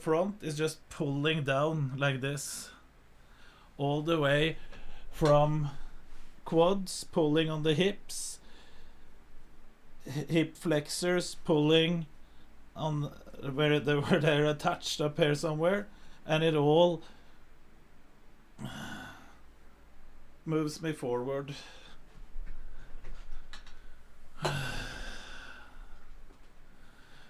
front is just pulling down like this. All the way from quads, pulling on the hips, hip flexors pulling on where they're attached up here somewhere, and it all moves me forward.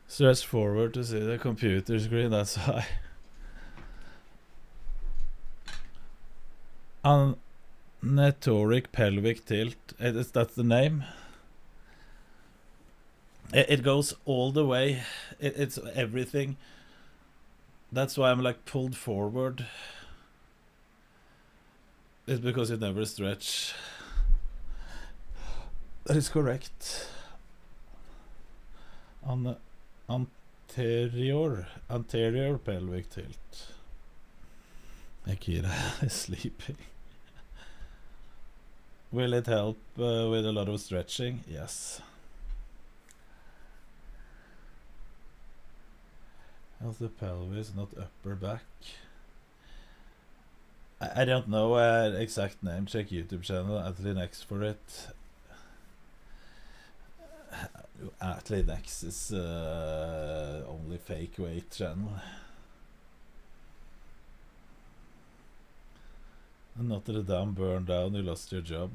Stretch forward to see the computer screen, that's why. Anatoric pelvic tilt, that's the name. It goes all the way. It's everything. That's why I'm like pulled forward. It's because you never stretch. That is correct. Anterior pelvic tilt. Akira is sleeping. Will it help with a lot of stretching? Yes. How's the pelvis, not upper back? I don't know exact name. Check YouTube channel. Athlete Next for it. Athlete Next is only fake weight channel. Notre Dame burned down. You lost your job.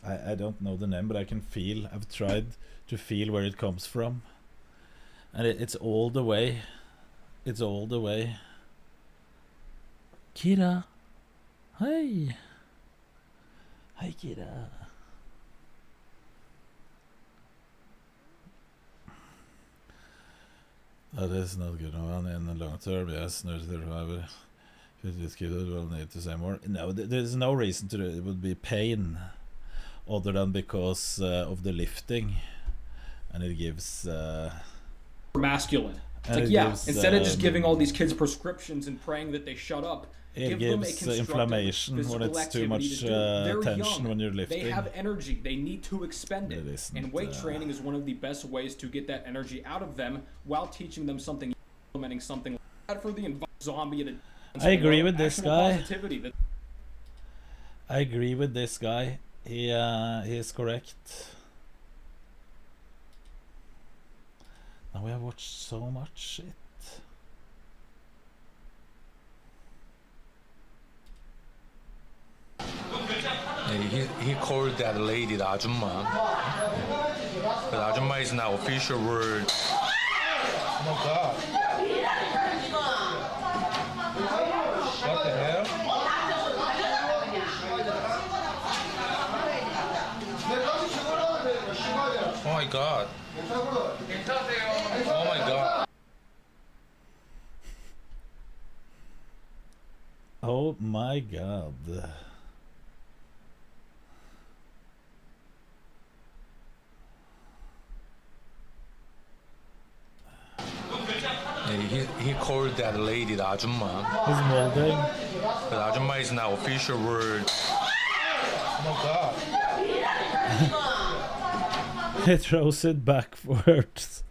I don't know the name, but I can feel. I've tried to feel where it comes from, and it's all the way. It's all the way. Kira, hi. Hi, Kira. That is not good one in the long term. Yes, no, just keep it. We'll need to say more. No, there's no reason to do it. It would be pain, other than because of the lifting, and it gives masculine. It's like, yeah, instead of just giving all these kids prescriptions and praying that they shut up, it gives inflammation when it's too much tension when you're lifting. They have energy. They need to expend it. And weight training is one of the best ways to get that energy out of them while teaching them something, implementing something like that for the zombie. I agree with this guy. I agree with this guy. He is correct. Now we have watched so much shit. He called that lady the 아줌마. But 아줌마 is now official word. Oh my god. What the hell? Oh my god. Oh my god. Oh my god. He called that lady the 아줌마. He's molding. But 아줌마 is now official word. Oh my god. He throws it backwards.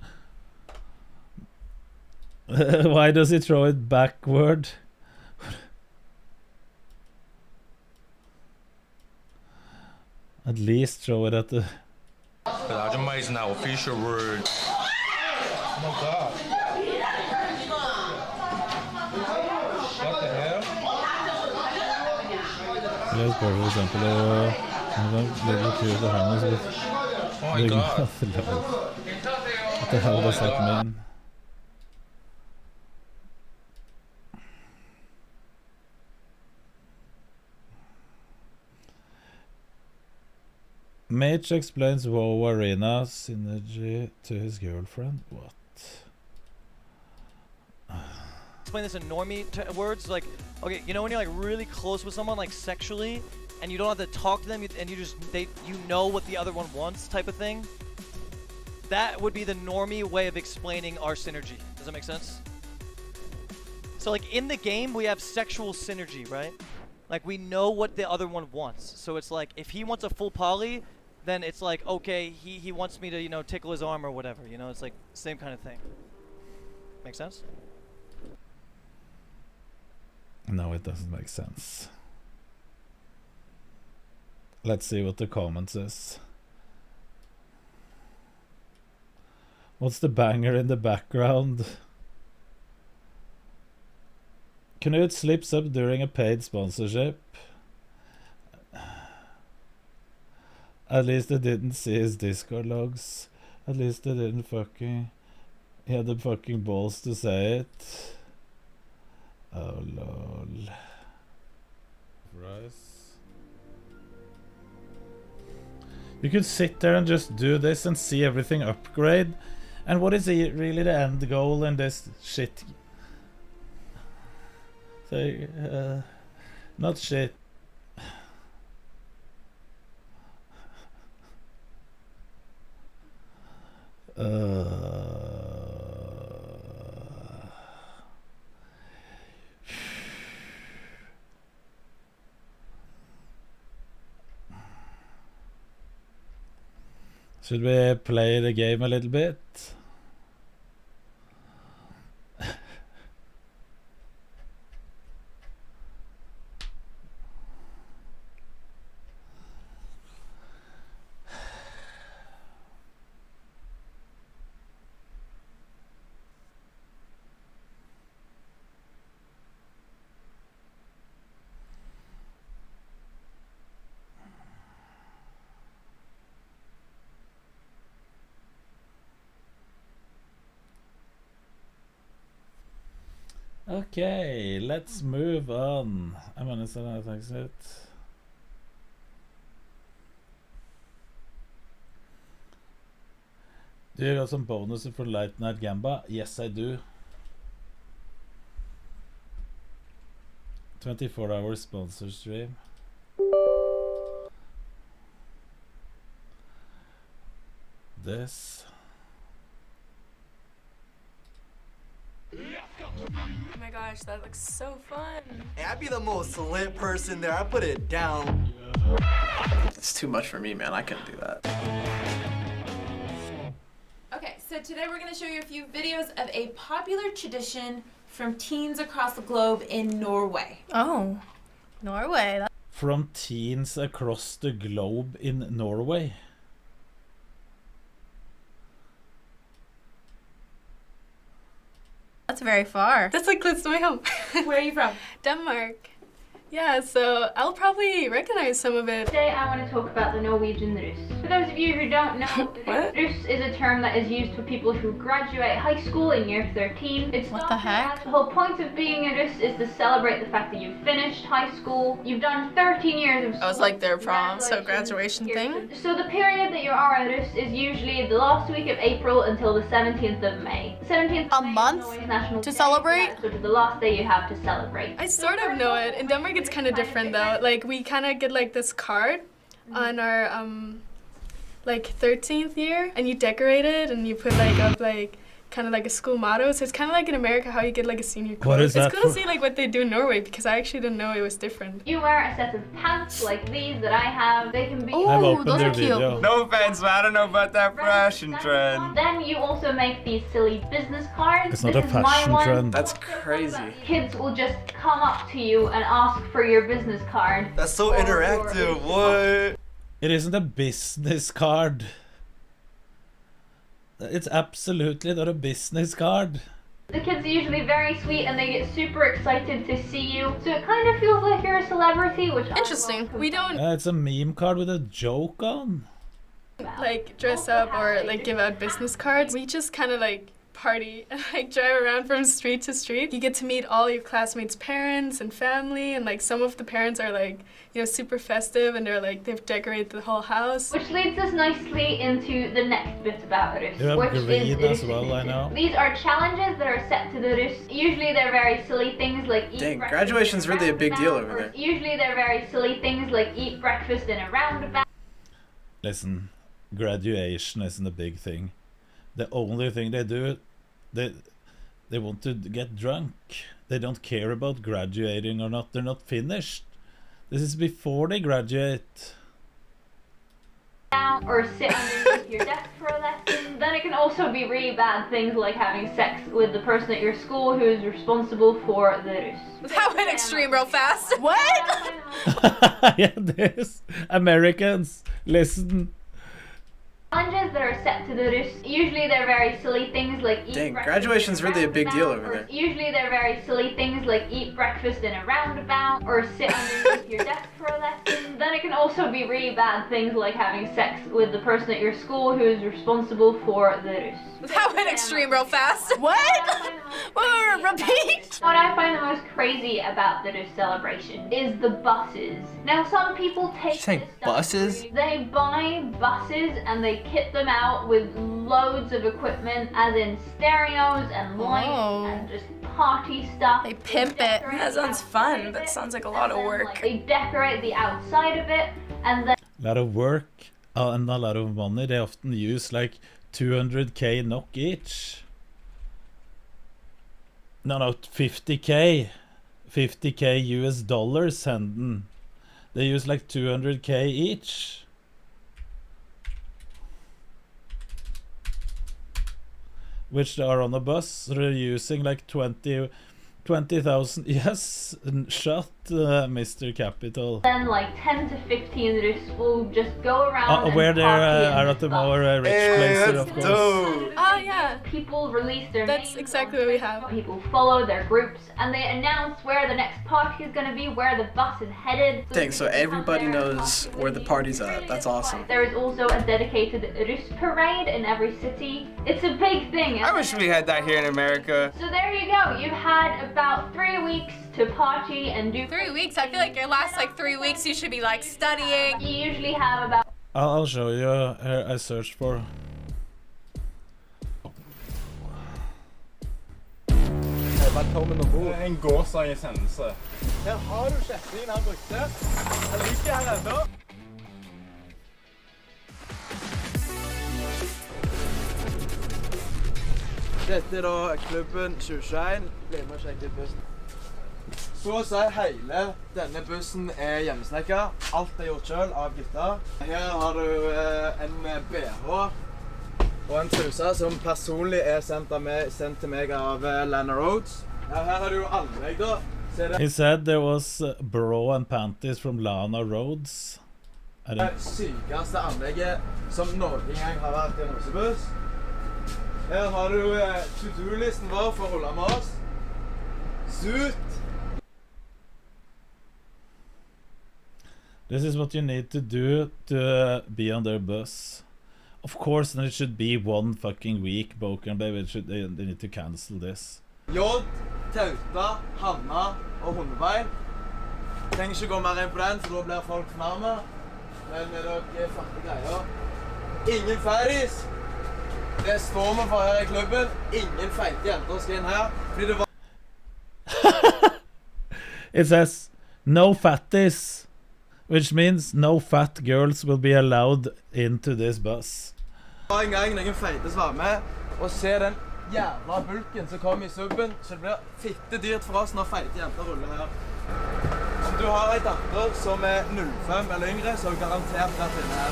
Why does he throw it backward? At least throw it at the... But 아줌마 is now official word. Oh my god. What the hell? Let's go, for example, oh my god. What the hell does that mean? Mage explains WoW Arena synergy to his girlfriend. What? Explain this in normie words, like, okay, you know when you're like really close with someone, like sexually, and you don't have to talk to them, and you just you know what the other one wants, type of thing. That would be the normie way of explaining our synergy. Does that make sense? So like in the game, we have sexual synergy, right? Like we know what the other one wants. So it's like if he wants a full poly, then it's like, okay, he wants me to, you know, tickle his arm or whatever. You know, it's like same kind of thing. Make sense? No, it doesn't make sense. Let's see what the comment says. What's the banger in the background? Knut slips up during a paid sponsorship. At least they didn't see his Discord logs. At least they didn't fucking... He had the fucking balls to say it. Oh lol. Rice. You could sit there and just do this and see everything upgrade. And what is really the end goal in this shit? So, not shit. Should we play the game a little bit? Okay, let's move on. I'm gonna say that that's it. Do you got some bonuses for Late Night Gamba? Yes, I do. 24-hour sponsor stream. This. Oh my gosh, that looks so fun. Hey, I'd be the most lit person there. I put it down. It's too much for me, man. I couldn't do that. Okay, so today we're going to show you a few videos of a popular tradition from teens across the globe in Norway. Oh, Norway. From teens across the globe in Norway. That's very far. That's like close to my home. Where are you from? Denmark. Yeah, so I'll probably recognize some of it. Today I want to talk about the Norwegian Rus. For those of you who don't know, Rus is a term that is used for people who graduate high school in year 13. What the heck? The whole point of being a Rus is to celebrate the fact that you've finished high school, you've done 13 years of school. I was like their prom, so graduation thing. So the period that you are a Rus is usually the last week of April until the 17th of May. 17th of A May month is Norway's national to day, celebrate? so that's the last day you have to celebrate. I sort of know it. In Denmark it's kind of different though. Like we kind of get like this card on our like 13th year, and you decorate it and you put like up like kind of like a school motto. So it's kind of like in America how you get like a senior quote. What is that It's cool to see like what they do in Norway, because I actually didn't know it was different. You wear a set of pants like these that I have. They can be. I've Oh, opened those their are cute. video. No offense, but I don't know about that fashion trend. Then you also make these silly business cards. It's not This a is my fashion one. trend. That's crazy. Kids will just come up to you and ask for your business card. That's so Or interactive. your- What? It isn't a business card. It's absolutely not a business card. The kids are usually very sweet and they get super excited to see you. So it kind of feels like you're a celebrity, which Interesting. We don't It's a meme card with a joke on. like dress up or like give out business cards. We just kind of like party and like drive around from street to street. You get to meet all your classmates' parents and family, and like some of the parents are like, you know, super festive and they're like they've decorated the whole house. Which leads us nicely into the next bit about Rus, You have which green is as well, I know. These are challenges that are set to the Rus. Usually they're very silly things like eat Dang, breakfast graduation's in a really a big deal roundabout, over or there. Usually they're very silly things like eat breakfast in a roundabout. Listen, graduation isn't a big thing. The only thing they do, they want to get drunk. They don't care about graduating or not. They're not finished. This is before they graduate. down or sit underneath your desk for a lesson. Then it can also be really bad things like having sex with the person at your school who is responsible for the rus. That went extreme real fast. What? Yeah, this Americans, listen. Challenges that are set to the rus, usually they're very silly things like eat Dang, breakfast graduation's in a really a big deal roundabout, over there. Usually they're very silly things like eat breakfast in a roundabout or sit underneath your desk for a lesson. Then it can also be really bad things like having sex with the person at your school who is responsible for the rus. That went extreme real fast. What? Repeat. What I find the most crazy about the rus celebration is the buses. Now some people take You think this stuff buses? seriously. They buy buses and they kit them out with loads of equipment, as in stereos and lights and just party stuff. They pimp it. That sounds fun, but sounds like a lot of work. They decorate the outside of it and then A lot of work and a lot of money. They often use like 200k NOK each. No, 50k. 50k US dollars senden. They use like 200k each. Which they are on a bus, so they're using like 20,000. Yes, shut Mr. Capital. then like 10 to 15 rus will just go around and Where they party in are this at the bus. more rich places, of course. Oh yeah. People release their That's names exactly what we have. People follow their groups and they announce where the next party is going to be, where the bus is headed. Dang, so everybody knows where the party's at. That's awesome. There is also a dedicated Rus parade in every city. It's a big thing. I wish we had that here in America. So there you go. You've had about 3 weeks to party and do 3 weeks? I feel like your last like 3 weeks you should be like studying. You usually have about I'll show you. I searched for. Velkommen ombord. En gårsdagens hendelse. Her har du kjettingen han brukte. Han ligger her ennå. Dette er da klubben 2021. Bli med og sjekk ut bussen. Så å si hele denne bussen er hjemmesnekket. Alt er gjort selv av gutta. Her har du en BH og en truse som personlig er sendt til meg av Lana Rhodes. Ja, her har du anlegg da. He said there was bra and panties from Lana Rhodes. Det sykeste anlegget som noen gang har vært i en russebuss. Her har du to-do-listen vår for å rulle med oss. Suit. This is what you need to do to be on their bus. Of course, then it should be 1 fucking week, Boken baby. They need to cancel this. Jod, tauta, hanna og hundebein. Trenger ikke gå mer inn på den, for da blir folk fornærmet. Men dere er fattige greier. Ingen ferris. Det står vi for her i klubben. Ingen feite jenter skal inn her. Fordi det var... It says no fatties, which means no fat girls will be allowed into this bus. Det var en gang noen feite som var med, og se den jævla bulken som kom i subben, så det blir fitte dyrt for oss når feite jenter ruller her. Om du har en datter som er 05 eller yngre, så er du garantert rett inne her.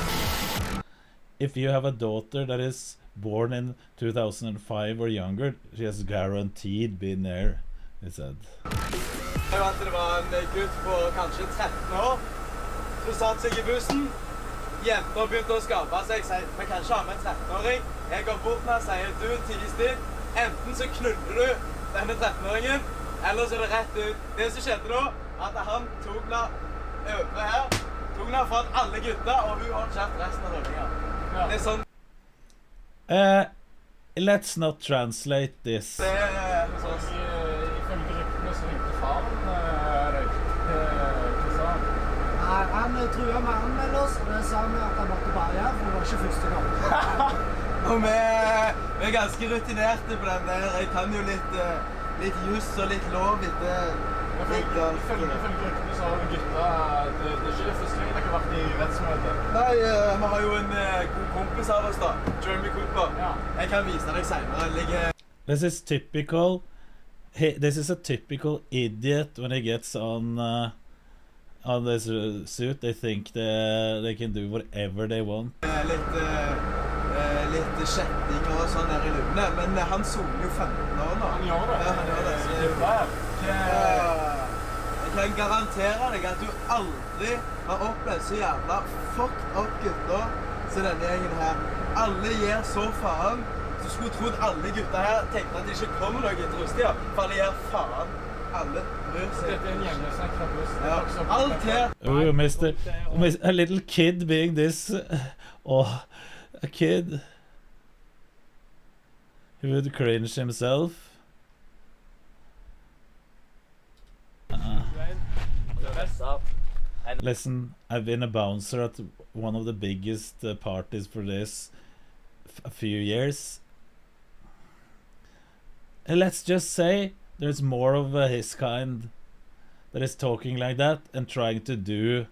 If you have a daughter that is born in 2005 or younger, she has guaranteed been there, he said. Jeg vet det var en gutt på kanskje 13 år, som satt seg i bussen. Jenter begynte å skape seg, sier, vi kan ikke ha med en 13-åring. Jeg går bort med og sier, du, tige still. Enten så knuller du denne 13-åringen, eller så er det rett ut. Det som skjedde da, at han tok la over her, tok la for alle gutta, og hun holdt kjeft resten av rullinga. Det er sånn... Let's not translate this. Det er sånn... Ifølge ryktene så ringte faren deg. Hva sa han? Nei, han truet med anmeldelse, og det sa han at han måtte bare gjøre, for det var ikke første gang. Og vi er ganske rutinerte på den der. Jeg kan jo litt juss og litt lov etter... Ifølge ryktene så har vi gutta, det er ikke første gang dere har vært i rettsmøte. Nei, vi har jo en god kompis av oss da, Jeremy Cooper. Jeg kan vise deg senere. This is typical. This is a typical idiot when he gets on on this suit, they think they can do whatever they want. Litt kjetting og sånn der i lugene, men han soner jo 15 år nå. Han gjør det? Ja, han gjør det. Så jeg kan garantere deg at du aldri har opplevd så jævla fucked up gutter som denne gjengen her. Alle gir så faen. Så skulle trodd alle gutter her tenkte at det ikke kommer noe etter rusttida, for alle gir faen. Alle bryr seg. Dette en hjemløsning fra buss. Ja, alt her. Oh, a little kid being this, a kid who would cringe himself. Listen, I've been a bouncer at one of the biggest parties for this a few years. And let's just say there's more of his kind that is talking like that and trying to do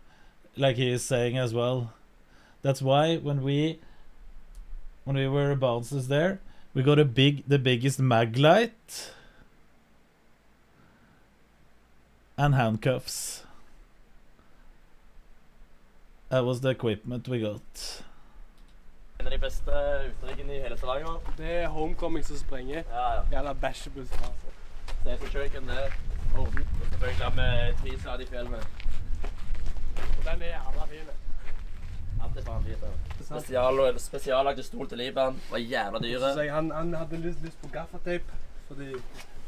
like he is saying as well. That's why when we were bouncers there, we got the biggest mag light and handcuffs. That was the equipment we got. En av de beste utryggene i hele Stavanger. Det er homecoming som sprenger. Ja. Jævla bæsjebuss. Altså. Se på kjøkken, det er orden. Og selvfølgelig har vi 3 slag i fjell med. Den er jævla fin. Alt er faen fint. Spesiallagde stol til Liban. Var jævla dyre. Han hadde lyst på gaffateip, fordi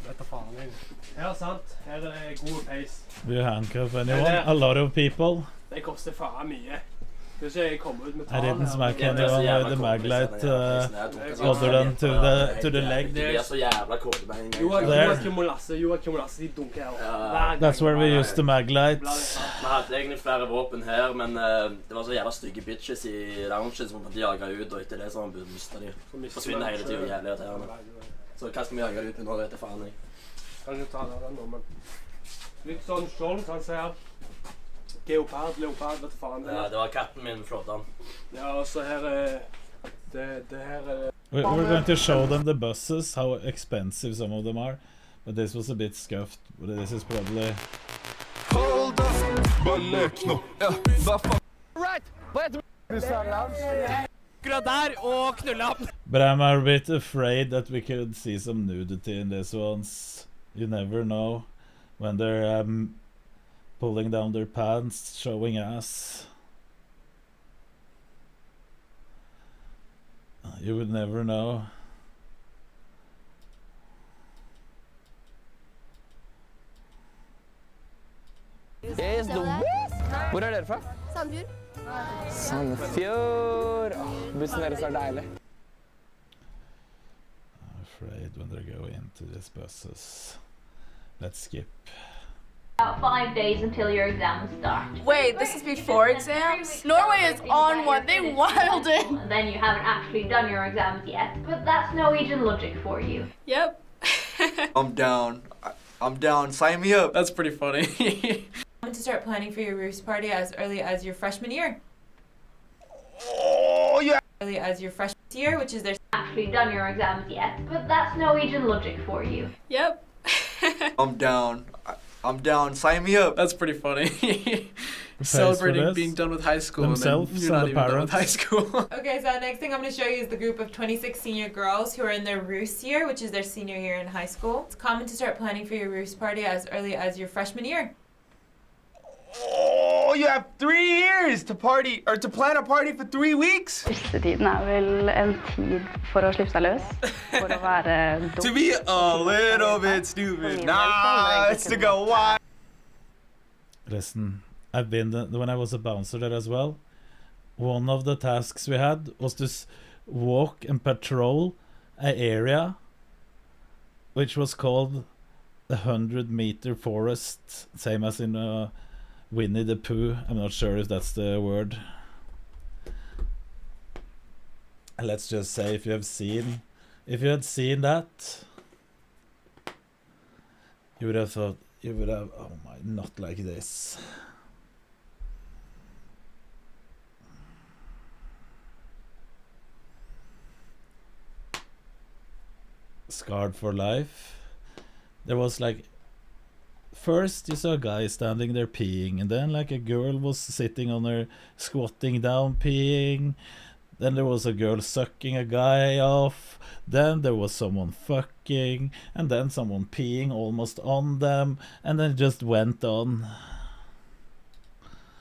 dette faen er. Her er sant. Her er det god peis. Do you handcuff anyone? A lot of people. Det koster faen mye. Skal ikke jeg komme ut med I didn't smack anyone with the mag light other than to the leg. De er så jævla kåte med en gang. Joakim og Lasse, de dunker her. That's where we used the mag light. Vi hadde egentlig flere våpen her, men det var så jævla stygge bitches i loungen som måtte jage ut, og etter det så har vi mistet de. Forsvinner hele tiden og jævlig irriterende. Så hva skal vi jage ut med nå, vet jeg faen jeg. Kan du ta den nå, men litt sånn skjold, kan jeg si her. Leopard, vet du faen. Ja, det var katten min, flott. Ja, og så her det her We're going to show them the buses, how expensive some of them are. But this was a bit scuffed. But this is probably... Hold up, ballek nå. Ja, hva faen? Right, akkurat der, og knulla. But I'm a bit afraid that we could see some nudity in this ones. You never know when they're pulling down their pants, showing ass. You would never know. Yes, hvor er dere fra? Sandfjord. Sandfjord. Bussen deres er deilig. I'm afraid when they go into these buses. Let's skip. About 5 days until your exams start. Wait, this is before exams? Norway is on one. They wilded. And then you haven't actually done your exams yet. But that's Norwegian logic for you. Yep. I'm down. I'm down. Sign me up. That's pretty funny. To start planning for your roost party as early as your freshman year. Oh, yeah. Early as your freshman year, which is their... Actually done your exams yet. But that's Norwegian logic for you. Yep. I'm down. I'm down. Sign me up. That's pretty funny. Celebrating being done with high school themselves and then you're not even done with high school. Okay, so next thing I'm going to show you is the group of 26 senior girls who are in their roost year, which is their senior year in high school. It's common to start planning for your roost party as early as your freshman year. Oh, you have 3 years to party, or to plan a party for 3 weeks? Russetiden vel en tid for å slippe seg løs, for å være dum. To be a little bit stupid. Nah, it's to go wild. Listen, I've been when I was a bouncer there as well. One of the tasks we had was to walk and patrol an area which was called the 100-meter forest, same as in Winnie the Pooh. I'm not sure if that's the word. Let's just say if you had seen that, you would have thought, oh my, not like this. Scarred for life. There was like first you saw a guy standing there peeing, and then like a girl was sitting on her, squatting down peeing. Then there was a girl sucking a guy off. Then there was someone fucking, and then someone peeing almost on them, and then it just went on.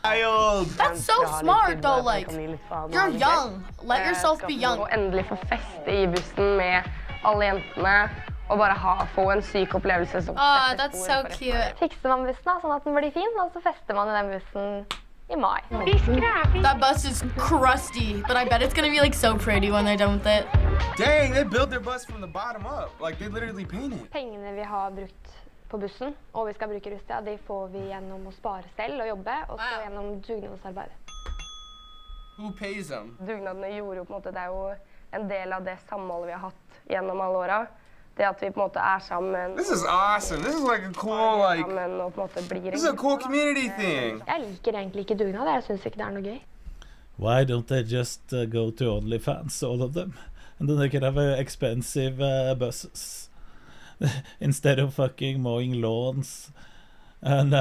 That's so smart though, like, you're young. Let yourself be young. Og endelig få feste I bussen med alle jentene, og bare få en syk opplevelse som That's so cute. Fikser man bussen da, sånn at den blir fin, og så fester man I den bussen I mai. That bus is crusty, but I bet it's gonna be like so pretty when they're done with it. Dang, they built their bus from the bottom up. Like, they literally painted. Pengene vi har brukt på bussen, og vi skal bruke Rustia, de får vi gjennom å spare selv og jobbe, og så gjennom dugnadsarbeid. Who pays them? Dugnadene gjorde jo på en måte, det jo en del av det samholdet vi har hatt gjennom alle åra. Det at vi på en måte sammen. This is awesome. This is like a cool, like, og på en måte blir this is a cool community thing. Jeg liker egentlig ikke dugnad, jeg synes ikke det noe gøy. Why don't they just go to OnlyFans, all of them? And then they could have expensive buses. Instead of fucking mowing lawns and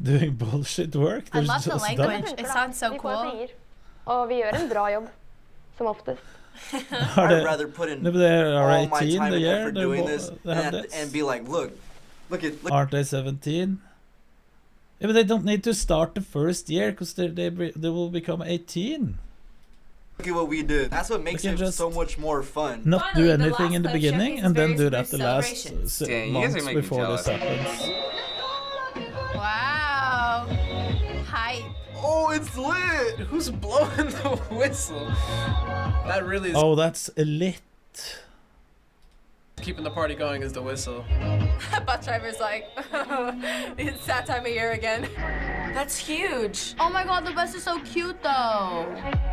doing bullshit work. I love the language. It sounds so cool. Og vi gjør en bra jobb, som oftest. I'd rather put in all my time and effort doing this and be like, look at. Aren't they 17? Yeah, but they don't need to start the first year because they will become 18. Look at what we did. That's what makes it so much more fun. Not do anything in the beginning and then do that the last months before this happens. Wow. Hype. Oh, it's lit! Who's blowing the whistle? That really is. Oh, that's lit. Keeping the party going is the whistle. Bus driver's like, it's that time of year again. That's huge. Oh my god, the bus is so cute though.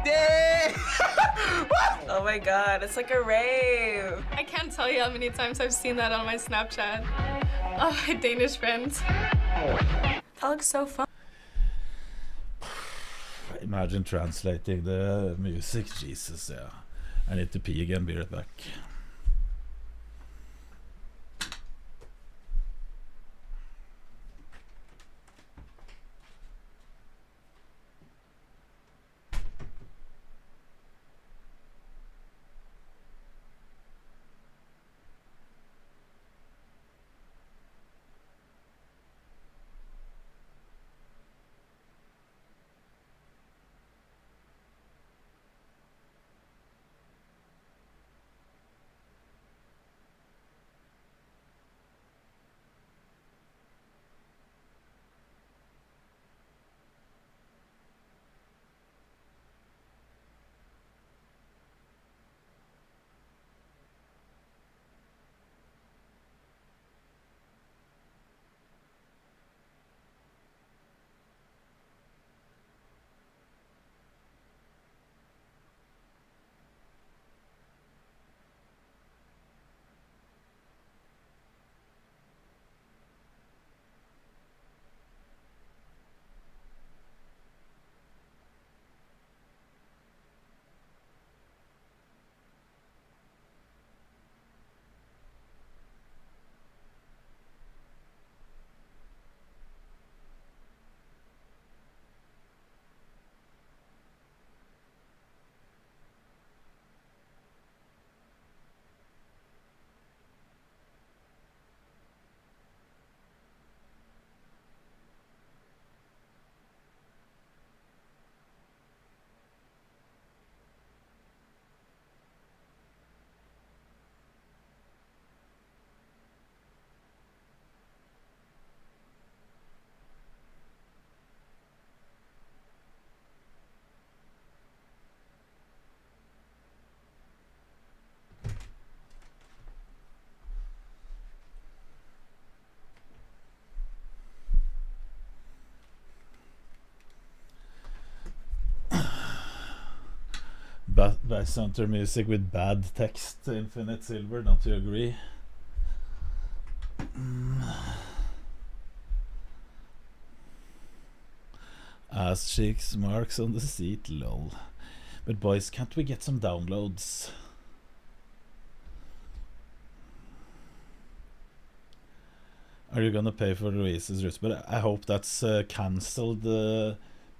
Dang! Oh my god, it's like a rave. I can't tell you how many times I've seen that on my Snapchat. Oh, my Danish friends. That looks so fun. Imagine translating the music. Jesus, yeah. I need to pee again, be right back. Bass Hunter music with bad text, Infinite Silver, don't you agree? Ass cheeks, marks on the seat, lol. But boys, can't we get some downloads? Are you gonna pay for Louise's roots? But I hope that's cancelled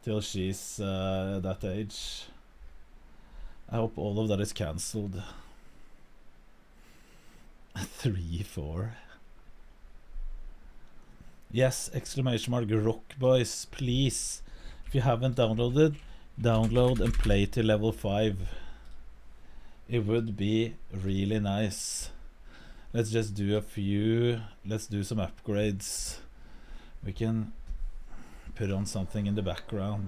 till she's that age. I hope all of that is cancelled. 3-4. Yes! Exclamation mark rock boys, please. If you haven't downloaded, download and play to level 5. It would be really nice. Let's just do a few. Let's do some upgrades. We can put on something in the background.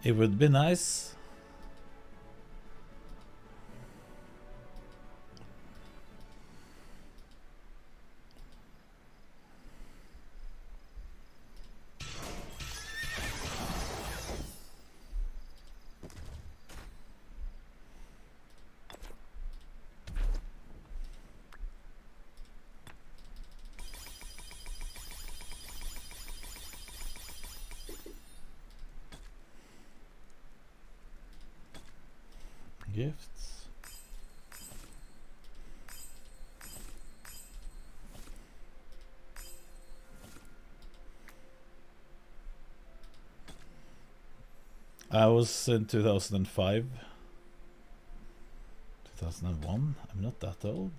It would be nice. Gifts. I was in 2005. 2001. I'm not that old.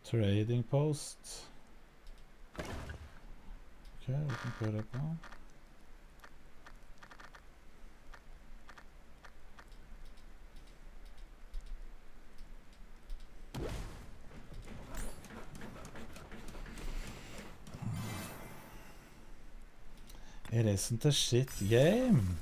Trading post. Okay, we can put it on. It isn't a shit game.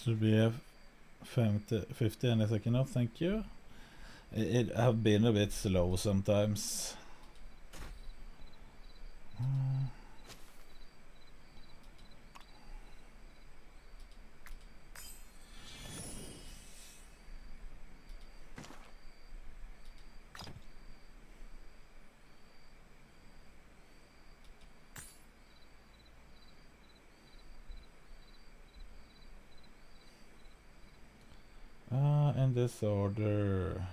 Should be a 50 any second off, thank you. It have been a bit slow sometimes. In this order.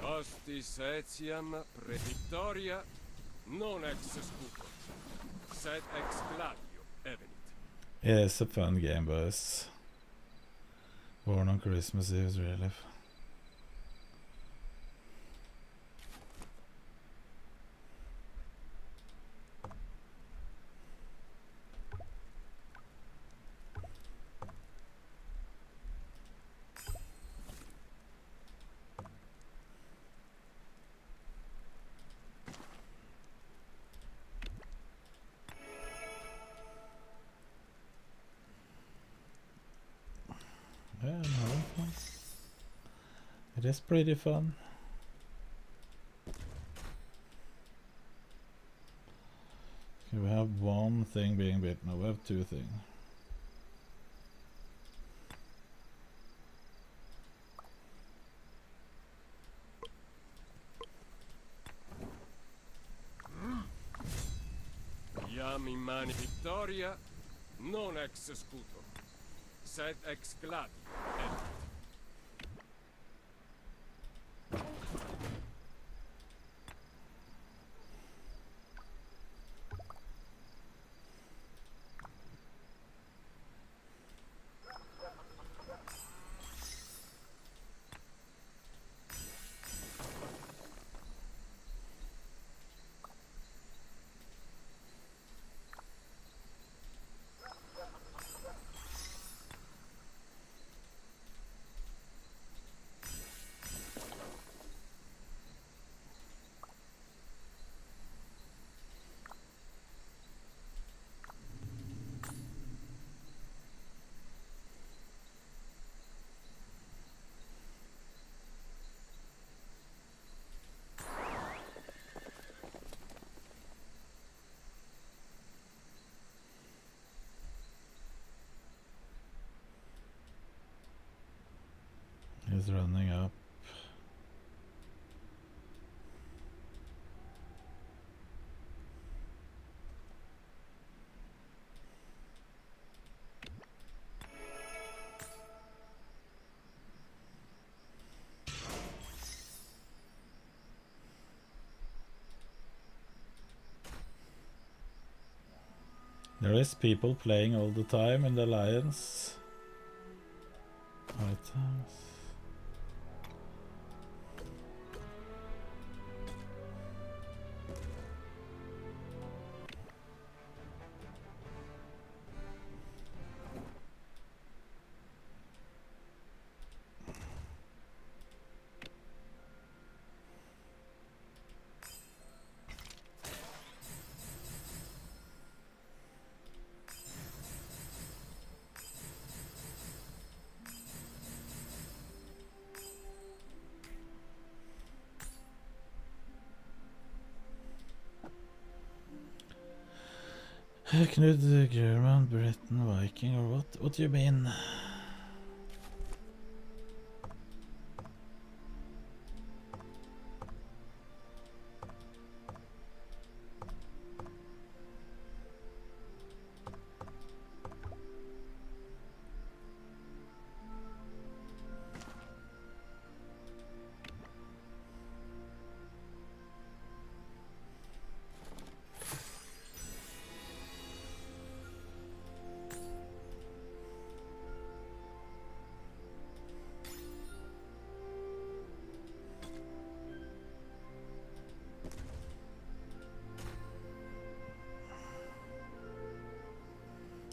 Ostis etiam praevictoria non ex scutot, sed ex gladio evenit. It's a fun game, boys. Born on Christmas Eve is really fun. is pretty fun. Okay, we have one thing being built now. We have two things. Iam in mani victoria, non ex scuto, sed ex gladi. He's running up. There is people playing all the time in the Alliance. Items. Knud, German, Britain, Viking, or what? What do you mean?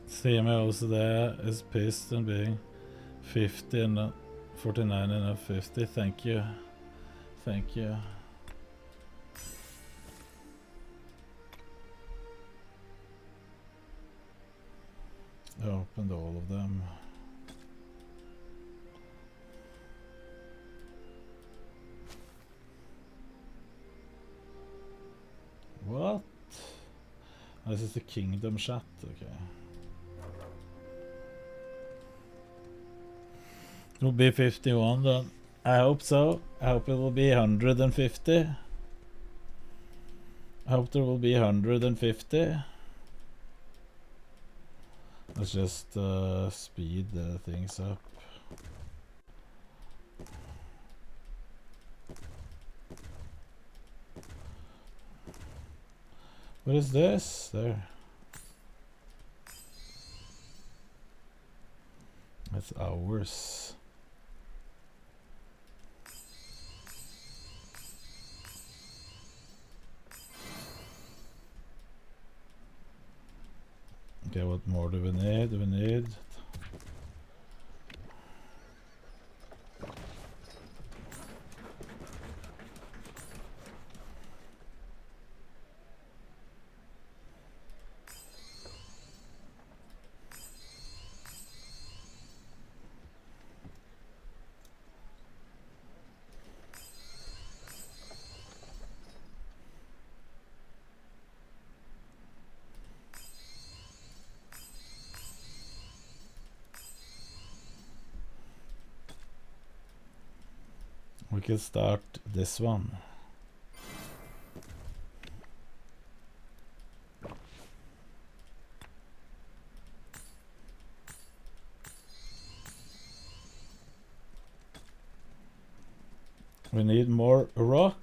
CMA also there is pissed and being 50 and 49 and a 50. Thank you. Thank you. I opened all of them. What? This is the kingdom chat, okay. It will be 51 then. I hope so. I hope it will be 150. I hope there will be 150. Let's just speed things up. What is this? There. That's ours. Okay, what more do we need? Do we need? can start this one. We need more rock.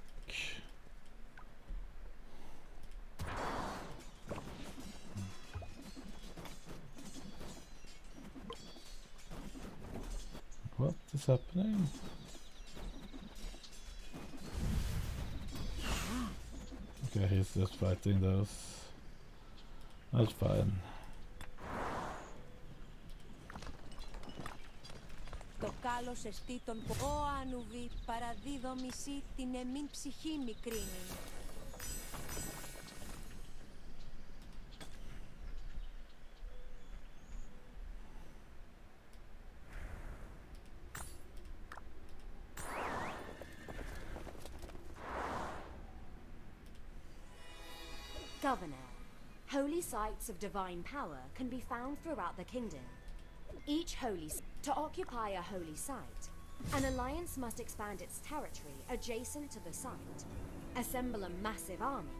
What is happening? Okay, he's just fighting those. That's fine. Το κάλος εστί τον ο ανουβή παραδίδω μισή την εμήν ψυχή μικρήνη. Governor, holy sites of divine power can be found throughout the kingdom. Each to occupy a holy site, an alliance must expand its territory adjacent to the site, assemble a massive army,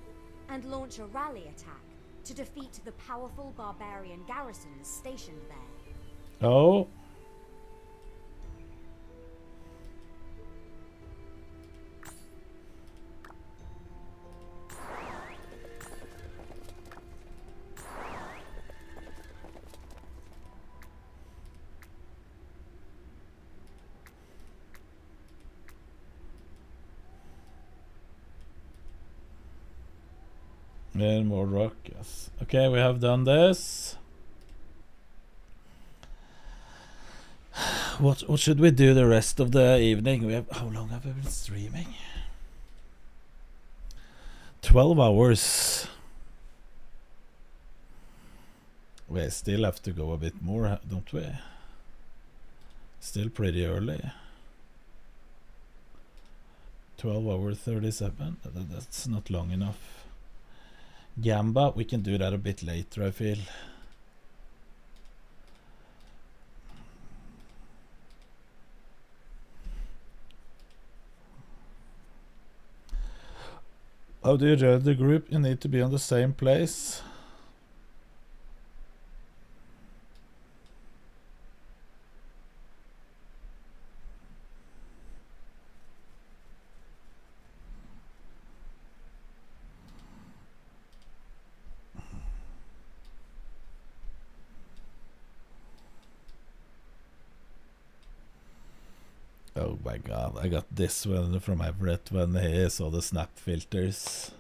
and launch a rally attack to defeat the powerful barbarian garrisons stationed there. Oh. And more rock, yes. Okay, we have done this. What should we do the rest of the evening? We have, how long have we been streaming? 12 hours. We still have to go a bit more, don't we? Still pretty early. 12 hours 37. That's not long enough. Gamba, we can do that a bit later, I feel. How do you join the group? You need to be on the same place. Oh my god, I got this one from Everett when he saw the snap filters.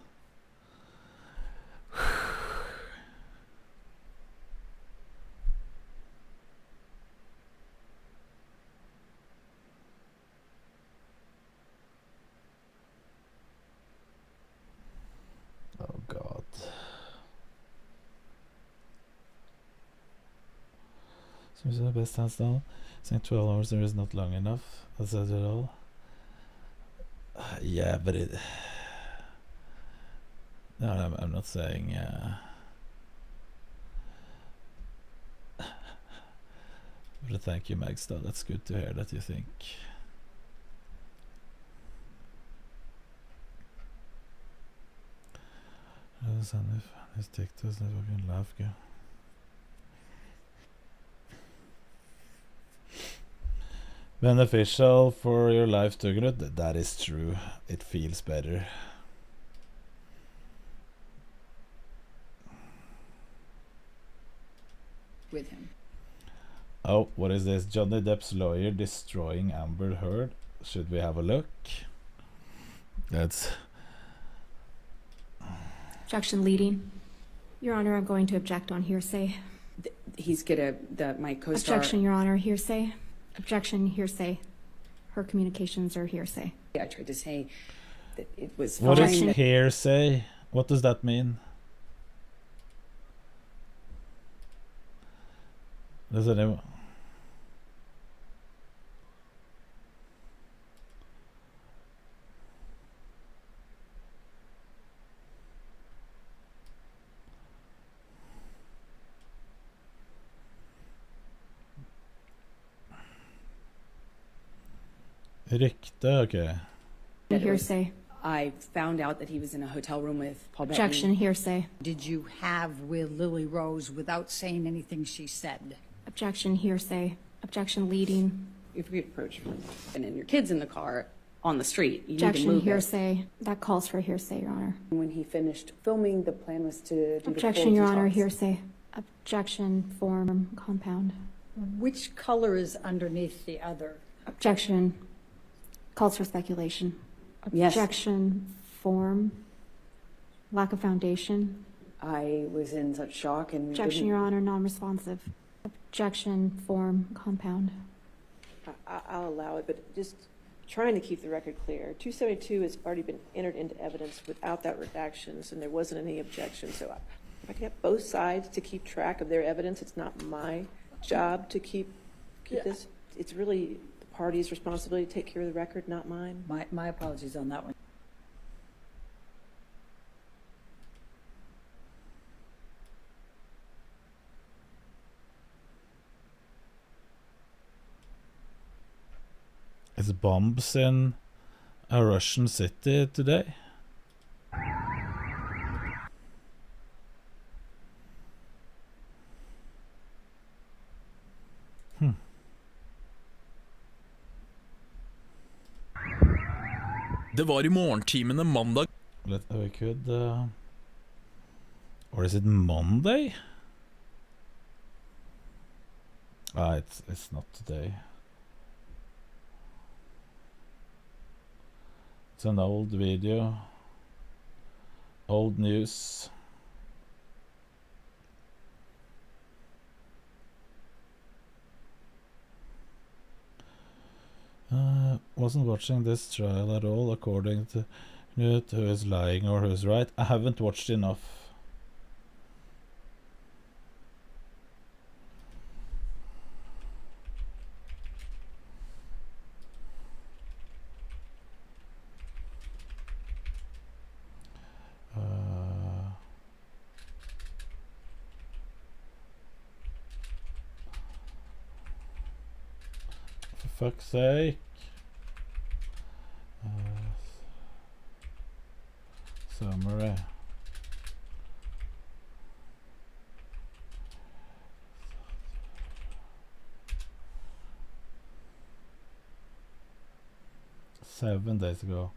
Oh god. So is the best hands down? Saying 12 hours there is not long enough. That's it all. Yeah, but it. No, I'm not saying. But thank you, Magstad. That's good to hear that you think. Beneficial for your life, Tugrud. That is true. It feels better. With him. Oh, what is this? Johnny Depp's lawyer destroying Amber Heard. Should we have a look? That's... Objection leading. Your Honor, I'm going to object on hearsay. He's gonna, my co-star... Objection, Your Honor, hearsay. Objection, hearsay. Her communications are hearsay. I tried to say that it was fine. What is hearsay? What does that mean? Does anyone... Rykte, okay. Hearsay. I found out that he was in a hotel room with Paul Objection. Bettany. Hearsay. Did you have with Lily Rose without saying anything she said? Objection. Hearsay. Objection. Leading. If we approach and then your kid's in the car on the street, you Objection. need to move Hearsay. That calls for hearsay, Your Honor. When he finished filming, the plan was to do Objection, the Your Honor. detox. Hearsay. Objection. Form. Compound. Which color is underneath the other? Objection. Calls for speculation. Yes. Objection. Form. Lack of foundation. I was in such shock and Objection, Your Honor. Non-responsive. Objection. Form. Compound. I'll allow it, but just trying to keep the record clear. 272 has already been entered into evidence without that redactions, and there wasn't any objection. So if I can have both sides to keep track of their evidence, it's not my job to keep this. It's really the party's responsibility to take care of the record, not mine. My apologies on that one. Is bombs in a Russian city today? Det var I morgentimene mandag. We could, or is it Monday? It's not today. It's an old video, old news. Wasn't watching this trial at all, according to Knut, who is lying or who is right. I haven't watched enough. For fuck's sake. Summary. Seven days ago.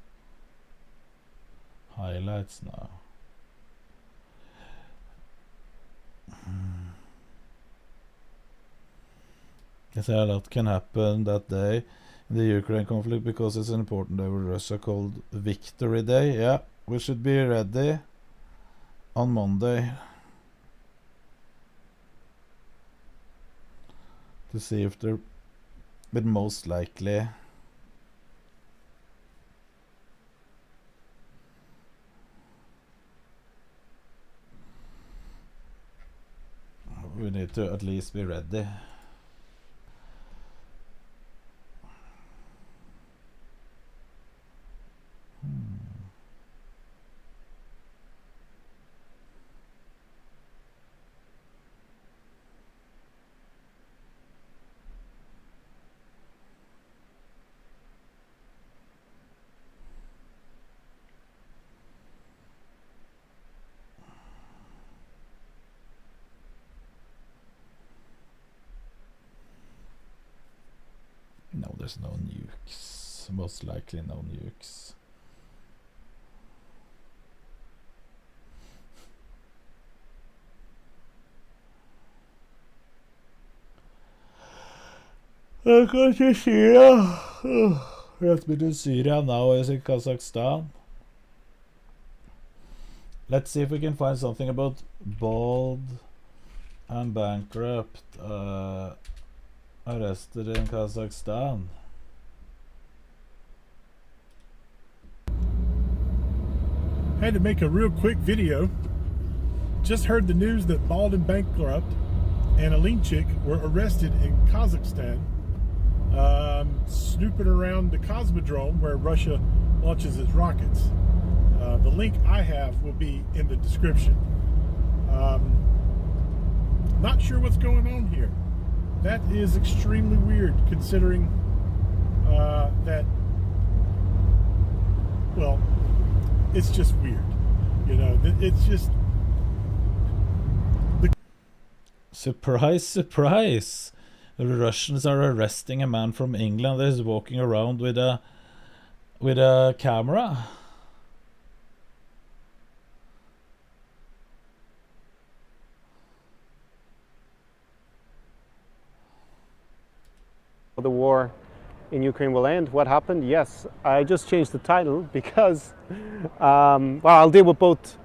Highlights now. Yes, a lot can happen that day in the Ukraine conflict because it's an important day for Russia called Victory Day. Yeah, we should be ready on Monday to see if they're, but most likely we need to at least be ready. No, there's no nukes. Most likely no nukes. I go to Syria. Let's be to Syria now, is in Kazakhstan. Let's see if we can find something about bald and bankrupt arrested in Kazakhstan. Had to make a real quick video. Just heard the news that Bald and Bankrupt and a lean chick were arrested in Kazakhstan, snooping around the Cosmodrome where Russia launches its rockets. The link I have will be in the description. Not sure what's going on here. That is extremely weird, considering that well, it's just weird. You know, it's just... Surprise, surprise! The Russians are arresting a man from England that is walking around with a camera. The war in Ukraine will end. What happened? Yes, I just changed the title because, well, I'll deal with both,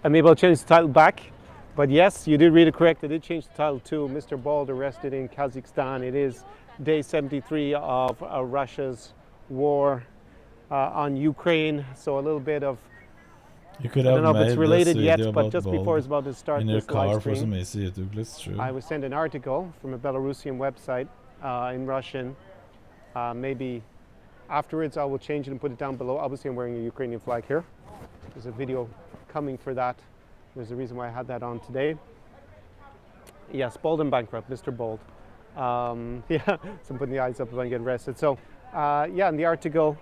and maybe I'll change the title back. But yes, you did read it correct. I did change the title to Mr. Bald arrested in Kazakhstan. It is day 73 of Russia's war on Ukraine. So a little bit of, you could I have don't know if it's related yet, but about just Bald before it's about to start in your this car live for some stream, easy YouTube clips, true. I was sent an article from a Belarusian website in Russian. Maybe afterwards I will change it and put it down below. Obviously I'm wearing a Ukrainian flag here. There's a video coming for that. There's a reason why I had that on today. Yes, Bald and bankrupt, Mr. Bald. Yeah, so I'm putting the eyes up if I get arrested. So yeah, in the article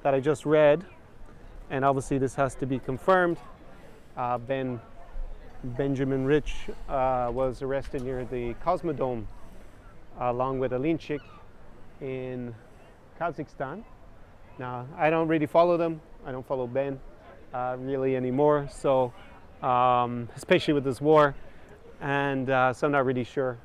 that I just read, and obviously this has to be confirmed, Benjamin Rich was arrested near the Cosmodome along with Alinchik in Kazakhstan. Now, I don't really follow them. I don't follow Ben really anymore. So, especially with this war. And so I'm not really sure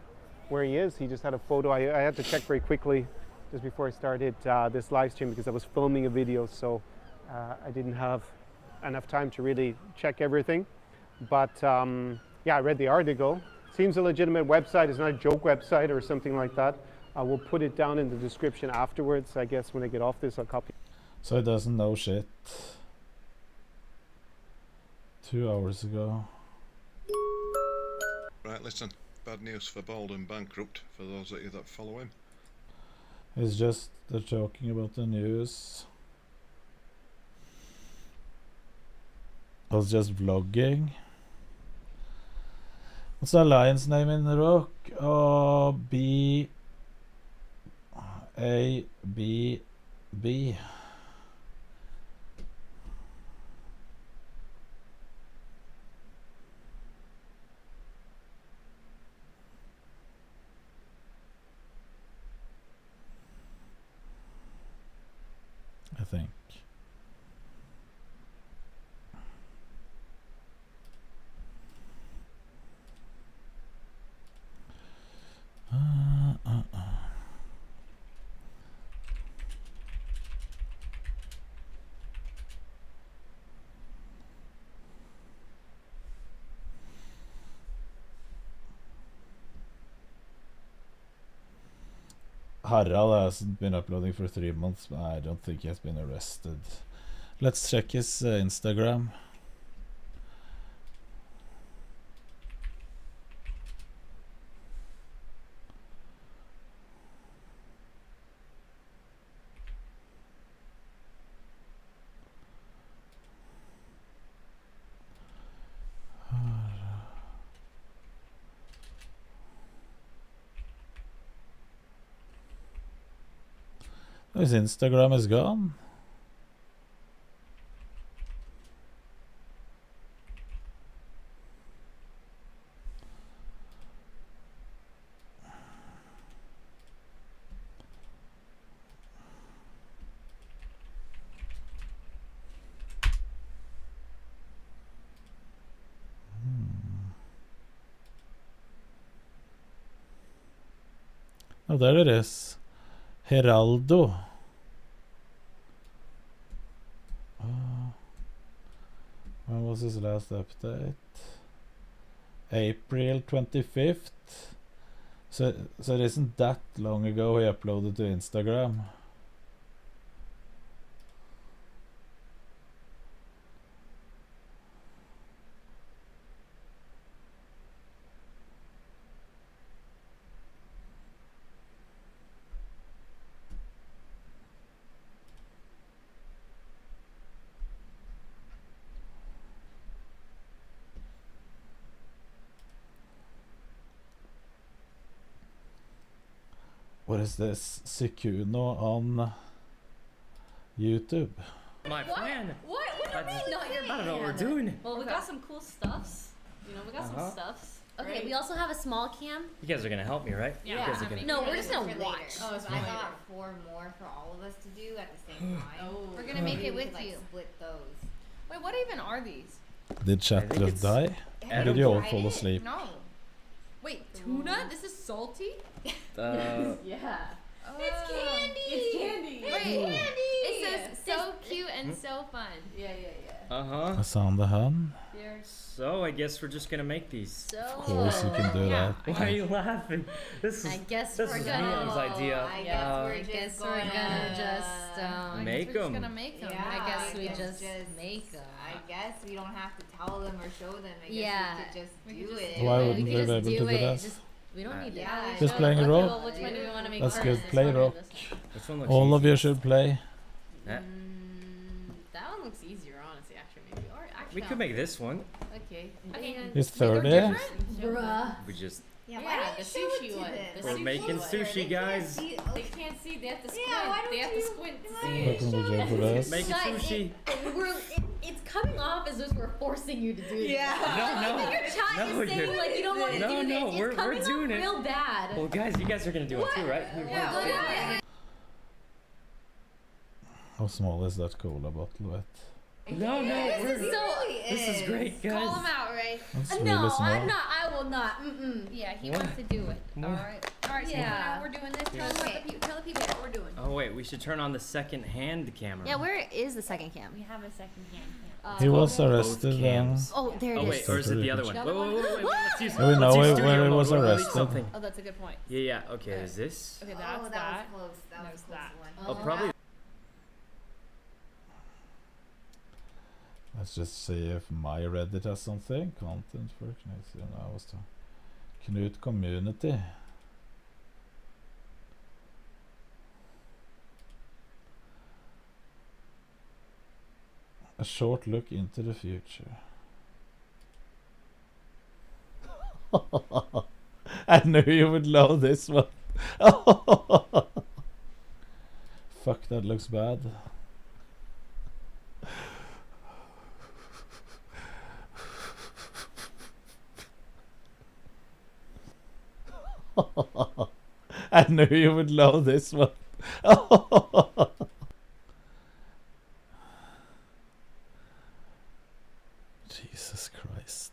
where he is. He just had a photo. I had to check very quickly just before I started this live stream because I was filming a video. So I didn't have enough time to really check everything. But yeah, I read the article. Seems a legitimate website. It's not a joke website or something like that. I will put it down in the description afterwards. I guess when I get off this, I'll copy. So he doesn't know shit. 2 hours ago. Right, listen. Bad news for Bald and bankrupt for those of you that follow him. It's just they're talking about the news. I was just vlogging. What's that lion's name in the rock? Oh, B A B B. I think. Harald hasn't been uploading for 3 months, but I don't think he has been arrested. Let's check his Instagram. His Instagram is gone. Oh, there it is. Heraldo. When was his last update? April 25th. So it isn't that long ago he uploaded to Instagram. What is this? Sikuno on YouTube. My plan. What? What do you mean not your I don't know what we're plan? doing. Well, we got some cool stuffs. You know, we got some stuffs. Okay, right? we also have a small cam. You guys are gonna help me, right? Yeah. You guys are gonna. No, we're just gonna watch. Oh, so I got 4 more for all of us to do at the same time. Oh. We're gonna make it with you. Split those. Wait, what even are these? Did chat just die? Or did you all fall asleep? No. Wait, tuna? This is salty? Yeah. It's candy! It's candy! Wait, Candy! It says so cute and so fun. Yeah. Uh-huh. Sandahan. So I guess we're just gonna make these. So. Of course you can do that. Why are you laughing? This is. I guess this we're is gonna. Leon's idea. I guess we're gonna just make We're them. just gonna make them. Yeah, I guess we I just guess make them. I guess we don't have to tell them or show them. I guess Yeah. we could just do it. Why We wouldn't could they be just able to do do it. that? Just, we don't need to. Yeah, Just playing a role? Which one do we want to make That's first? good. This Play one or rock. this one? This one looks All of easy. you should play. Yeah. That one looks easier, honestly, actually, maybe. Or actually, We could make this one. Okay. It's 30. Bruh. We just. Yeah, the sushi one. We're making sushi, guys. They can't see. They have to squint. why don't They have to you- squint to What see. can we do for this? Making sushi. It's coming off as if we're forcing you to do this. No. Even your chat No, is saying you're- like you don't want to No, do no, this. we're It's coming doing off it. real bad. Well, guys, you guys are gonna do it too, right? Yeah. How small is that cola bottle with? No, this is great, guys. Call them out, right? That's No, really small. I'm not. I will not. Yeah, he What? wants to do it. What? All right. So Yeah. now we're doing this. Tell the people what we're doing. Oh wait, we should turn on the second hand camera. Yeah, where is the second cam? We have a second hand. He was Both arrested then. cams. Oh, there it Oh is. wait, or is it the other one? The Wait, other wait, one? let's use. Oh, we know let's use where studio he mode. was We'll delete arrested. something. Oh, that's a good point. Yeah. Okay, is this? Okay, Oh, that's that that. was close. That was a close one. Oh, probably. Let's just see if my Reddit has something. Content for Knut. No, what's that? Knut Community. A short look into the future. I knew you would love this one. Fuck, that looks bad. I knew you would love this one. Jesus Christ.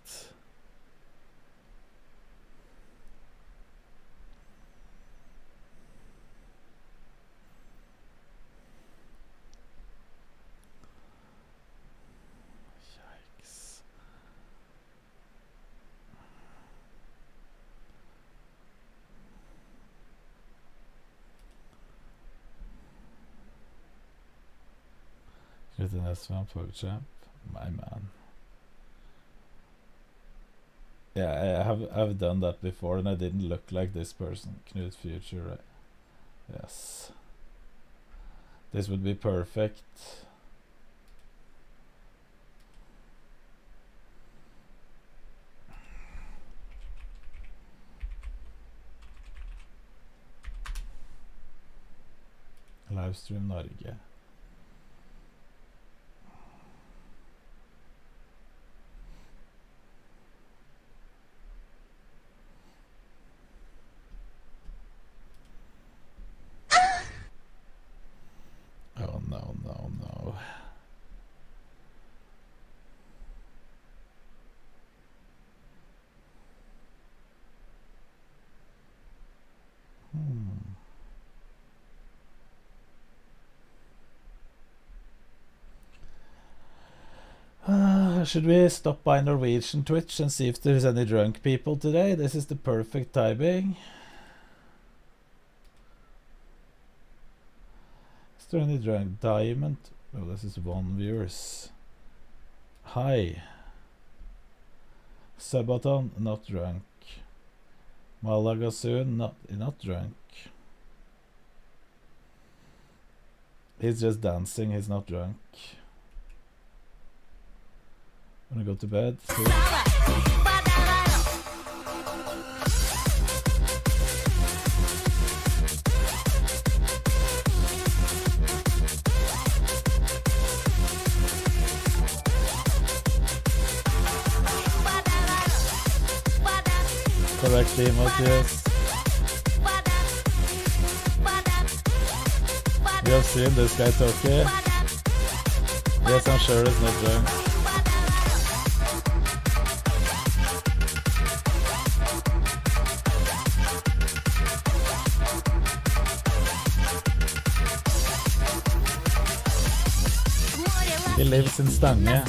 Yikes. Here's the next one, PogChamp. My man. Yeah, I've done that before and I didn't look like this person. Knut Future, right? Yes. This would be perfect. Livestream Norge. Oh no, no, no. Should we stop by Norwegian Twitch and see if there's any drunk people today? This is the perfect timing. Is there any drunk? Diamond? Oh, this is one viewers. Hi. Sabaton, not drunk. Malaga soon, not drunk. He's just dancing, he's not drunk. Wanna go to bed? Correct emote, yes. You have seen this guy talking? Yes, I'm sure it's not drunk. He lives in Stange.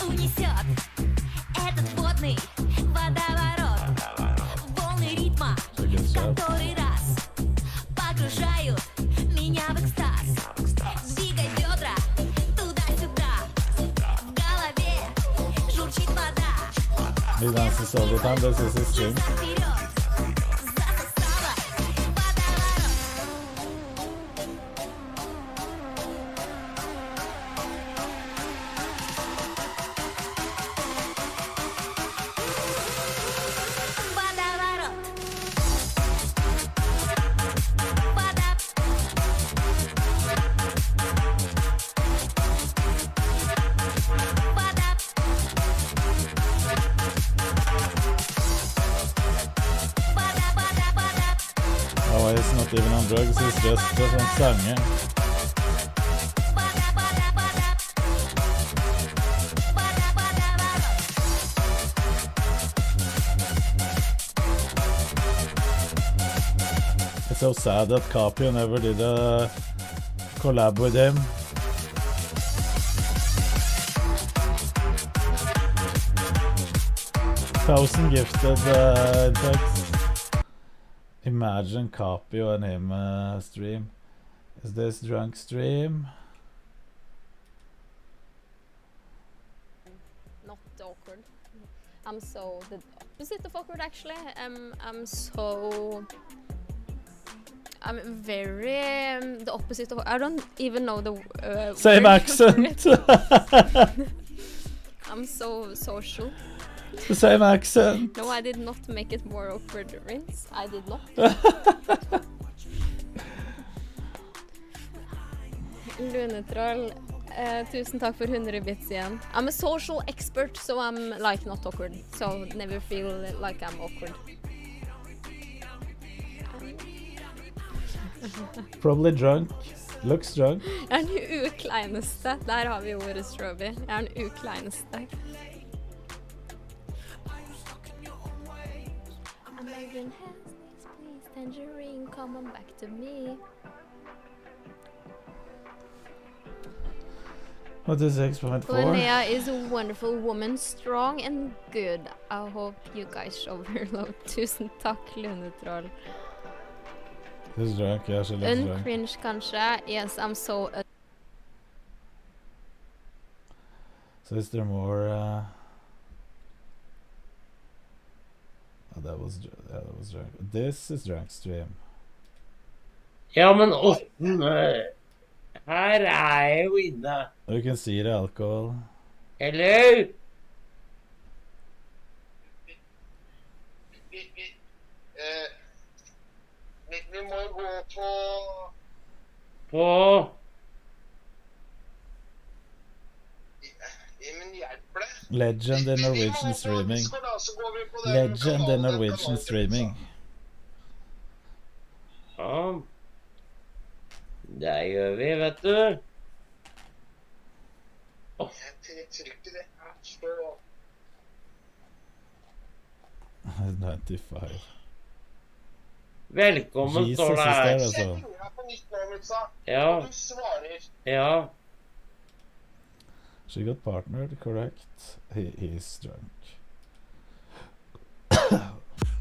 Good job. He dances all the time, this is his thing. Oh, it's not even on drugs, it's just on Stange. It's so sad that Capio never did a collab with him. Thousand gifted text. Imagine Capio and him stream. Is this drunk stream? Not awkward. I'm so the opposite of awkward actually. I'm very the opposite of. I don't even know the same word accent. I'm so social. The same accent. No, I did not make it more awkward, Rinse. I did not. Lunetroll, tusen takk for 100 bits igjen. I'm a social expert, so I'm like not awkward. So never feel like I'm awkward. Probably drunk. Looks drunk. Jeg er den ukleineste. Der har vi ordet Strawberry. Jeg er den ukleineste. American Hasties, please, tangerine, come on back to me. What is 6.4? Linnea is a wonderful woman, strong and good. I hope you guys show her love. Tusen takk, Lunetroll. She's drunk, yeah, she looks drunk. Uncringe, kanskje. Yes, I'm so... So is there more... Oh, that was drunk. This is drunk stream. Ja, men Orten, her er jo inne. You can see the alcohol. Hello? Vi må gå på... Men hjelper det? Legend in Norwegian streaming. Legend in Norwegian streaming. Ja. Det gjør vi, vet du. Jeg trykker det her, så... 95. Velkommen, står det her. Jeg ringer deg på nytt nå, Mitsa. Og du svarer. Ja. She got partnered, correct. He's drunk.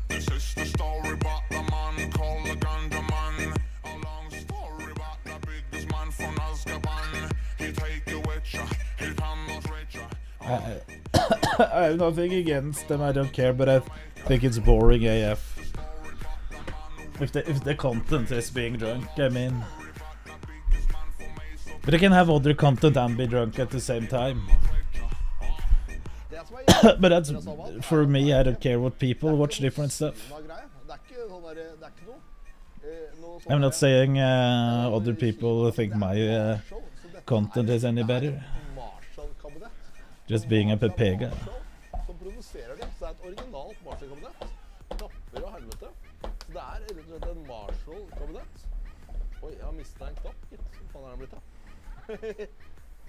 This is the story about the man called the Ganja Man. A long story about the biggest man from Azkaban. He take you with ya, he come not with ya. I have nothing against them, I don't care, but I think it's boring AF. If the content is being drunk, I mean... But I can have other content and be drunk at the same time. But that's, for me, I don't care what people watch different stuff. I'm not saying other people think my content is any better. Just being a pepega. fyr av helvete. Så det rett og slett en Marshall-kabinett. Oi, jeg har mistet en knapp, gitt. Hva faen den blitt da?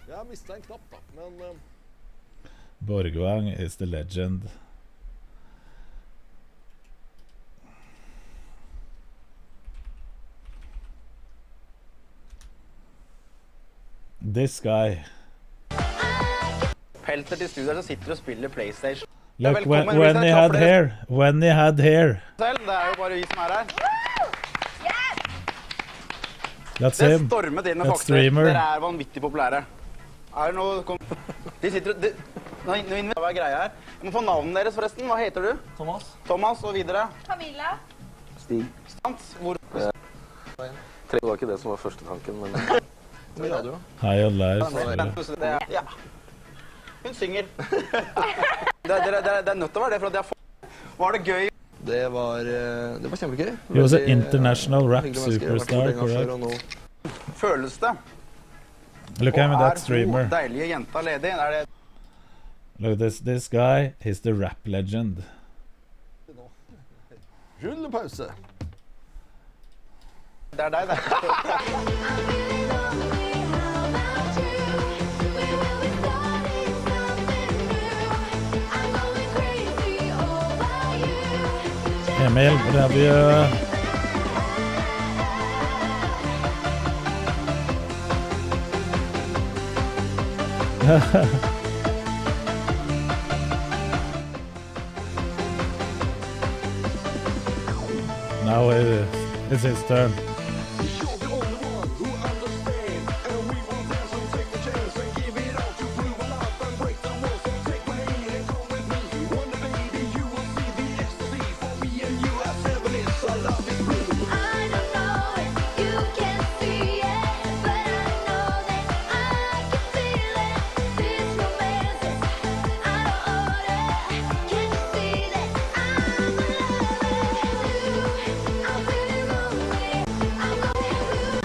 Jeg har mistet en knapp da, men... Borgvang is the legend. This guy. Pelter til studier som sitter og spiller PlayStation. Look, when he had hair. When he had hair. Selv, det jo bare vi som her. That's det him. Stormet inn med That fakter. streamer. Dere vanvittig populære. Det noe... De sitter og... Nå inviterer hva greia her. Jeg må få navnet deres forresten. Hva heter du? Thomas. Thomas, og videre? Camilla. Stig. Sant? Hvor... Det var ikke det som var første tanken, men... Hvor er du? High on life. Ja. Hun synger. det nødt til å være det, for at jeg får... Var det gøy? Det var kjempegøy. He was an international rap superstar, correct? Føles det? Look at that streamer. Deilige jenta ledig. Det... Look, this guy, he's the rap legend. Rullepause. Det deg, det. Emil, revy. Now it's his turn.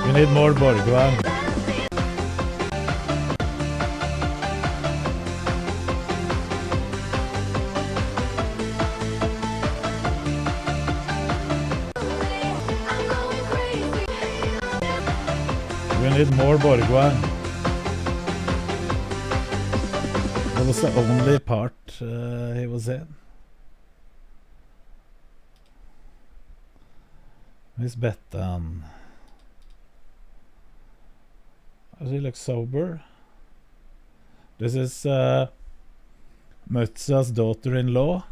We need more Borgvang. We need more Borgvang. That was the only part he was in. Miss Bettan. Does he look sober? This is Mutsa's daughter-in-law.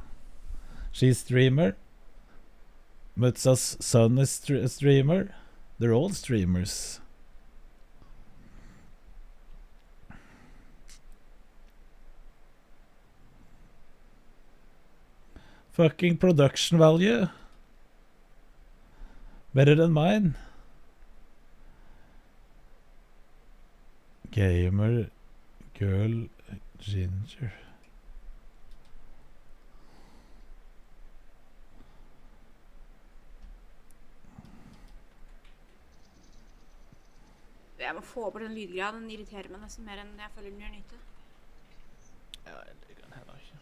She's streamer. Mutsa's son is a streamer. They're all streamers. Fucking production value. Better than mine. Gamer girl ginger. Jeg må få bort den lydgreia. Den irriterer meg nesten mer enn jeg føler den gjør nytte. Ja, jeg liker den heller ikke.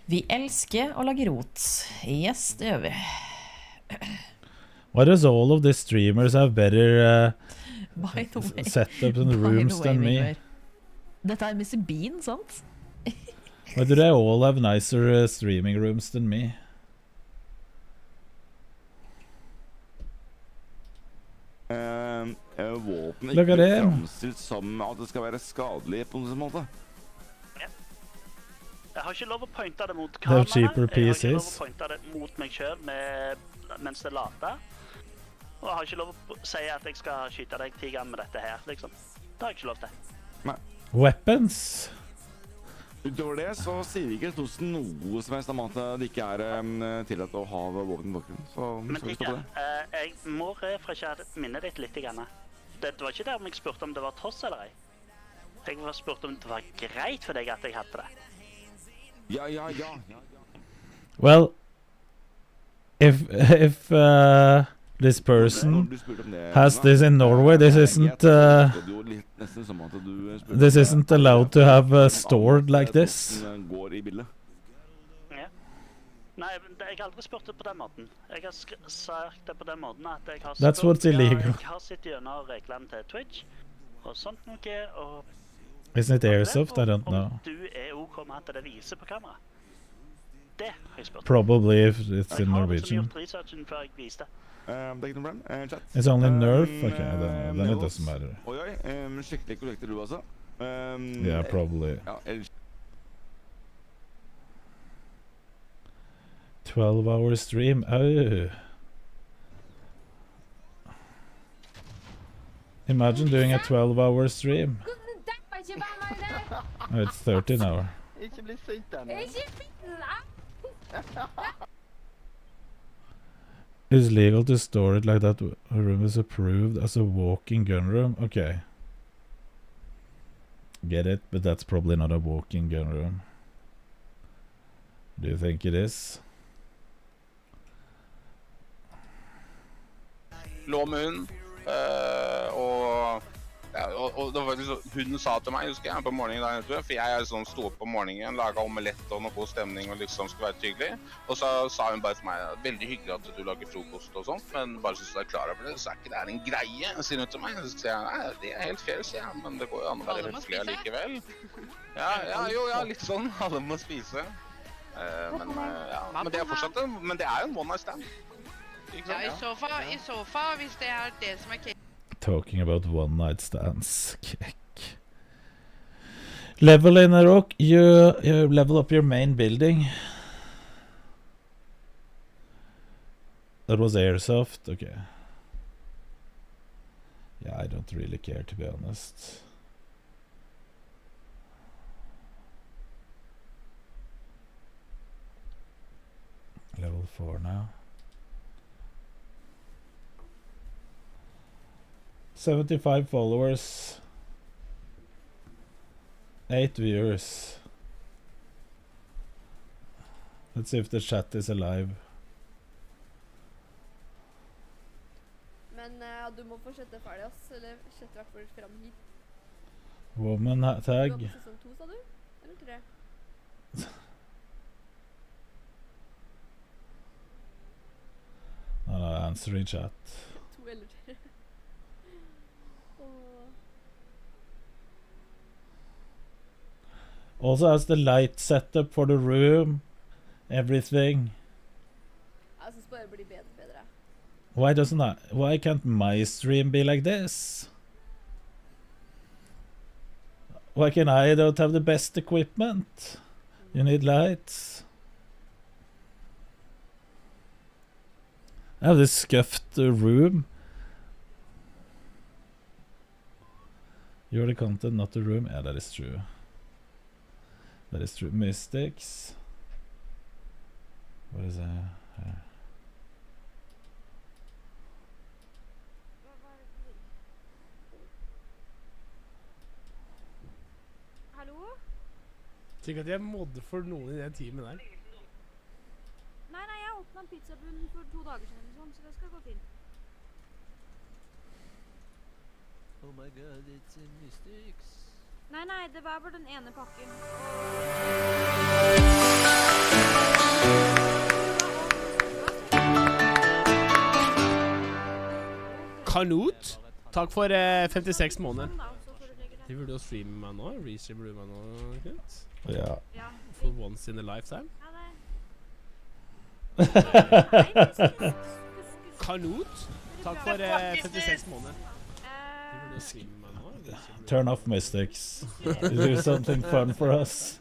Vi elsker å lage rot. Yes, det gjør vi. Why does all of these streamers have better By the way. setups and rooms than me? Dette er Mr. Bean, sant? Why do they all have nicer streaming rooms than me? Våpen Look at ikke him. framstilt som at det skal være skadelig på noen måte. Jeg har ikke lov å pointe det mot They have kameraet. cheaper Jeg har ikke lov å PCs. pointe det mot meg selv mens det later. Og jeg har ikke lov å si at jeg skal skyte deg 10 ganger med dette her, liksom. Det har jeg ikke lov til. Nei. Weapons? Utover det så sier ikke Thorsten noe som helst om at det ikke er tillatt å ha våpen i bakgrunnen. Så Men skal vi stoppe ikke, det. jeg må refreshe minnet ditt litt. Det var ikke der om jeg spurte om det var toss eller ei. Jeg spurte om det var greit for deg at jeg hadde det. Ja. Well, if this person has this in Norway. This isn't allowed to have stored like this. Ja. Nei, jeg har aldri spurt det på den måten. Jeg har sagt det på den måten at jeg har That's what's illegal. Jeg har sett gjennom reglene til Twitch og sånt noe, og Isn't it airsoft? I don't know. om du OK med at det viser på kamera. Det har jeg spurt. Probably if it's in Jeg har Norwegian. gjort researchen før jeg viste. Det er ikke noe problem. Chat. It's only Nerf? Okay, then it doesn't matter. Oi, skikkelig korrekter du altså. Yeah, probably. Ja, 12-hour stream. Oh. Imagine doing a 12-hour stream. Oh, it's 13 hour. Ikke bli sint denne. It's legal to store it like that. A room is approved as a walk-in gun room. Okay. Get it, but that's probably not a walk-in gun room. Do you think it is? Lå med hun, og det var faktisk hun sa til meg, husker jeg, på morgenen dagen etter, for jeg sånn sto opp på morgenen, laget omelett og noe god stemning og liksom skulle være hyggelig. Og så sa hun bare til meg, veldig hyggelig at du lager frokost og sånt, men bare synes du er klar over det, så ikke det en greie, sier hun til meg. Så sier jeg, nei, det helt fair, sier jeg, men det går jo an å være høflig allikevel. Ja, litt sånn, alle må spise. Men det er fortsatt, men det er jo en one night stand. Ja, i så fall, hvis det det som case. Talking about one night stands. Kekk. Level in a rock. You level up your main building. That was airsoft. Okay. Yeah, I don't really care, to be honest. Level 4 now. 75 followers, 8 viewers. Let's see if the chat is alive. Men du må fortsette ferdig, ass. Eller sette hvert fall frem hit. Woman tag. Du var på sesong 2, sa du? Eller 3? No, answering chat. 2 eller 3. Also has the light setup for the room, everything. Jeg synes bare det blir bedre. Why can't my stream be like this? Why can I don't have the best equipment? You need lights. I have this scuffed room. You're the content, not the room. Yeah, that is true. That is true. Mystics. What is that? Hallo? Sikkert jeg modder for noen i den timen der. Nei, jeg åpnet en pizzabunn for 2 dager siden, så det skal gå fint. Oh my god, it's in Mystics. Nei, det var bare den ene pakken. Kanot, takk for 56 måneder. De burde jo streame meg nå, restreamer du meg nå, Knut? Ja. For once in a lifetime. Kanot, takk for 56 måneder. De burde jo streame meg nå. Turn off Mystics. Do something fun for us.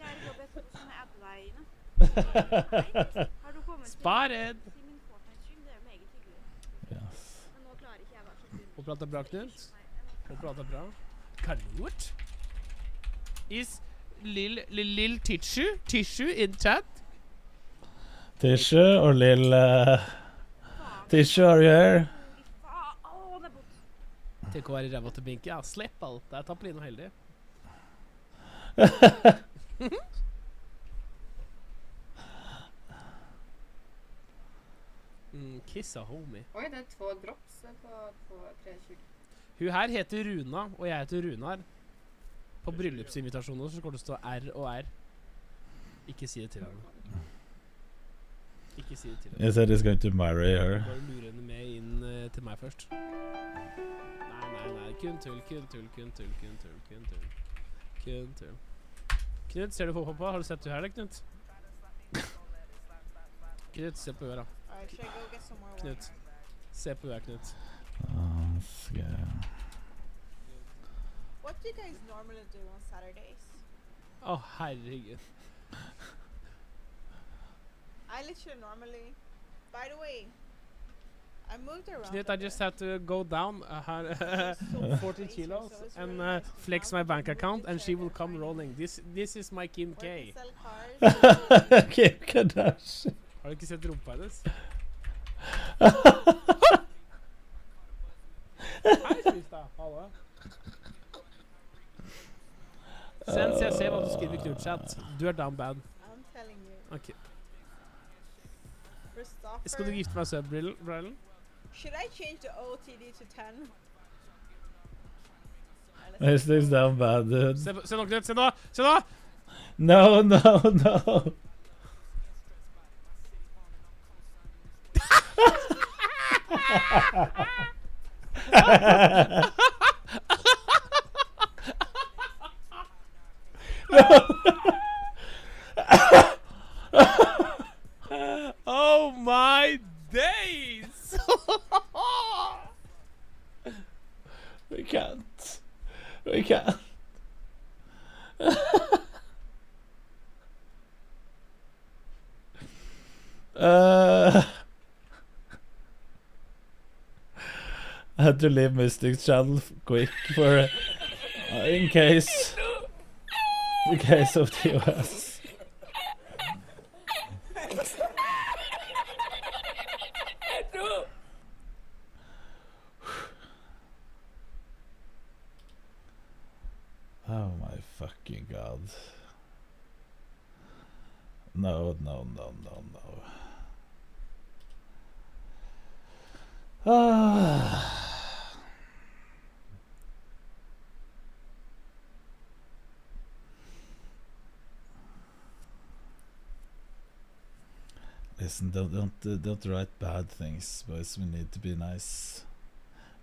Spotted! Yes. Og prater bra, Knut. Og prater bra. Kanot? Is Lil Tissue in chat? Tissue or Lil Tissue, are you here? Tenk å være ræva til Binky. Ja, slipp alt. Det er Tappelino heldig. Kiss a homie. Oi, det 2 drops på 320. Hun her heter Runa, og jeg heter Runar. På bryllupsinvitasjoner så skal det stå R og R. Ikke si det til henne. Ikke si det til henne. He said he's going to marry her. Bare lure henne med inn til meg først. Nei, kun tull. Knut, ser du på pappa? Har du sett du her, Knut? Knut, se på øra. Knut, se på øra, Knut. What do you guys normally do on Saturdays? Herregud. I literally normally, by the way, I moved around. Knut, I just have to go down 40 kilos and flex my bank account, and she will come rolling. This is my Kim K. Kim Kardashian. Har du ikke sett rumpa hennes? Hei, Krista. Hallo. Sens jeg ser hva du skriver i Knut-chat. Du er down bad. I'm telling you. Ok. Skal du gifte meg selv, Brillen? Should I change the OTD to 10? This thing's down bad, dude. Se nå, Knut. Se nå! No. Oh my days! We can't. I had to leave Mystic's channel quick for in case of the US. Oh my fucking god. No. Listen, don't write bad things, boys. We need to be nice.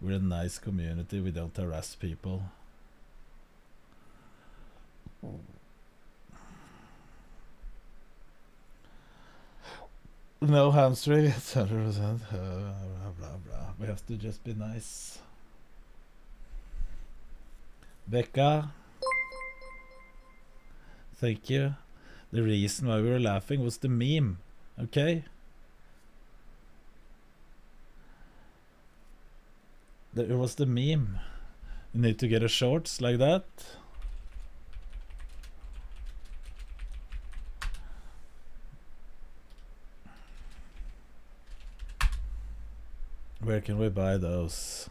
We're a nice community. We don't harass people. No hamstring, it's 100%. Blah. We have to just be nice. Becca, thank you. The reason why we were laughing was the meme, okay? It was the meme. You need to get a shorts like that. Where can we buy those?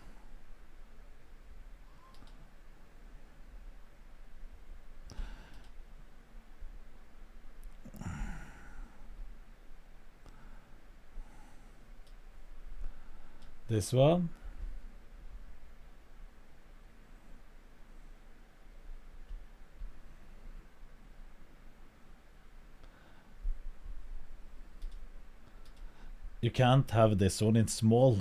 This one? You can't have this one in small.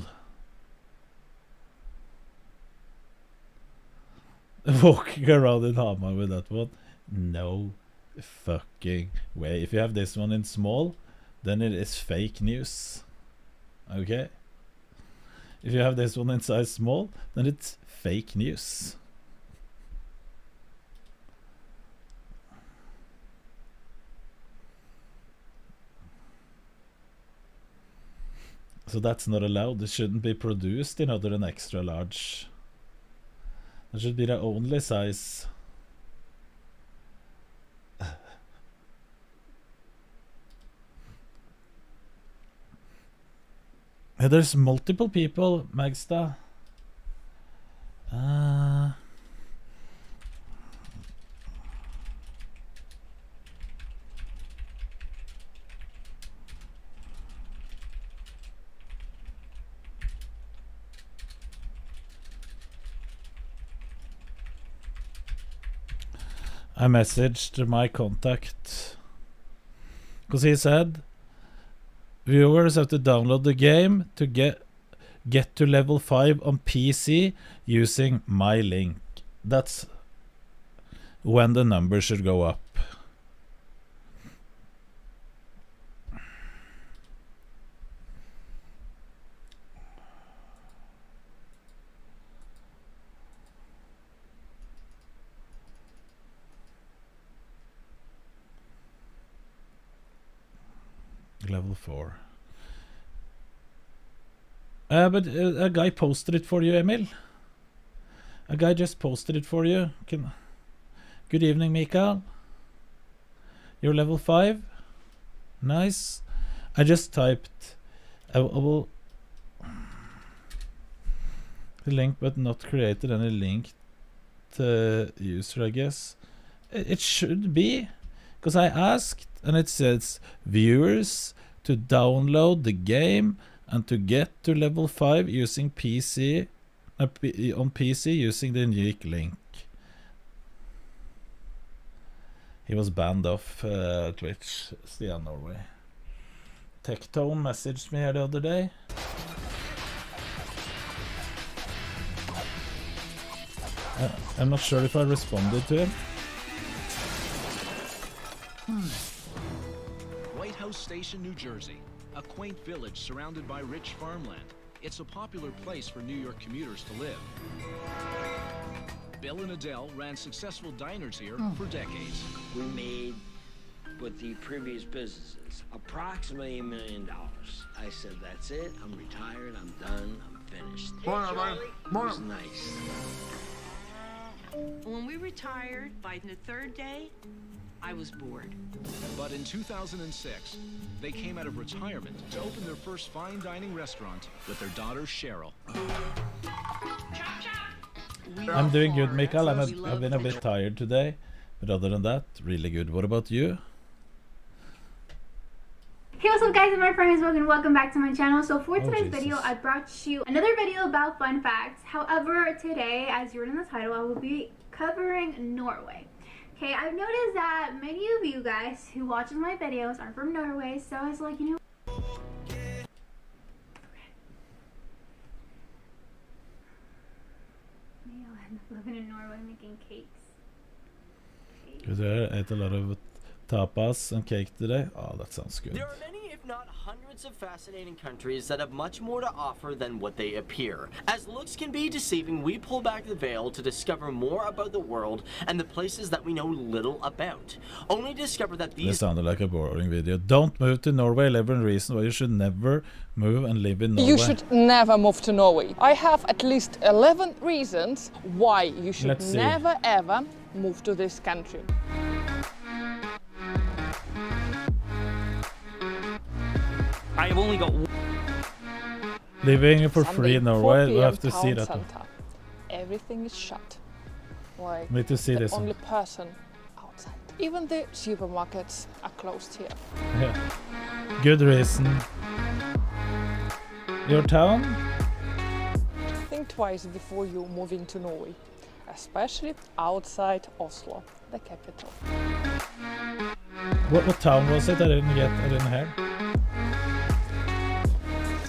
Walking around in Hamar with that one? No fucking way. If you have this one in small, then it is fake news. Okay? If you have this one in size small, then it's fake news. So that's not allowed. It shouldn't be produced in other than extra large. That should be the only size. There's multiple people, Magsta. I messaged my contact because he said viewers have to download the game to get to level 5 on PC using my link. That's when the number should go up. Level 4. But a guy posted it for you, Emil. A guy just posted it for you. Good evening, Mikael. You're level 5. Nice. I just typed I will the link but not created any linked user, I guess. It should be, because I asked and it says viewers to download the game and to get to level 5 using PC on PC using the unique link. He was banned off Twitch, Stian Norway. Tectone messaged me the other day. I'm not sure if I responded to him. White House Station, New Jersey, a quaint village surrounded by rich farmland. It's a popular place for New York commuters to live. Bill and Adele ran successful diners here for decades. We made, with the previous businesses, approximately $1 million. I said, that's it, I'm retired, I'm done, I'm finished. Hey, Charlie. It was nice. When we retired, by the third day, I was bored. But in 2006, they came out of retirement to open their first fine dining restaurant with their daughter, Cheryl. I'm doing good, Mikael. I've been a bit tired today, but other than that, really good. What about you? Hey, what's up guys, and my friends, welcome back to my channel. So for today's video, I brought you another video about fun facts. However, today, as you read in the title, I will be covering Norway. Okay, I've noticed that many of you guys who watch my videos are from Norway, so I was like, you know, maybe I'll end up living in Norway making cakes. Because I ate a lot of tapas and cake today. Oh, that sounds good. There are many, if not hundreds, of fascinating countries that have much more to offer than what they appear. As looks can be deceiving, we pull back the veil to discover more about the world and the places that we know little about. Only discover that these... This sounded like a boring video. Don't move to Norway. 11 reasons why you should never move and live in Norway. You should never move to Norway. I have at least 11 reasons why you should never ever move to this country. I have only got living for free in Norway. We have to see that. Center. Everything is shut. Like need to see the this only one. person outside. Even the supermarkets are closed here. Yeah. Good reason. Your town? Think twice before you move into Norway, especially outside Oslo, the capital. What town was it? I didn't hear.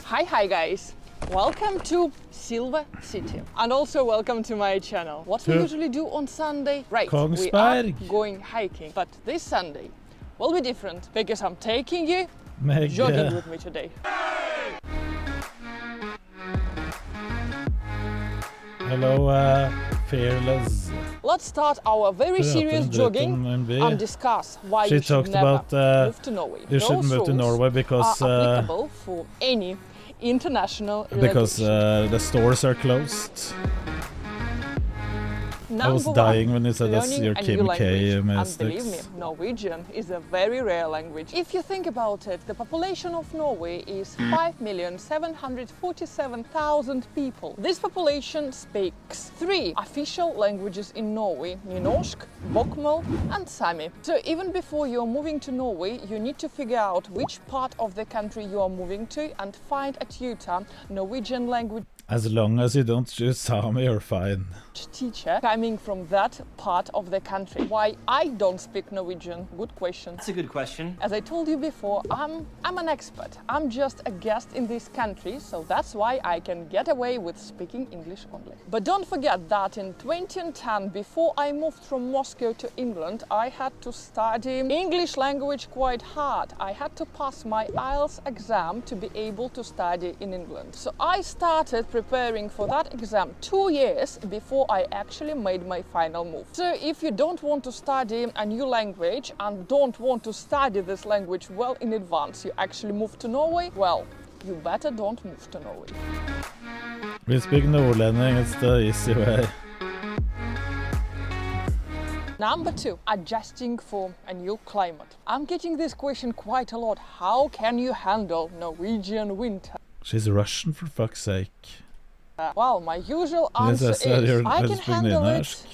Hi guys, welcome to Silver City and also welcome to my channel. What we usually do on Sunday, right, we are going hiking, but this Sunday will be different because I'm taking you jogging with me today. Hello, Fearless. Let's start our very serious jogging and discuss why you should never move to Norway. You shouldn't move to Norway because are applicable for any international because the stores are closed. I was dying when you said that's your Kim K mistakes. And believe me, Norwegian is a very rare language. If you think about it, the population of Norway is 5,747,000 people. This population speaks 3 official languages in Norway: Nynorsk, Bokmål and Sami. So even before you're moving to Norway, you need to figure out which part of the country you are moving to and find a tutor, Norwegian language As long as you don't choose Sami, you're fine. teacher coming being from that part of the country. Why I don't speak Norwegian? Good question. That's a good question. As I told you before, I'm an expert. I'm just a guest in this country, so that's why I can get away with speaking English only. But don't forget that in 2010, before I moved from Moscow to England, I had to study English language quite hard. I had to pass my IELTS exam to be able to study in England. So I started preparing for that exam 2 years before I actually made my final move. So if you don't want to study a new language and don't want to study this language well in advance, you actually move to Norway, well, you better don't move to Norway. We speak Norlending, it's the easy way. Number 2, adjusting for a new climate. I'm getting this question quite a lot. How can you handle Norwegian winter? She's Russian, for fuck's sake. Well, my usual answer is I can handle it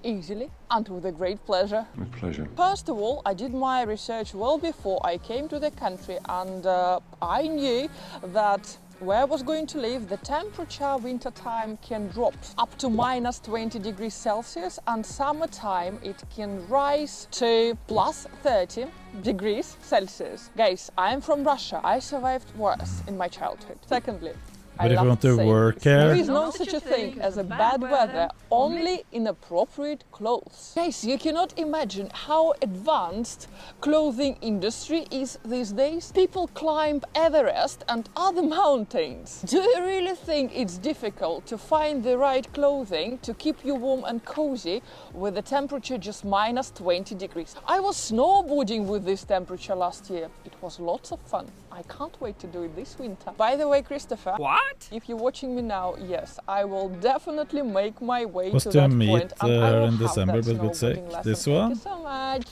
easily and with a great pleasure. With pleasure. First of all, I did my research well before I came to the country, and I knew that where I was going to live, the temperature winter time can drop up to minus 20 degrees Celsius, and summertime it can rise to plus 30 degrees Celsius. Guys, I am from Russia. I survived worse in my childhood. Secondly, but if you want to work here, there is no such a thing as a bad weather, only inappropriate clothes. Guys, you cannot imagine how advanced clothing industry is these days. People climb Everest and other mountains. Do you really think it's difficult to find the right clothing to keep you warm and cozy with the temperature just minus 20 degrees? I was snowboarding with this temperature last year. It was lots of fun. I can't wait to do it this winter. By the way, Christopher, what? If you're watching me now, yes, I will definitely make my way was to that meet point, and I will in have December, that but with sick. snowboarding lesson. This Thank one? you so much.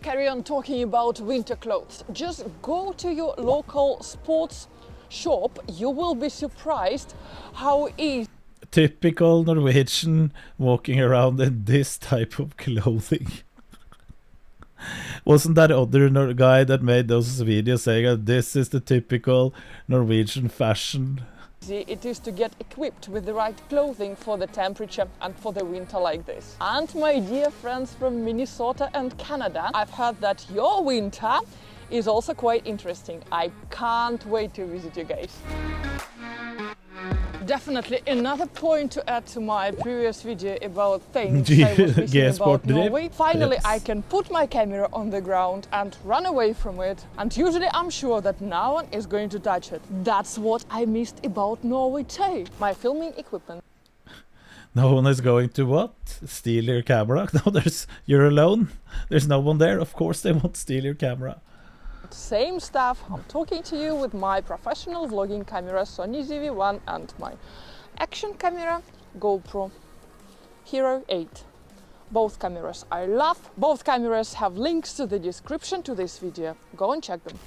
Carry on talking about winter clothes. Just go to your local sports shop. You will be surprised how easy. Typical Norwegian walking around in this type of clothing. Wasn't that other guy that made those videos saying that this is the typical Norwegian fashion? It is to get equipped with the right clothing for the temperature and for the winter like this. And my dear friends from Minnesota and Canada, I've heard that your winter is also quite interesting. I can't wait to visit you guys. Definitely another point to add to my previous video about things I was missing about Norway. Finally, I can put my camera on the ground and run away from it. And usually I'm sure that no one is going to touch it. That's what I missed about Norway too. My filming equipment. No one is going to what? Steal your camera? No, you're alone. There's no one there. Of course they won't steal your camera. Same stuff. I'm talking to you with my professional vlogging camera Sony ZV-1 and my action camera GoPro Hero 8. Both cameras I love. Both cameras have links to the description to this video. Go and check them.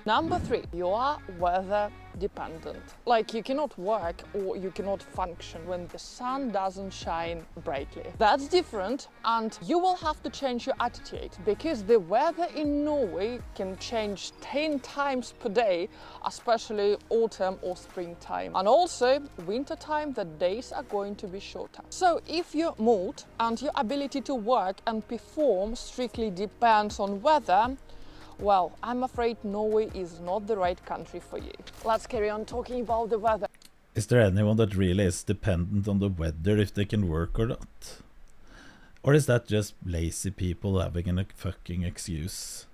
Number 3, you are weather dependent. Like you cannot work or you cannot function when the sun doesn't shine brightly. That's different, and you will have to change your attitude because the weather in Norway can change 10 times per day, especially autumn or springtime. And also wintertime, the days are going to be shorter. So if your mood and your ability to work and perform strictly depends on weather, well, I'm afraid Norway is not the right country for you. Let's carry on talking about the weather. Is there anyone that really is dependent on the weather if they can work or not? Or is that just lazy people having a fucking excuse?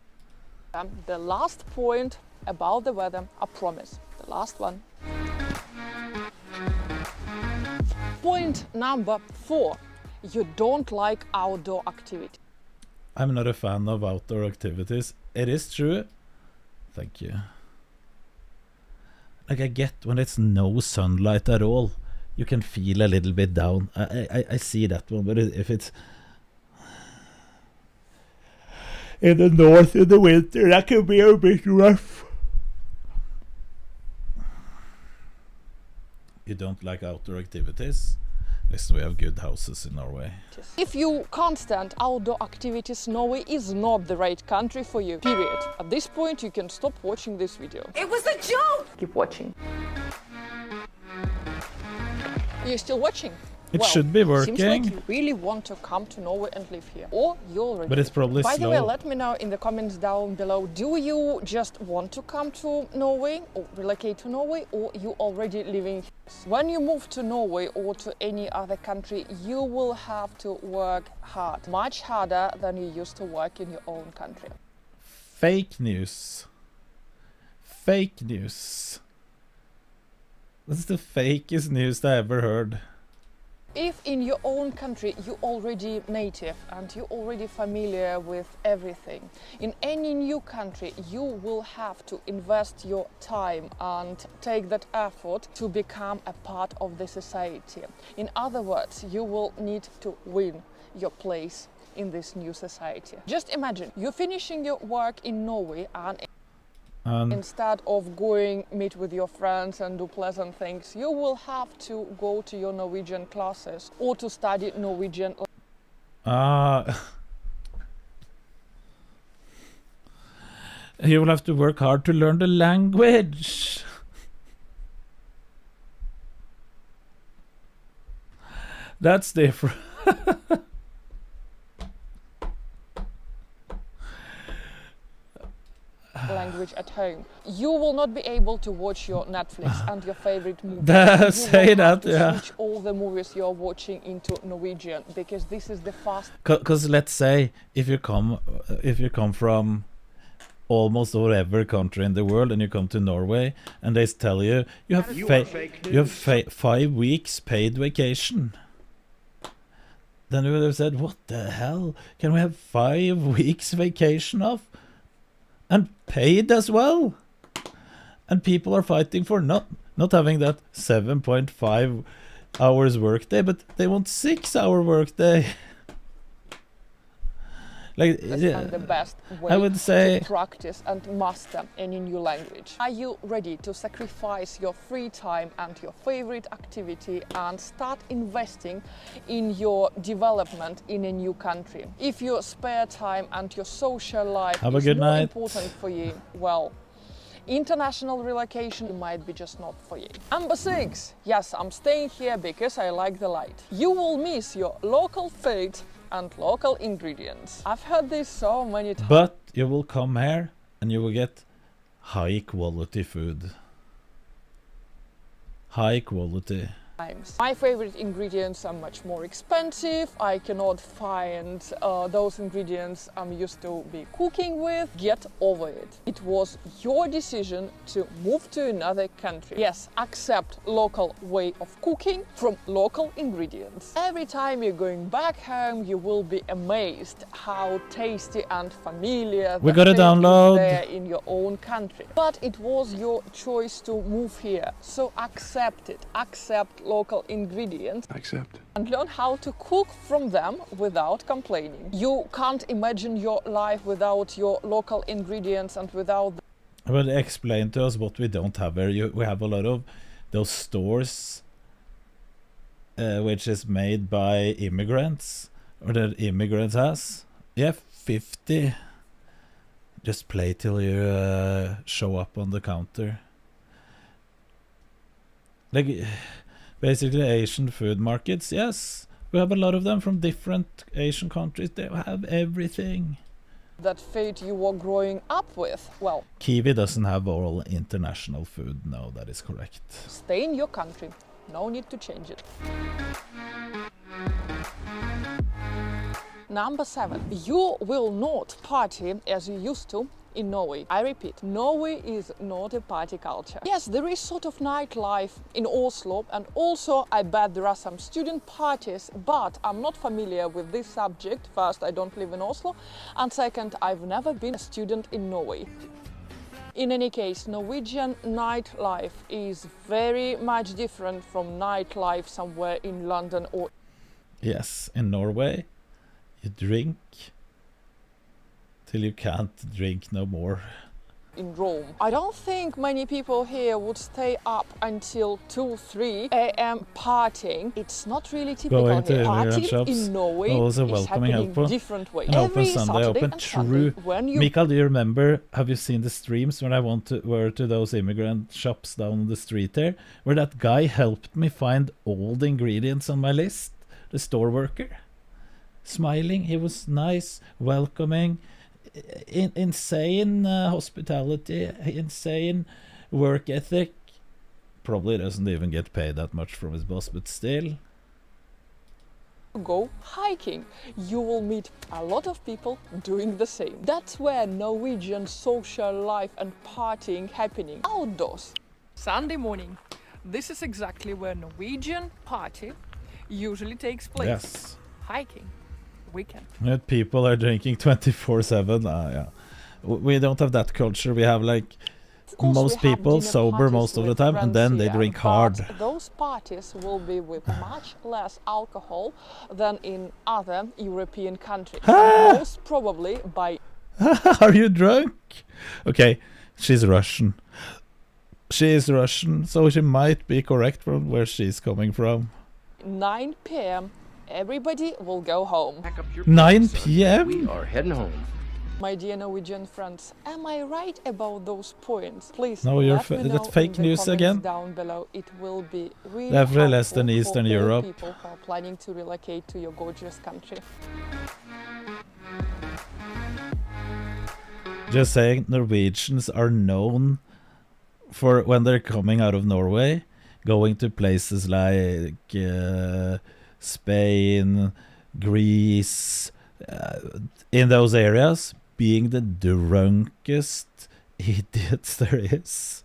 The last point about the weather, I promise. The last one. Point number 4. You don't like outdoor activity. I'm not a fan of outdoor activities. It is true. Thank you. Like I get when it's no sunlight at all, you can feel a little bit down. I see that one, but if it's in the north in the winter, that can be a bit rough. You don't like outdoor activities? Listen, we have good houses in Norway. If you can't stand outdoor activities, Norway is not the right country for you, period. At this point, you can stop watching this video. It was a joke! Keep watching. You're still watching? It should be working. Seems like you really want to come to Norway and live here. Or you already. But it's probably By slow. the way, let me know in the comments down below. Do you just want to come to Norway or relocate to Norway, or you already living here? When you move to Norway or to any other country, you will have to work hard. Much harder than you used to work in your own country. Fake news. Fake news. That's the fakest news I ever heard. If in your own country you already native and you already familiar with everything, in any new country you will have to invest your time and take that effort to become a part of the society. In other words, you will need to win your place in this new society. Just imagine, you're finishing your work in Norway and instead of going meet with your friends and do pleasant things, you will have to go to your Norwegian classes or to study Norwegian. You will have to work hard to learn the language. That's different. Language at home. You will not be able to watch your Netflix and your favorite movies. Say that, yeah. Switch all the movies you're watching into Norwegian because this is the fast. Because let's say if you come from almost whatever country in the world and you come to Norway and they tell you you have 5 weeks paid vacation. Then we would have said, what the hell? Can we have 5 weeks vacation off? And paid as well. And people are fighting for not having that 7.5 hours workday, but they want 6-hour workday. Like, And the best way I would say to practice and master any new language. Are you ready to sacrifice your free time and your favorite activity and start investing in your development in a new country? If your spare time and your social life is more important for you, well, international relocation might be just not for you. Number 6. Yes, I'm staying here because I like the light. You will miss your local food and local ingredients. I've heard this so many times. But you will come here and you will get high quality food. High quality. My favorite ingredients are much more expensive. I cannot find those ingredients I'm used to be cooking with. Get over it. It was your decision to move to another country. Yes, accept local way of cooking from local ingredients. Every time you're going back home, you will be amazed how tasty and familiar we got to download there in your own country. But it was your choice to move here, so accept it. Accept local ingredients. Accept. And learn how to cook from them without complaining. You can't imagine your life without your local ingredients and without. But explain to us what we don't have here. We have a lot of those stores which is made by immigrants, or that immigrants has. You have 50. Just play till you show up on the counter. Like, basically Asian food markets, yes. We have a lot of them from different Asian countries. They have everything. That food you were growing up with, well. Kiwi doesn't have all international food, no, that is correct. Stay in your country. No need to change it. Number 7. You will not party as you used to in Norway. I repeat, Norway is not a party culture. Yes, there is sort of nightlife in Oslo, and also I bet there are some student parties, but I'm not familiar with this subject. First, I don't live in Oslo, and second, I've never been a student in Norway. In any case, Norwegian nightlife is very much different from nightlife somewhere in London or... Yes, in Norway, you drink till you can't drink no more. in Rome. I don't think many people here would stay up until 2-3 a.m. partying. It's not really typical Going to here. immigrant Partying shops. in Norway Also is welcoming happening help. different ways. And open Every Sunday, Saturday open and true. Sunday when you Mikael, do you remember, have you seen the streams when I were to those immigrant shops down the street there, where that guy helped me find all the ingredients on my list? The store worker. Smiling, he was nice, welcoming, insane hospitality, insane work ethic. Probably doesn't even get paid that much from his boss, but still. Go hiking. You will meet a lot of people doing the same. That's where Norwegian social life and partying happening outdoors. Sunday morning. This is exactly where Norwegian party usually takes place. Yes. Hiking. Weekend. That people are drinking 24/7. Yeah. We don't have that culture. We have like most people sober most of the time, and then they drink hard. Those parties will be with much less alcohol than in other European countries. Most probably by... Are you drunk? Okay, she's Russian. She is Russian, so she might be correct from where she's coming from. 9 p.m. Everybody will go home. 9 p.m. We are heading home. My dear Norwegian friends, am I right about those points? Please No, you're let me know that's fake in the news comments again. down below. It will be really Definitely less helpful than Eastern for all Europe. people who are planning to relocate to your gorgeous country. Just saying, Norwegians are known for when they're coming out of Norway, going to places like Spain, Greece, in those areas, being the drunkest idiots there is.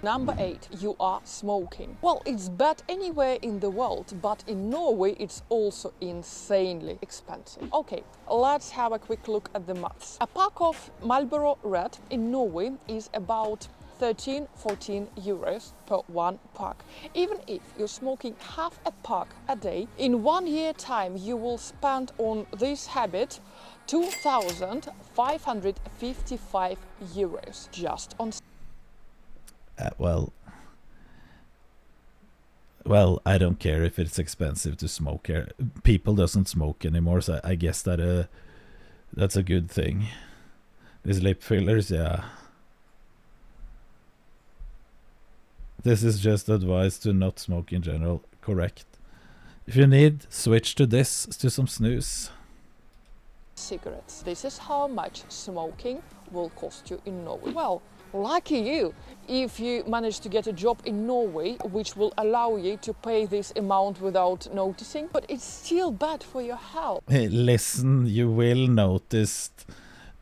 Number 8, you are smoking. Well, it's bad anywhere in the world, but in Norway it's also insanely expensive. Okay, let's have a quick look at the maths. A pack of Marlboro Red in Norway is about 13-14 euros per one pack. Even if you're smoking half a pack a day, in 1 year time you will spend on this habit 2,555 euros just on... Well, I don't care if it's expensive to smoke here. People doesn't smoke anymore, so I guess that that's a good thing. These lip fillers, yeah. This is just advice to not smoke in general. Correct. If you need, switch to this, to some snus. Cigarettes. This is how much smoking will cost you in Norway. Well, lucky you if you manage to get a job in Norway which will allow you to pay this amount without noticing, but it's still bad for your health. Hey, listen, you will notice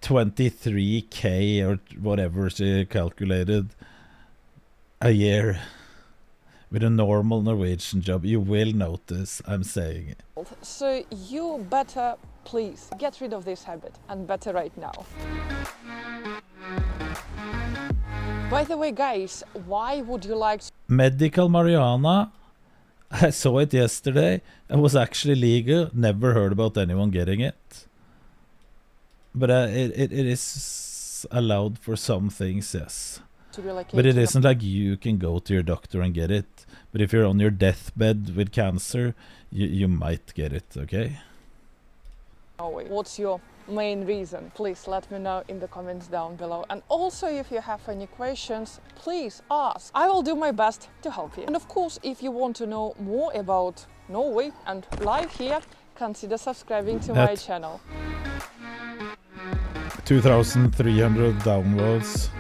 23k or whatever she calculated a year with a normal Norwegian job. You will notice, I'm saying it. So you better please get rid of this habit, and better right now. By the way, guys, why would you like medical marijuana? I saw it yesterday. It was actually legal. Never heard about anyone getting it. But it is allowed for some things, yes. to relocate? But it isn't like you can go to your doctor and get it. But if you're on your deathbed with cancer, you might get it, okay? What's your main reason? Please let me know in the comments down below. And also, if you have any questions, please ask. I will do my best to help you. And of course, if you want to know more about Norway and life here, consider subscribing to my channel. 2,300 downloads.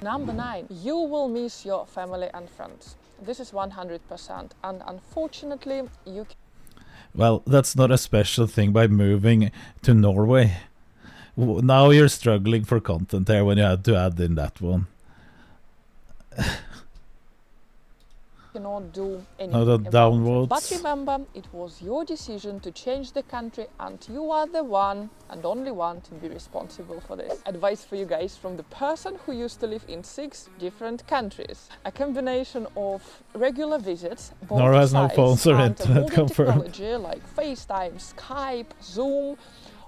Number 9, you will miss your family and friends. This is 100%, and unfortunately, you can... Well, that's not a special thing by moving to Norway. Now you're struggling for content there when you had to add in that one. cannot do anything No, the downwards. But remember, it was your decision to change the country, and you are the one and only one to be responsible for this. Advice for you guys from the person who used to live in 6 different countries. A combination of regular visits, both Nora has no sides, phones or and internet modern confirmed. technology like FaceTime, Skype, Zoom,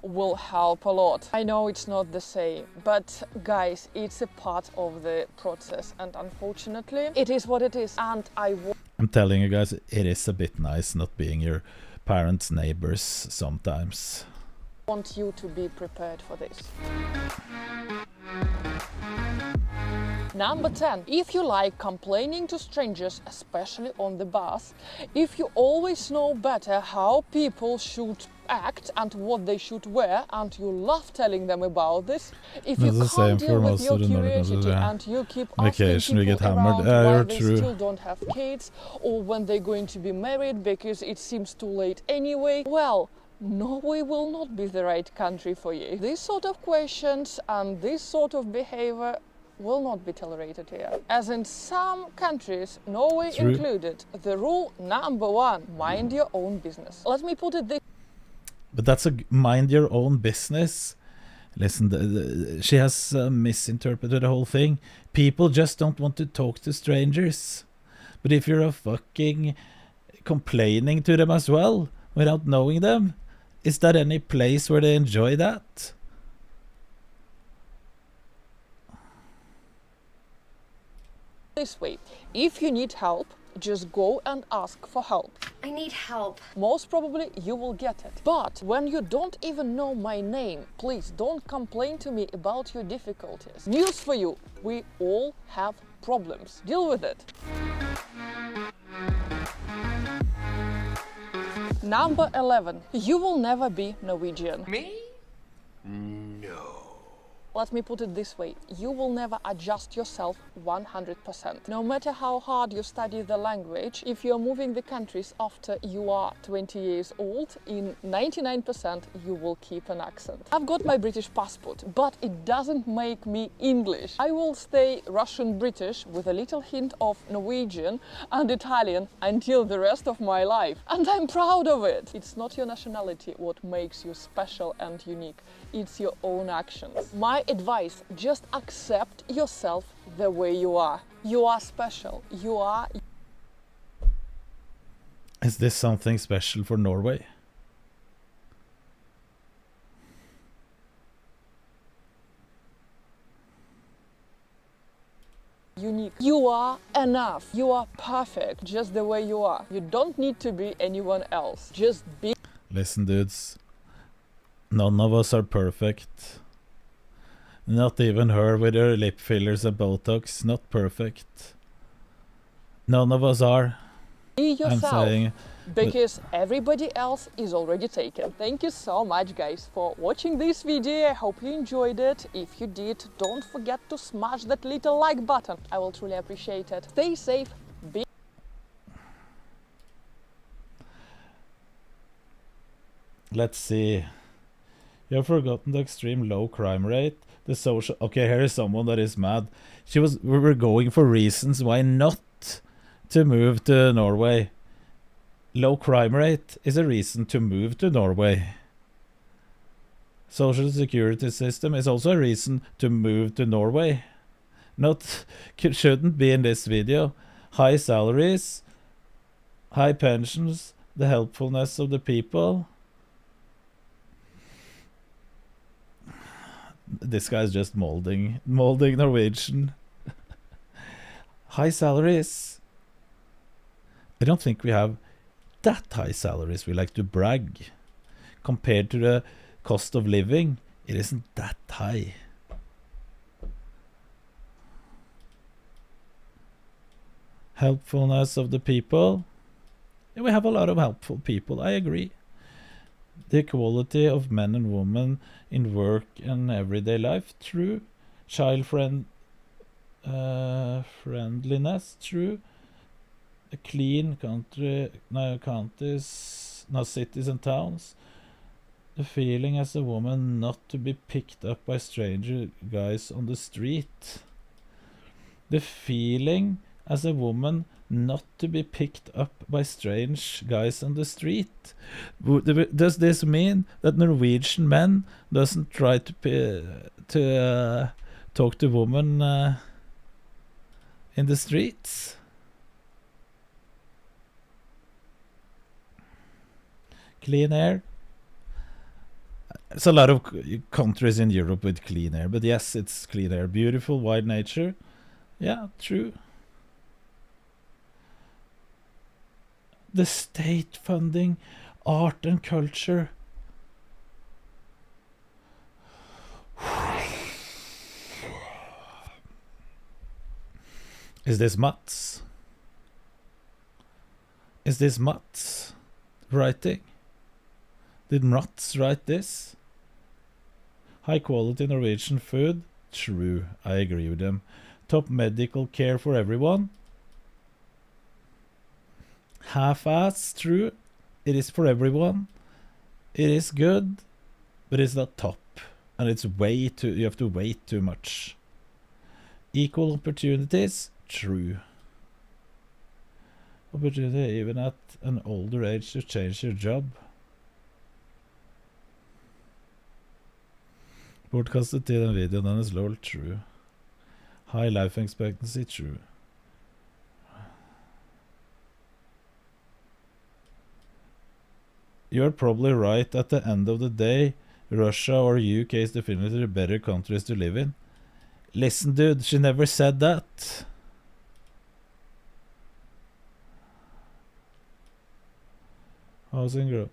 will help a lot. I know it's not the same, but guys, it's a part of the process, and unfortunately, it is what it is. And I'm telling you guys, it is a bit nice not being your parents' neighbors sometimes. Want you to be prepared for this. Number 10. If you like complaining to strangers, especially on the bus, if you always know better how people should act and what they should wear, and you love telling them about this, if you can't deal with your curiosity and you keep asking people around why they still don't have kids or when they're going to be married because it seems too late anyway, well, Norway will not be the right country for you. These sort of questions and this sort of behavior will not be tolerated here. As in some countries, Norway included, the rule number 1, mind your own business. Let me put it this. But that's a mind your own business. Listen, she has misinterpreted the whole thing. People just don't want to talk to strangers. But if you're a fucking complaining to them as well, without knowing them, is there any place where they enjoy that? This way, if you need help, just go and ask for help. I need help. Most probably you will get it. But when you don't even know my name, please don't complain to me about your difficulties. News for you, we all have problems. Deal with it. Number 11. You will never be Norwegian. Me? No. Let me put it this way, you will never adjust yourself 100%. No matter how hard you study the language, if you're moving the countries after you are 20 years old, in 99% you will keep an accent. I've got my British passport, but it doesn't make me English. I will stay Russian-British with a little hint of Norwegian and Italian until the rest of my life. And I'm proud of it. It's not your nationality what makes you special and unique. It's your own actions. My advice, just accept yourself the way you are. You are special. You are... Is this something special for Norway? Unique. You are enough. You are perfect just the way you are. You don't need to be anyone else. Just be... Listen, dudes. None of us are perfect. Not even her with her lip fillers and Botox. Not perfect. None of us are. Be yourself, I'm saying, because everybody else is already taken. Thank you so much, guys, for watching this video. I hope you enjoyed it. If you did, don't forget to smash that little like button. I will truly appreciate it. Stay safe. Be... Let's see. You have forgotten the extreme low crime rate. The social... Okay, here is someone that is mad. We were going for reasons why not to move to Norway. Low crime rate is a reason to move to Norway. Social security system is also a reason to move to Norway. Shouldn't be in this video. High salaries, high pensions, the helpfulness of the people. This guy's just molding Norwegian. High salaries. I don't think we have that high salaries. We like to brag. Compared to the cost of living, it isn't that high. Helpfulness of the people. Yeah, we have a lot of helpful people, I agree. The equality of men and women in work and everyday life, true. Child friendliness, true. A clean cities and towns. The feeling as a woman not to be picked up by stranger guys on the street. The feeling as a woman not to be picked up by strange guys on the street. Does this mean that Norwegian men doesn't try to talk to women in the streets? Clean air. There's a lot of countries in Europe with clean air, but yes, it's clean air. Beautiful, wide nature. Yeah, true. The state funding art and culture. Is this Mats? Is this Mats writing? Did Mats write this? High quality Norwegian food? True, I agree with them. Top medical care for everyone? Half-ass, true. It is for everyone. It is good, but it's not top. And it's way too, you have to wait too much. Equal opportunities? True. Opportunity even at an older age to change your job. Bortkastet tid den videoen, den is lol, true. High life expectancy, true. You're probably right. At the end of the day, Russia or UK is definitely the better countries to live in. Listen, dude, she never said that. Housing growth.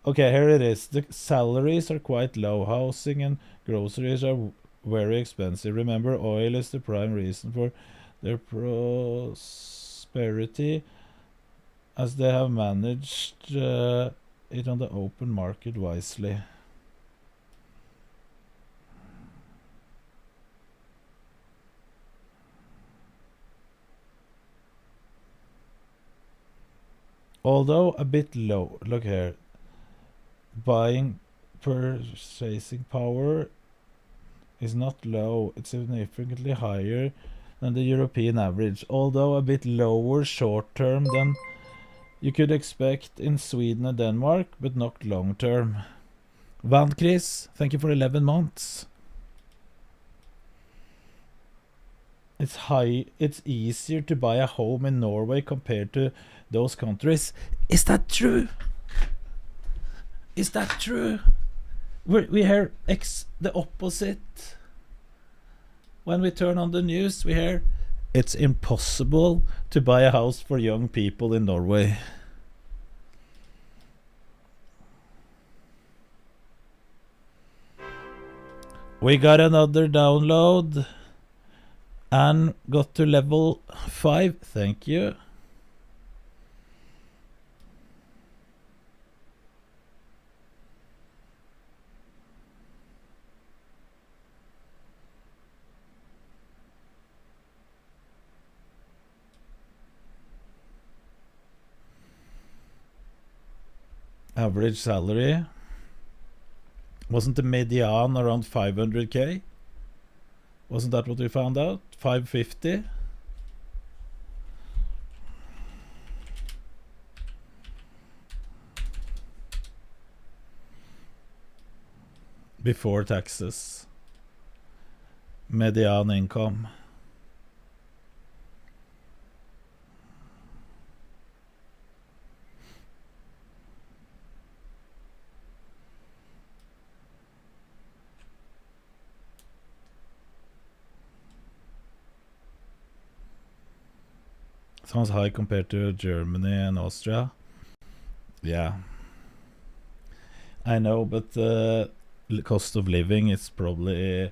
Okay, here it is. The salaries are quite low. Housing and groceries are very expensive. Remember, oil is the prime reason for their prosperity, as they have managed it on the open market wisely. Although a bit low, look here, purchasing power is not low, it's significantly higher than the European average, although a bit lower short term than you could expect in Sweden and Denmark, but not long term. Van Chris, thank you for 11 months. It's easier to buy a home in Norway compared to those countries. Is that true? Is that true? We hear the opposite. When we turn on the news, we hear it's impossible to buy a house for young people in Norway. We got another download and got to level 5. Thank you. Average salary. Wasn't the median around 500k? Wasn't that what we found out? 550? Before taxes. Median income. Sounds high compared to Germany and Austria. Yeah. I know, but the cost of living is probably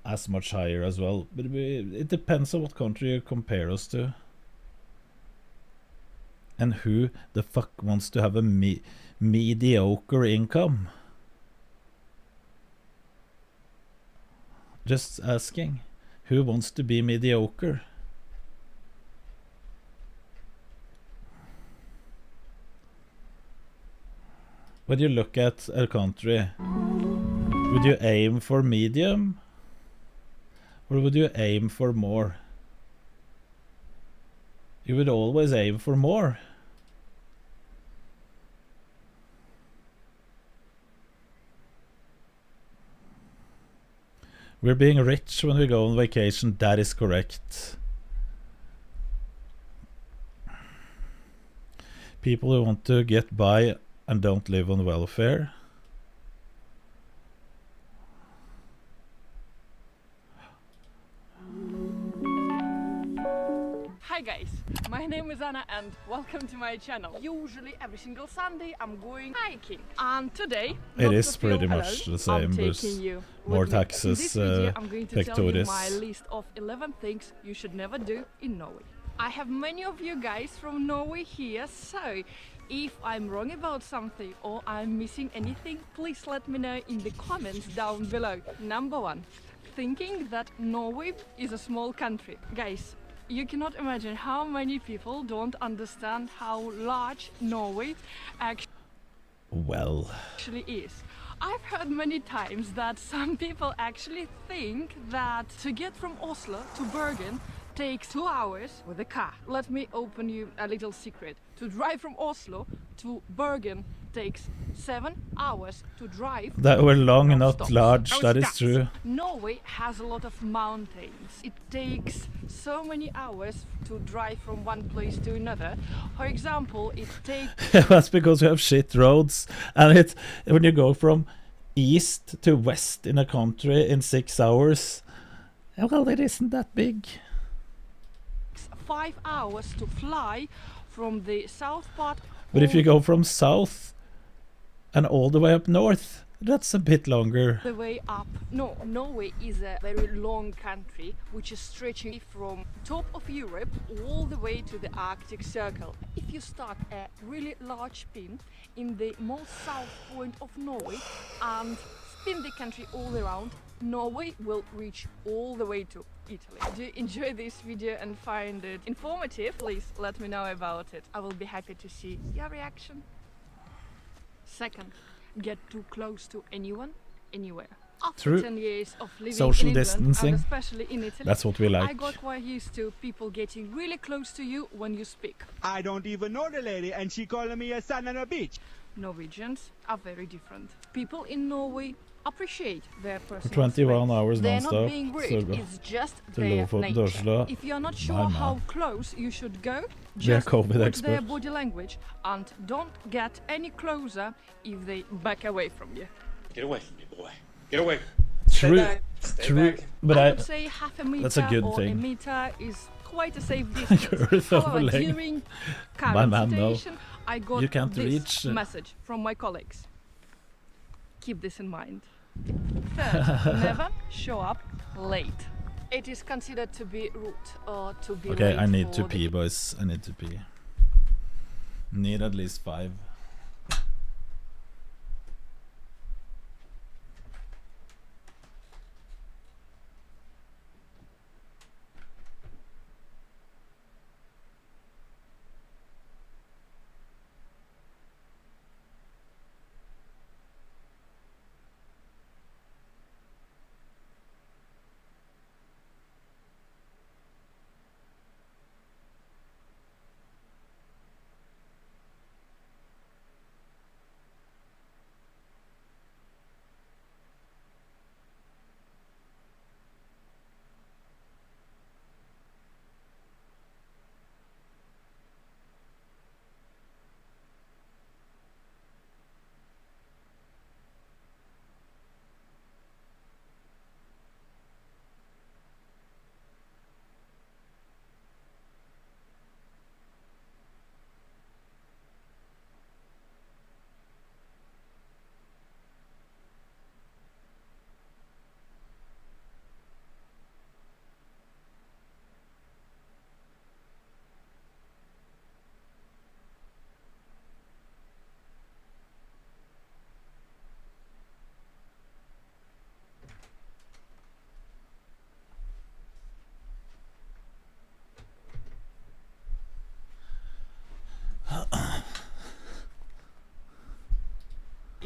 as much higher as well. But it depends on what country you compare us to. And who the fuck wants to have a mediocre income? Just asking. Who wants to be mediocre? When you look at a country, would you aim for medium? Or would you aim for more? You would always aim for more. We're being rich when we go on vacation, that is correct. People who want to get by and don't live on welfare. Hi guys, my name is Anna and welcome to my channel. Usually every single Sunday I'm going hiking, and today it is pretty much the same, but more taxes, I'm going to tell you my pectoris. list of 11 things you should never do in Norway. I have many of you guys from Norway here, so if I'm wrong about something or I'm missing anything, please let me know in the comments down below. Number 1, thinking that Norway is a small country. Guys, you cannot imagine how many people don't understand how large Norway actually is. I've heard many times that some people actually think that to get from Oslo to Bergen takes 2 hours with a car. Let me open you a little secret. To drive from Oslo to Bergen takes 7 hours to drive. That were long, No not stops. large, No that is stops. true. Norway has a lot of mountains. It takes so many hours to drive from one place to another. For example, it takes... That's because we have shit roads, and when you go from east to west in a country in 6 hours, well, it isn't that big. 5 hours to fly from the south part. But if you go from south and all the way up north, that's a bit longer. The way up. No, Norway is a very long country which is stretching from top of Europe all the way to the Arctic Circle. If you start a really large spin in the most south point of Norway and spin the country all around, Norway will reach all the way to Italy. Do you enjoy this video and find it informative? Please let me know about it. I will be happy to see your reaction. Second, get too close to anyone, anywhere. After True. 10 years of living Social in England, distancing. and especially in Italy, That's what we like. I got quite used to people getting really close to you when you speak. I don't even know the lady and she calling me a son and a bitch. Norwegians are very different. People in Norway appreciate their personal 21 space. hours They're non-stop, not being rude, so it's just to their Lofoten, to nature. Oslo. If you're not Nei, sure nei. how close you should go, Vi er just watch their COVID-expert. body language and don't get any closer if they back away from you. Get away from me, boy. Get away. True, true, but I would say half a meter that's a good or thing. a meter is quite a safe distance. You're However, overlaying. during My current man, no. situation, I got You can't this reach, message from my colleagues. Keep this in mind. Third, never show up late. It is considered to be rude or to be Okay, late I need for to the pee, boys. I need to pee. Need at least 5.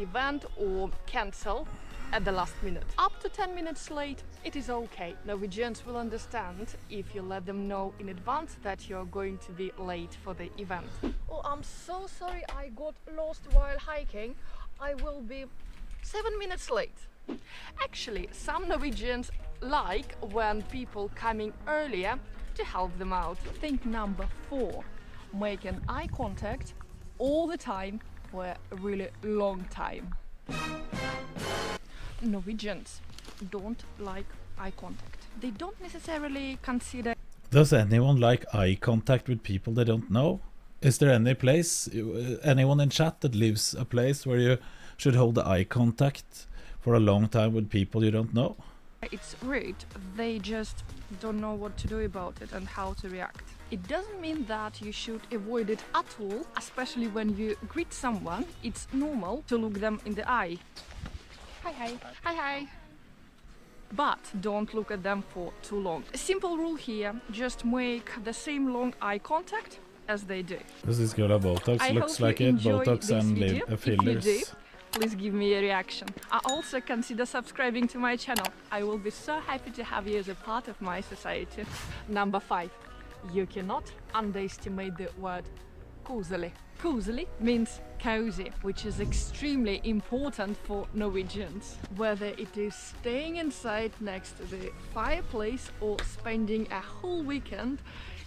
event or cancel at the last minute. Up to 10 minutes late, it is okay. Norwegians will understand if you let them know in advance that you're going to be late for the event. Oh, I'm so sorry, I got lost while hiking. I will be 7 minutes late. Actually, some Norwegians like when people coming earlier to help them out. Think number 4, making eye contact all the time for a really long time. Norwegians don't like eye contact. They don't necessarily consider Does anyone like eye contact with people they don't know? Is there any place, anyone in chat that lives a place where you should hold the eye contact for a long time with people you don't know? It's rude. They just don't know what to do about it and how to react. It doesn't mean that you should avoid it at all, especially when you greet someone. It's normal to look them in the eye. Hi, hi. Hi, hi. But don't look at them for too long. A simple rule here, just make the same long eye contact as they do. Does this girl have Botox? I Looks hope like you it. enjoy Botox this and video. If you fillers. do, please give me a reaction. I also consider subscribing to my channel. I will be so happy to have you as a part of my society. Number 5. You cannot underestimate the word koselig. Koselig means cozy, which is extremely important for Norwegians. Whether it is staying inside next to the fireplace or spending a whole weekend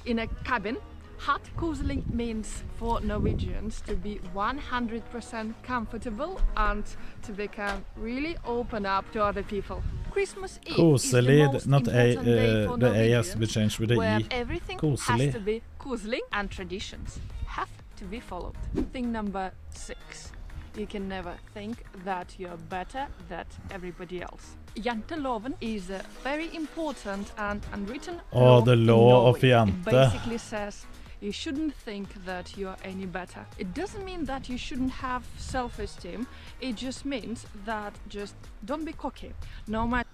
in a cabin, hot koselig means for Norwegians to be 100% comfortable and to become really open up to other people. Christmas Eve is the most not important day for the A has to be Norwegians, changed with the where E. everything Koselig. has to be koselig and traditions have to be followed. Thing number 6. You can never think that you're better than everybody else. Janteloven is a very important and unwritten law the in law of Norway. jante. It basically says you shouldn't think that you're any better. It doesn't mean that you shouldn't have self-esteem. It just means that just don't be cocky. No matter.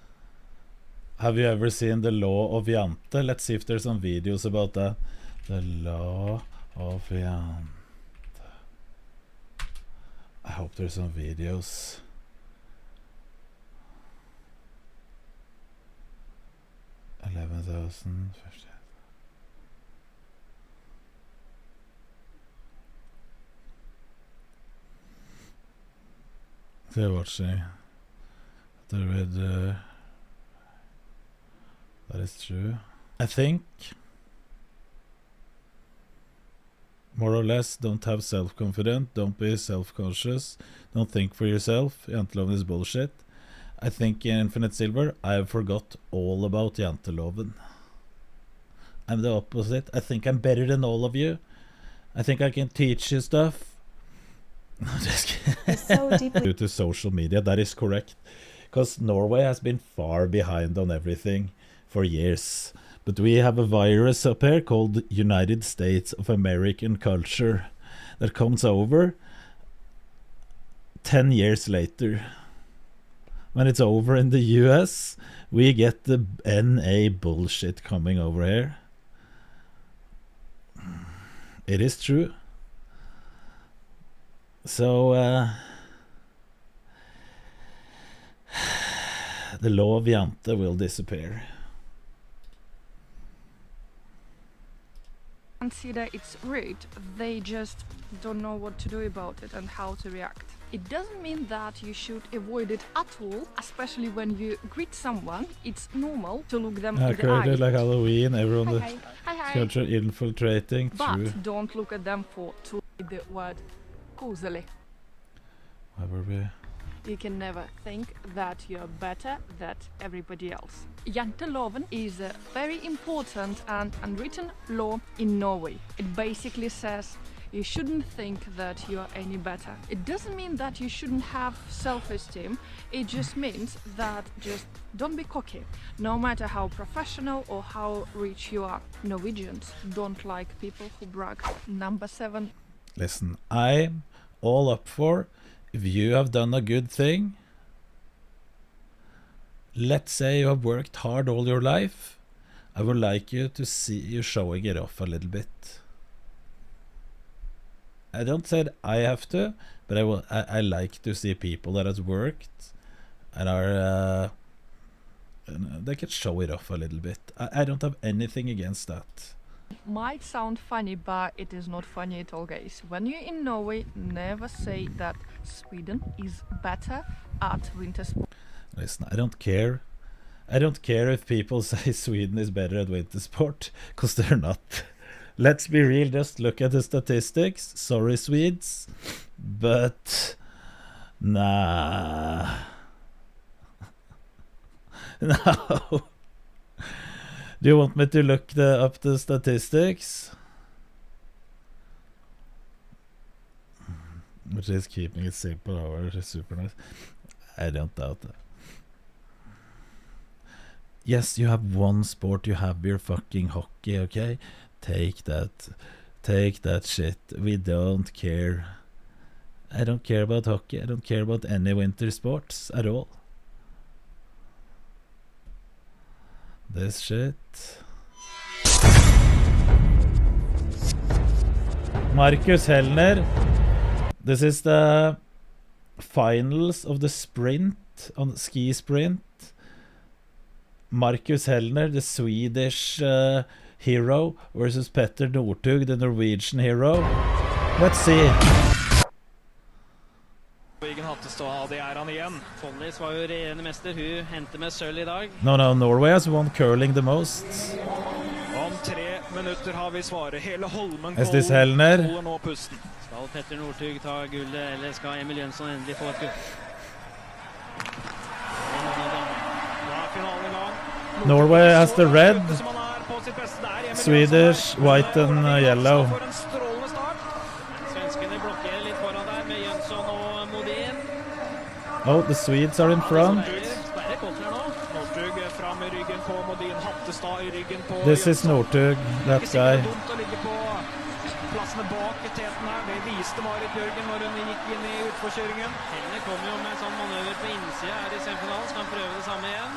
Have you ever seen the law of jante? Let's see if there's some videos about that. The law of jante. I hope there's some videos. $11,000. They're watching. That is true. I think more or less, don't have self-confidence, don't be self-conscious, don't think for yourself. Janteloven is bullshit. I think in Infinite Silver, I forgot all about Janteloven. I'm the opposite. I think I'm better than all of you. I think I can teach you stuff. Just kidding. So deeply due to social media, that is correct. Because Norway has been far behind on everything for years. But we have a virus up here called United States of American Culture that comes over 10 years later. When it's over in the US, we get the NA bullshit coming over here. It is true. So, the law of jante will disappear. Consider it's rude. They just don't know what to do about it and how to react. It doesn't mean that you should avoid it at all, especially when you greet someone. It's normal to look them in the Currently, eye. like Halloween, everyone Hi, hi. Hi, hi. culture infiltrating. But True. don't look at them for too the word koselig. Where were we? You can never think that you're better than everybody else. Janteloven is a very important and unwritten law in Norway. It basically says you shouldn't think that you're any better. It doesn't mean that you shouldn't have self-esteem. It just means that just don't be cocky, no matter how professional or how rich you are. Norwegians don't like people who brag. Number 7. Listen, I'm all up for if you have done a good thing. Let's say you have worked hard all your life. I would like you to see you showing it off a little bit. I don't say that I have to, but I like to see people that has worked and are they can show it off a little bit. I don't have anything against that. Might sound funny, but it is not funny at all, guys. When you're in Norway, never say that Sweden is better at winter sport. Listen, I don't care. I don't care if people say Sweden is better at winter sport, because they're not. Let's be real, just look at the statistics. Sorry, Swedes, but nah. No. Do you want me to look up the statistics? Which is keeping it simple, which is super nice. I don't doubt that. Yes, you have one sport, you have your fucking hockey, okay? Take that shit. We don't care. I don't care about hockey. I don't care about any winter sports at all. This shit. Marcus Hellner. This is the finals of the sprint, on ski sprint. Marcus Hellner, the Swedish hero, versus Petter Northug, the Norwegian hero. Let's see. Det han igjen. Follis var jo regjerende mester. Hun hentet med sølv I dag. No, Norway has won curling the most. Om 3 minutter har vi svaret. Hele Holmenkollen Is this Hellner? holder nå pusten. Skal Petter Northug ta gullet, eller skal Emil Jønsson endelig få et gull? Da finalen I gang. Norway has the red, Swedish, white and yellow. Svenskene blokkerer litt foran der med Jønsson og Modin. Oh, the Swedes are in front. Northug fram I ryggen på Modin, Hattestad I ryggen på This is Northug, that guy. Plassene bak I teten her, det viste Marit Bjørgen når hun gikk inn I utforkjøringen. Hellner kom jo med en sånn manøver på innsida her I semifinalen, skal han prøve det samme igjen.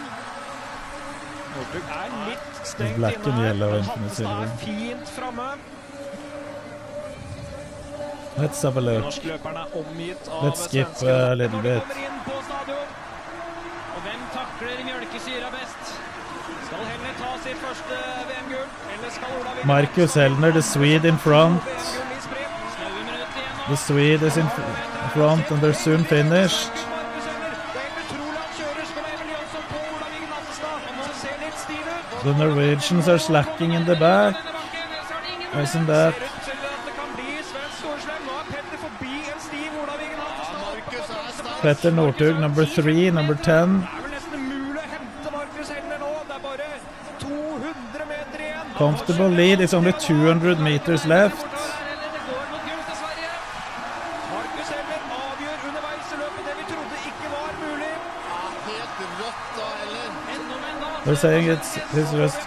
Northug litt stengt Black and yellow, men Hattestad fint fremme. Let's have a look. Let's skip a little bit. Og hvem takler mjølkesyra best? Skal Hellner ta sitt første VM-gull, eller skal Olav vinne? Marcus Hellner, the Swede in front. The Swede is in front and they're soon finished. The Norwegians are slacking in the back. Isn't that? Petter Northug, number 3, number 10. Comfortable lead, it's only 200 meters left. They're saying it's just...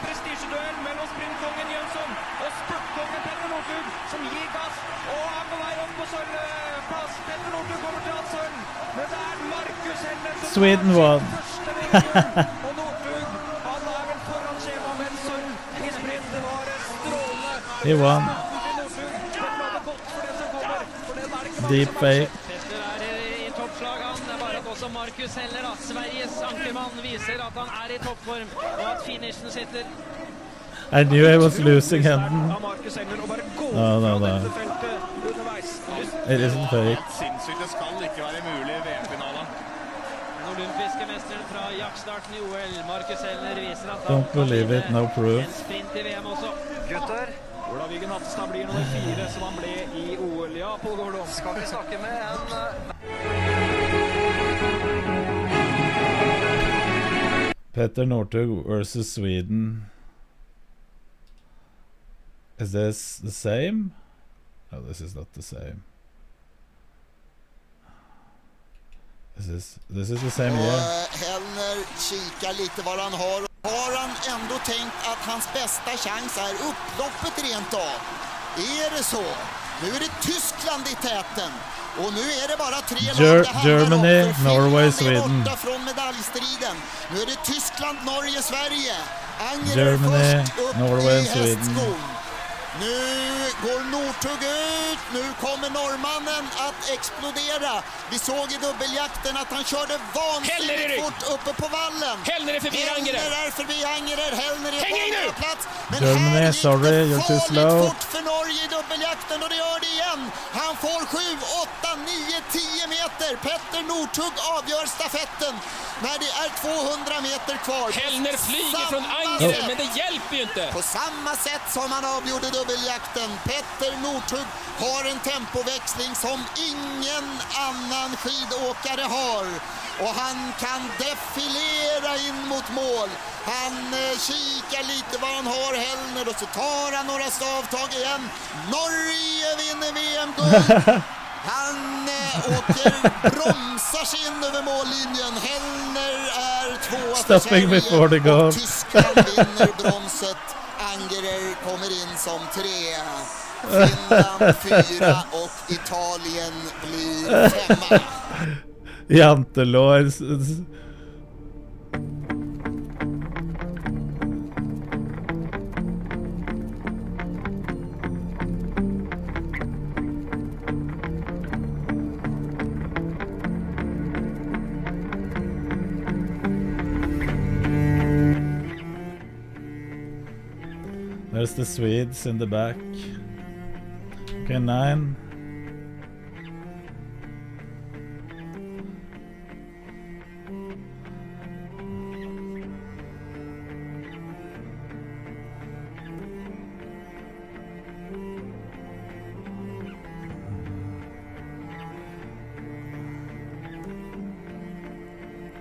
Sweden won. He won. Deep fake. Marcus Hellner, da. Sveriges ankermann, viser at han I toppform, og at finishen sitter. I knew I was losing Hendon. No. It isn't fake. Sinnssykt, det skal ikke være mulig I VM-finalen. Den olympiske mesteren fra jaktstarten I OL, Marcus Hellner, viser at han Don't believe it, no proof. en sprint I VM også. Gutter, Olav Wiggen Hattestad blir nummer 4 som han ble I OL. Ja, Paul Gordon. Skal vi snakke med en... Petter Northug versus Sweden. Is this the same? No, this is not the same. This is the same year. Hellner kikar lite vad han har. Har han ändå tänkt att hans bästa chans är upploppet rent av? Är det så? Nu är det Tyskland I täten. Och nu är det bara 3 lag Germany, Norway, Sweden. Borta från medaljstriden. Nu är det Tyskland, Norge, Sverige. Germany, Norway, Sweden. Nu går Northug ut, nu kommer norrmannen att explodera. Vi såg I dubbeljakten att han körde vansinnigt fort uppe på vallen. Hellner är förbi Angerer. Hellner är förbi Angerer, Hellner är på andra plats. Men Germany, sorry, you're too slow. fort för Norge I dubbeljakten och det gör det igen. Han får 7, 8, 9, 10 meter. Petter Northug avgör stafetten när det är 200 meter kvar. Hellner flyger från Angerer, men det hjälper ju inte. På samma sätt som han avgjorde dubbeljakten. Petter Northug har en tempoväxling som ingen annan skidåkare har. och han kan defilera in mot mål. Han kikar lite vad han har Hellner och så tar han några stavtag igen. Norge vinner VM-guld. Han bromsar sig in över mållinjen. Hellner är tvåa för Sverige och Tyskland vinner bronset. Angerer kommer in som trea. Finland 4 och Italien blir 5. Jantelår. There's the Swedes in the back. Okay, 9.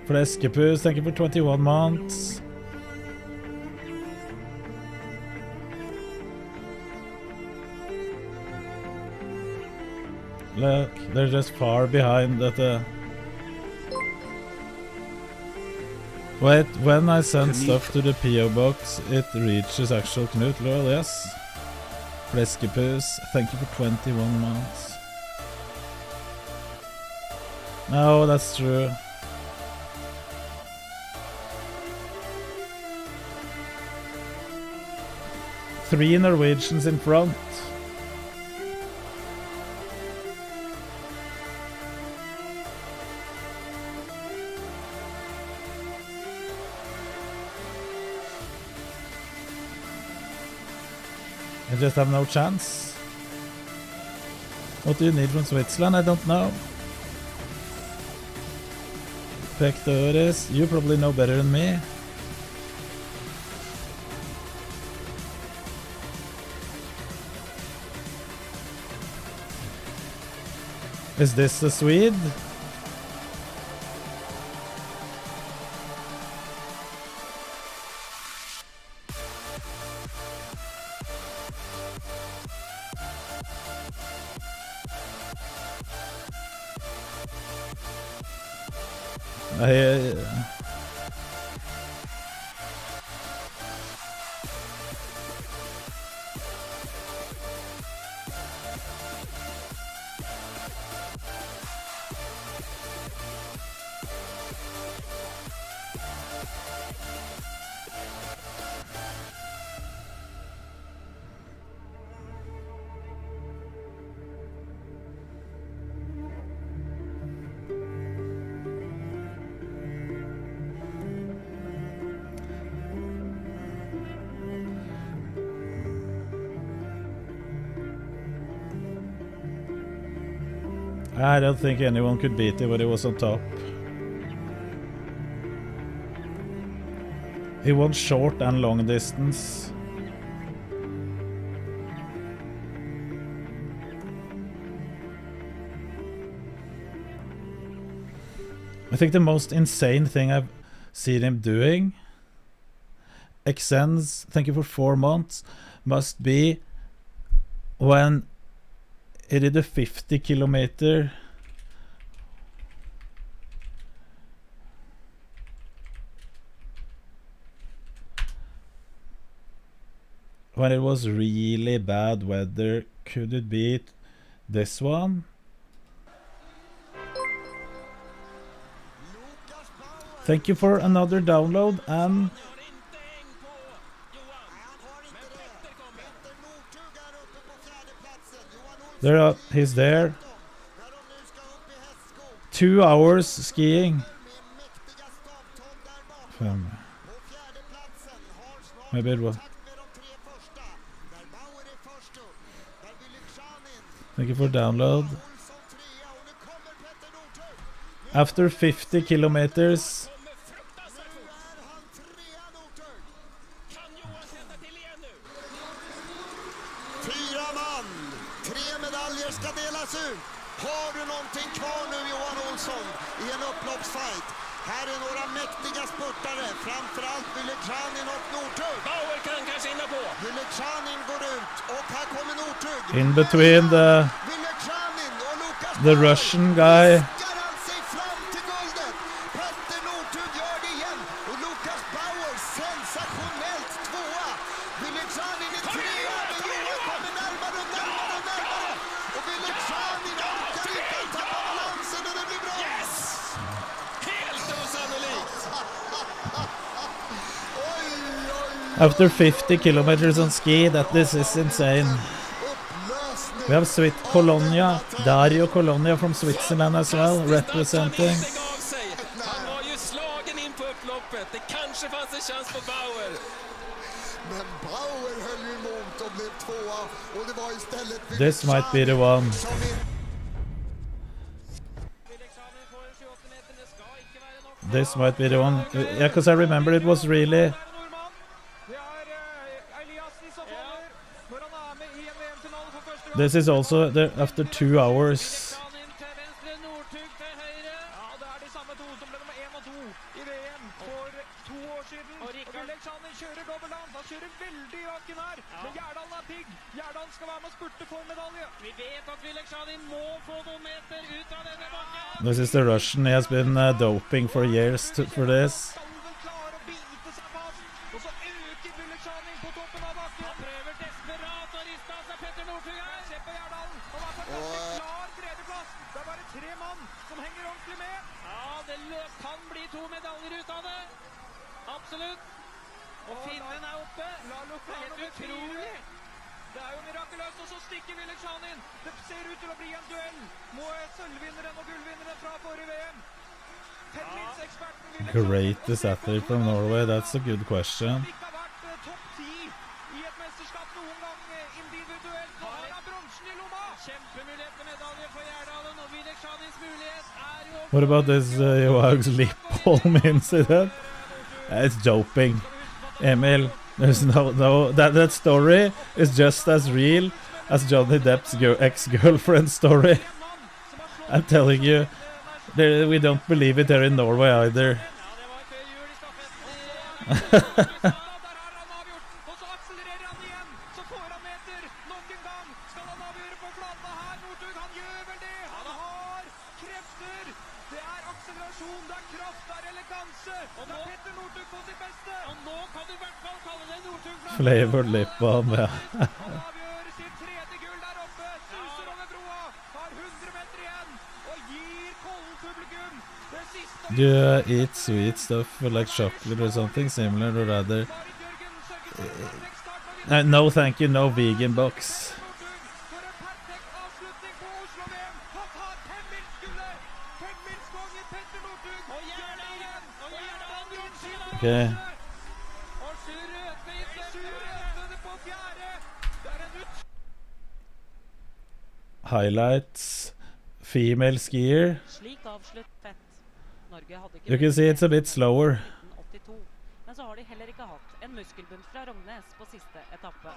Fleskepus, thank you for 21 months. Look, they're just far behind that. Wait, when I send stuff to the PO box, it reaches actual Knut. Lol, yes. Fleskepus, thank you for 21 months. No, that's true. Three Norwegians in front. I just have no chance. What do you need from Switzerland? I don't know. Pectores, you probably know better than me. Is this a Swede? I don't think anyone could beat it when he was on top. He won short and long distance. I think the most insane thing I've seen him doing, Exens, thank you for 4 months, must be when he did a 50 kilometer when it was really bad weather. Could it be this one? Thank you for another download, and he's there. 2 hours skiing. Maybe it was. Thank you for download. After 50 kilometers. Fyra man, 3 medaljer ska delas ut. Har du någonting kvar nu, Johan Olsson, i en upploppsfight? Här är några mäktiga spurtare, framförallt Wyleczanin och Northug. Bauer kan kanske hinna på. Wyleczanin går ut och här kommer Northug. In between the Russian guy. Sig fram till guldet. Petter Northug gör det igen. Och Lukas Bauer sensationellt tvåa. Wyleczanin är trea, men Johan kommer närmare och närmare och närmare. Och Wyleczanin orkar inte att tappa balansen och det blir bra. Yes! Helt osannolikt! After 50 kilometers on ski, this is insane. We have Colonia, Dario Colonia from Switzerland as well, representing. Han var ju slagen in på upploppet. Det kanske fanns en chans på Bauer. Men Bauer höll ju emot och blev tvåa. Och det var istället This might be the one. This might be the one. Yeah, because I remember it was really... This is also after 2 hours. This is the Russian. He has been doping for years for this. Absolutt. Og finnen oppe. Helt utrolig. Det jo mirakuløst, og så stikker Wyleczanin. Det ser ut til å bli en duell. Må sølvvinneren og gullvinneren fra forrige VM. Greatest athlete from Norway, that's a good question. What about this Johaug's lip balm incident? It's doping. Emil, there's no that story is just as real as Johnny Depp's ex-girlfriend story. I'm telling you, we don't believe it here in Norway either. Flavored lip balm, ja. Do you eat sweet stuff like chocolate or something similar, or rather? No, thank you, no vegan box. Okay. Highlights. Female skier. You can see it's a bit slower. Men så har de heller ikke hatt en muskelbunn fra Rognes på siste etappe.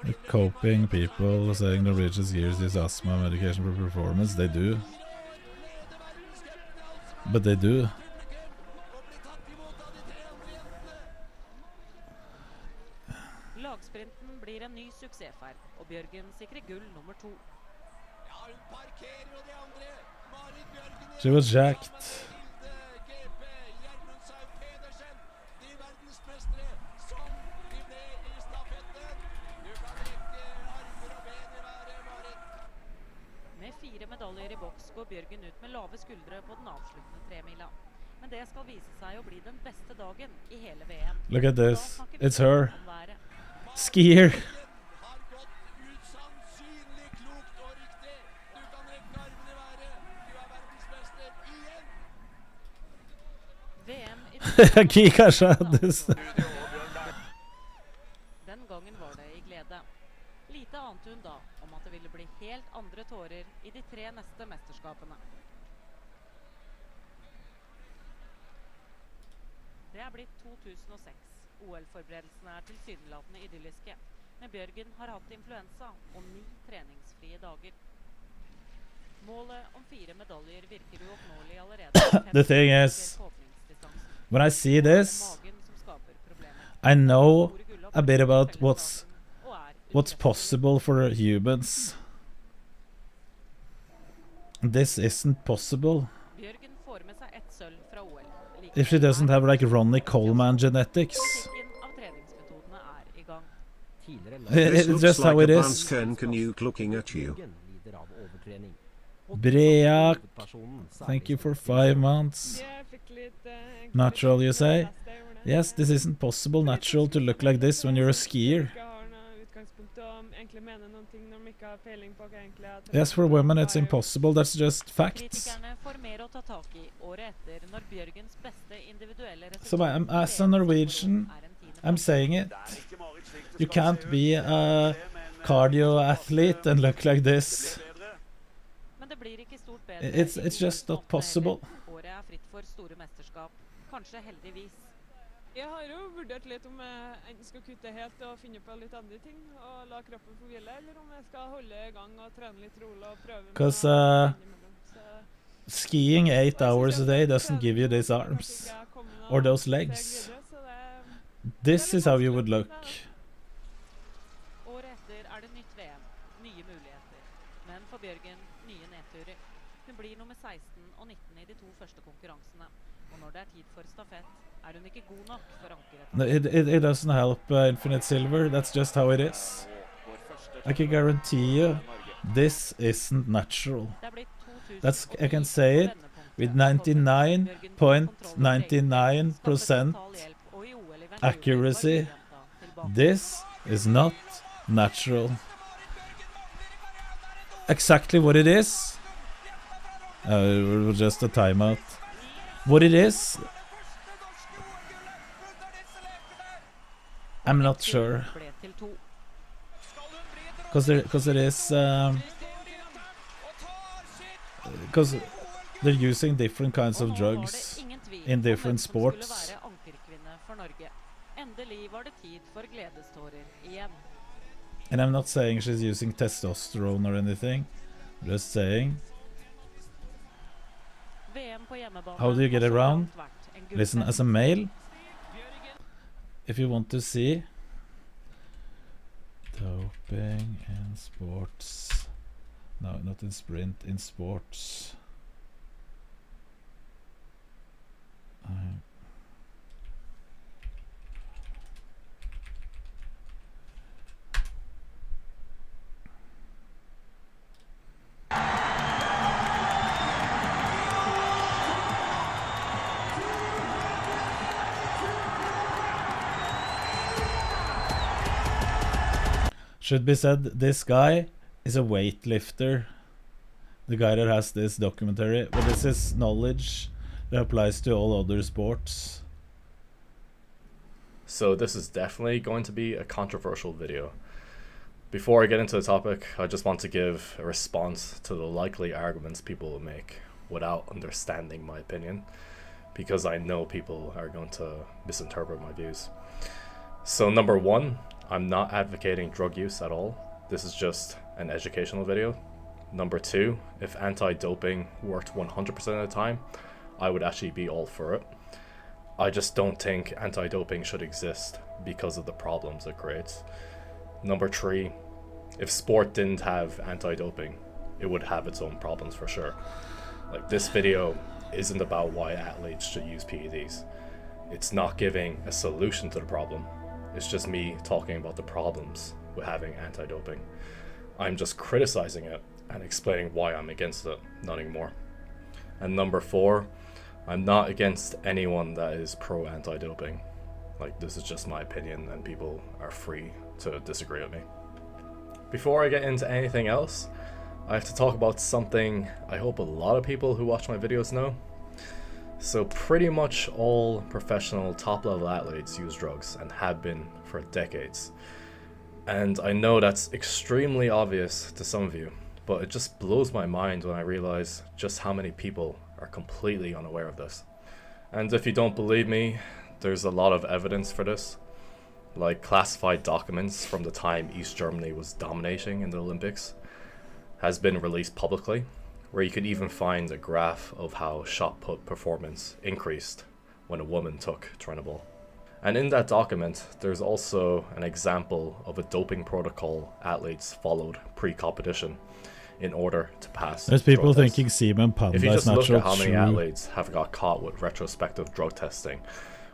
The coping people saying Norwegian skiers use asthma medication for performance. They do. But they do. Lagsprinten blir en ny suksessferd, og Bjørgen sikrer gull nummer 2. She was jacked. Med 4 medaljer i boks går Bjørgen ut med lave skuldre på den avsluttende 3-mila. Men det skal vise seg å bli den beste dagen i hele VM. Look at this. It's her. Skier. Kanskje Den gangen var det i glede. Lite ante hun da om at det ville bli helt andre tårer i de 3 neste mesterskapene. Det blitt 2006. OL-forberedelsene tilsynelatende idylliske. Men Bjørgen har hatt influensa og 9 treningsfrie dager. Målet om 4 medaljer virker uoppnåelig allerede. The thing is, when I see this, I know a bit about what's possible for humans. This isn't possible. If she doesn't have like Ronnie Coleman genetics. This It's looks just how like it a is. Banskern Canuck looking at you. Break, thank you for 5 months. Natural, you say? Yes, this isn't possible natural to look like this when you're a skier. Yes, for women it's impossible, that's just facts. So as a Norwegian, I'm saying it. You can't be a cardio athlete and look like this. It's just not possible. Jeg har jo vurdert litt om jeg enten skal kutte helt og finne på litt andre ting og la kroppen få hvile, eller om jeg skal holde I gang og trene litt rolig og prøve med Because skiing 8 hours a day doesn't give you these arms or those legs. This is how you would look. Året etter det nytt VM, nye muligheter. Men for Bjørgen, nye nedturer. Hun blir nummer 16 og 19 I de 2 første konkurransene. Og når det tid for stafett, hun ikke god nok for ankeret. No, it doesn't help Infinite Silver, that's just how it is. I can guarantee you, this isn't natural. That's, I can say it with 99.99% accuracy. This is not natural. Exactly what it is. It was just a timeout. What it is, I'm not sure. Because it is because they're using different kinds of drugs in different sports. And I'm not saying she's using testosterone or anything. I'm just saying. How do you get around? Listen, as a male, if you want to see doping in sports, no, not in sprint, in sports. Should be said, this guy is a weightlifter. The guy that has this documentary, but this is knowledge that applies to all other sports. So this is definitely going to be a controversial video. Before I get into the topic, I just want to give a response to the likely arguments people will make without understanding my opinion, because I know people are going to misinterpret my views. So number one, I'm not advocating drug use at all. This is just an educational video. Number two, if anti-doping worked 100% of the time, I would actually be all for it. I just don't think anti-doping should exist because of the problems it creates. Number three, if sport didn't have anti-doping, it would have its own problems for sure. Like, this video isn't about why athletes should use PEDs. It's not giving a solution to the problem. It's just me talking about the problems with having anti-doping. I'm just criticizing it and explaining why I'm against it, nothing more. And number four, I'm not against anyone that is pro anti-doping. Like, this is just my opinion and people are free to disagree with me. Before I get into anything else, I have to talk about something I hope a lot of people who watch my videos know. So pretty much all professional top-level athletes use drugs and have been for decades. And I know that's extremely obvious to some of you, but it just blows my mind when I realize just how many people are completely unaware of this. And if you don't believe me, there's a lot of evidence for this. like classified documents from the time East Germany was dominating in the Olympics, has been released publicly, where you can even find a graph of how shot put performance increased when a woman took trainable. And in that document, there's also an example of a doping protocol athletes followed pre-competition in order to pass. There's people drug tests. thinking semen panda If you is just look natural. at how many True. athletes have got caught with retrospective drug testing,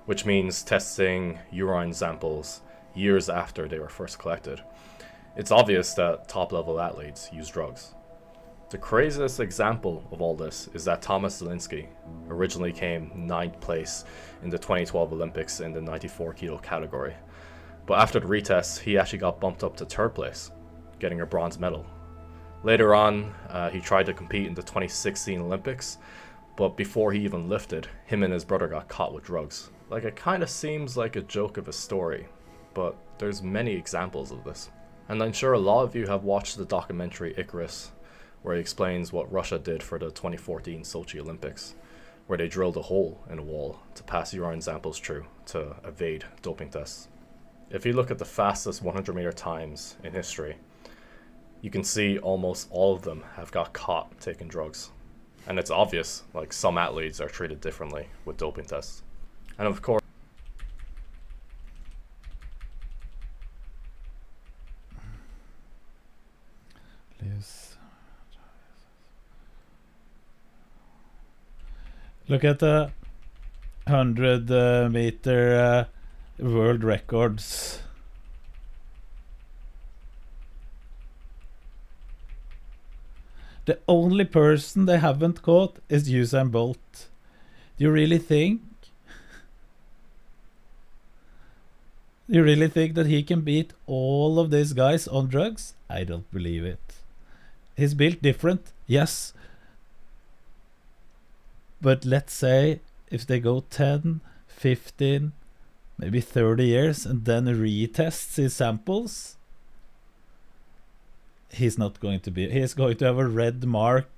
which means testing urine samples years after they were first collected, it's obvious that top-level athletes use drugs. The craziest example of all this is that Thomas Zielinski originally came 9th place in the 2012 Olympics in the 94 kilo category, but after the retest he actually got bumped up to 3rd place, getting a bronze medal. Later on, he tried to compete in the 2016 Olympics, but before he even lifted, him and his brother got caught with drugs. Like, it kind of seems like a joke of a story, but there's many examples of this. And I'm sure a lot of you have watched the documentary Icarus, where he explains what Russia did for the 2014 Sochi Olympics, where they drilled a hole in a wall to pass urine samples through to evade doping tests. If you look at the fastest 100-meter times in history, you can see almost all of them have got caught taking drugs. And it's obvious, like, some athletes are treated differently with doping tests. And of course, look at the 100-meter world records. The only person they haven't caught is Usain Bolt. Do you really think? You really think that he can beat all of these guys on drugs? I don't believe it. He's built different, yes. But let's say if they go 10, 15, maybe 30 years and then retests his samples, he's not going to be. He's going to have a red mark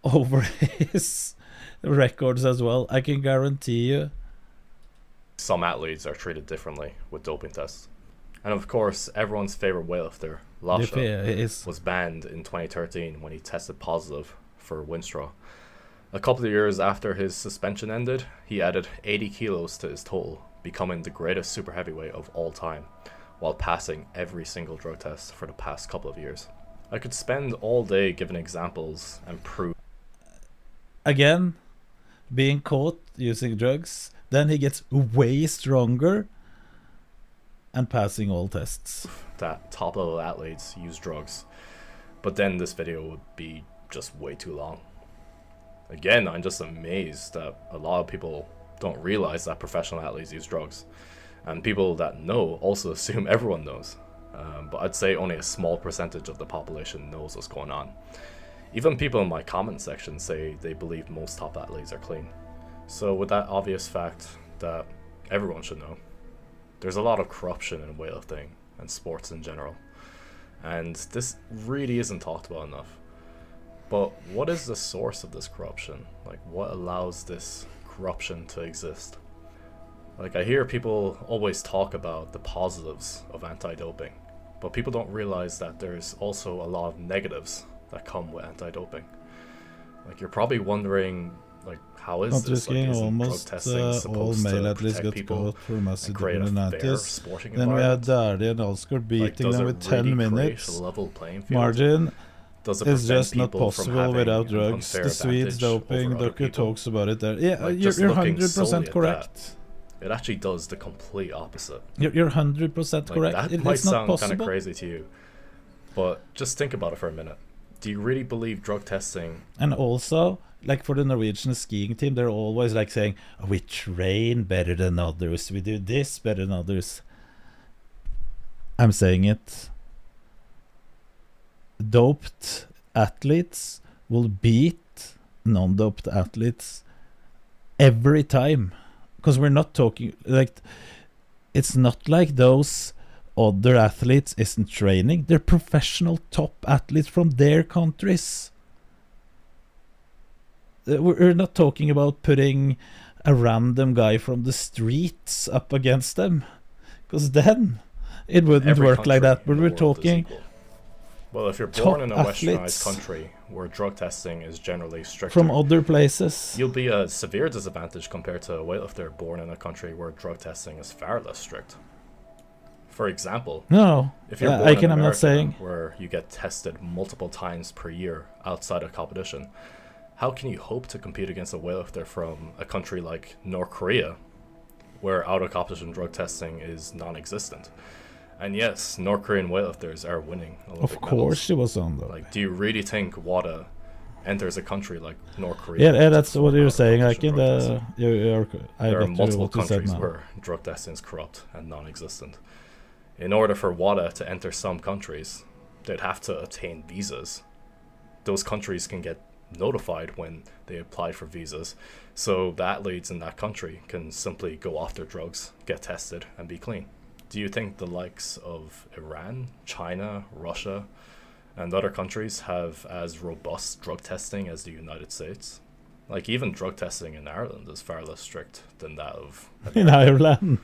over his records as well. I can guarantee you. Some athletes are treated differently with doping tests. And of course, everyone's favorite weightlifter, Lasha, was banned in 2013 when he tested positive for Winstraw. A couple of years after his suspension ended, he added 80 kilos to his total, becoming the greatest super heavyweight of all time, while passing every single drug test for the past couple of years. I could spend all day giving examples and proof. Again, being caught using drugs, then he gets way stronger and passing all tests. That top-level athletes use drugs, but then this video would be just way too long. Again, I'm just amazed that a lot of people don't realize that professional athletes use drugs. And people that know also assume everyone knows. But I'd say only a small percentage of the population knows what's going on. Even people in my comment section say they believe most top athletes are clean. So with that obvious fact that everyone should know, there's a lot of corruption in weightlifting and sports in general. And this really isn't talked about enough. But what is the source of this corruption? Like, what allows this corruption to exist? Like, I hear people always talk about the positives of anti-doping, but people don't realize that there's also a lot of negatives that come with anti-doping. Like, you're probably wondering, like, how is this? Like, isn't drug testing supposed to protect people and create a fair sporting then we had environment? Dardy and Oscar beating Like, them with 10 minutes. A level playing field? Margin Does it is just not prevent people from possible having without an drugs. unfair The Swedes advantage doping, over other Doku people? talks about it there. Yeah, Like, you're just looking solely 100% at correct. that, it actually does the complete opposite. You're 100% correct. That It's might not sound kind possible. of crazy to you, but just think about it for a minute. Do you really believe drug testing? And also, like for the Norwegian skiing team, they're always like saying, oh, we train better than others, we do this better than others. I'm saying it. Doped athletes will beat non-doped athletes every time. Because we're not talking, like, it's not like those other athletes isn't training. They're professional top athletes from their countries. We're not talking about putting a random guy from the streets up against them, because then it wouldn't Every work like country that. But in the we're world is talking equal. Well, if you're top born in a athletes westernized country where drug testing is generally stricter from other places, you'll be a severe disadvantage compared to a weightlifter born in a country where drug testing is far less strict. For example, No, if you're yeah, born I in can- I'm not America, saying- where you get tested multiple times per year outside of competition, how can you hope to compete against a weightlifter from a country like North Korea, where out-of-competition drug testing is non-existent? And yes, North Korean weightlifters are winning Olympic of medals. course she was on though. Like, do you really think WADA enters a country like North Korea? Yeah, that's what you're saying. I out-of-competition can. drug testing? I There are get you multiple what you said countries now. where drug testing is corrupt and non-existent. In order for WADA to enter some countries, they'd have to obtain visas. Those countries can get notified when they apply for visas, so the athletes in that country can simply go off their drugs, get tested, and be clean. Do you think the likes of Iran, China, Russia, and other countries have as robust drug testing as the United States? Like, even drug testing in Ireland is far less strict than that of In Ireland.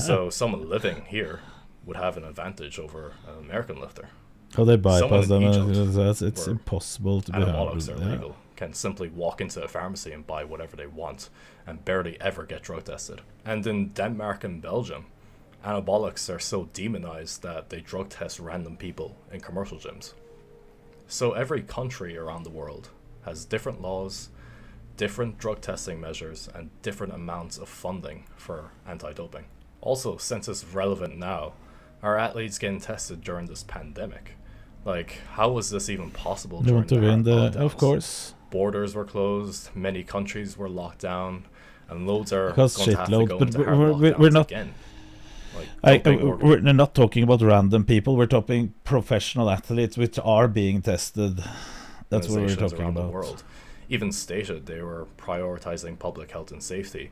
So someone living here would have an advantage over an American lifter. Oh, they Someone bypass in them. Egypt, It's where impossible to be anabolics handled. are Yeah. legal, can simply walk into a pharmacy and buy whatever they want and barely ever get drug tested. And in Denmark and Belgium, anabolics are so demonized that they drug test random people in commercial gyms. So every country around the world has different laws, different drug testing measures, and different amounts of funding for anti-doping. Also, since it's relevant now, are athletes getting tested during this pandemic? Like, how was this even possible They during want to the win hard the, of lockdowns? course. Borders were closed, many countries were locked down, and loads are Because going to have to shitload, go but into hard we're lockdowns not. again. Like, We're not talking about random people. We're talking professional athletes which are being tested. That's what we're organizations talking around the about. world even stated they were prioritizing public health and safety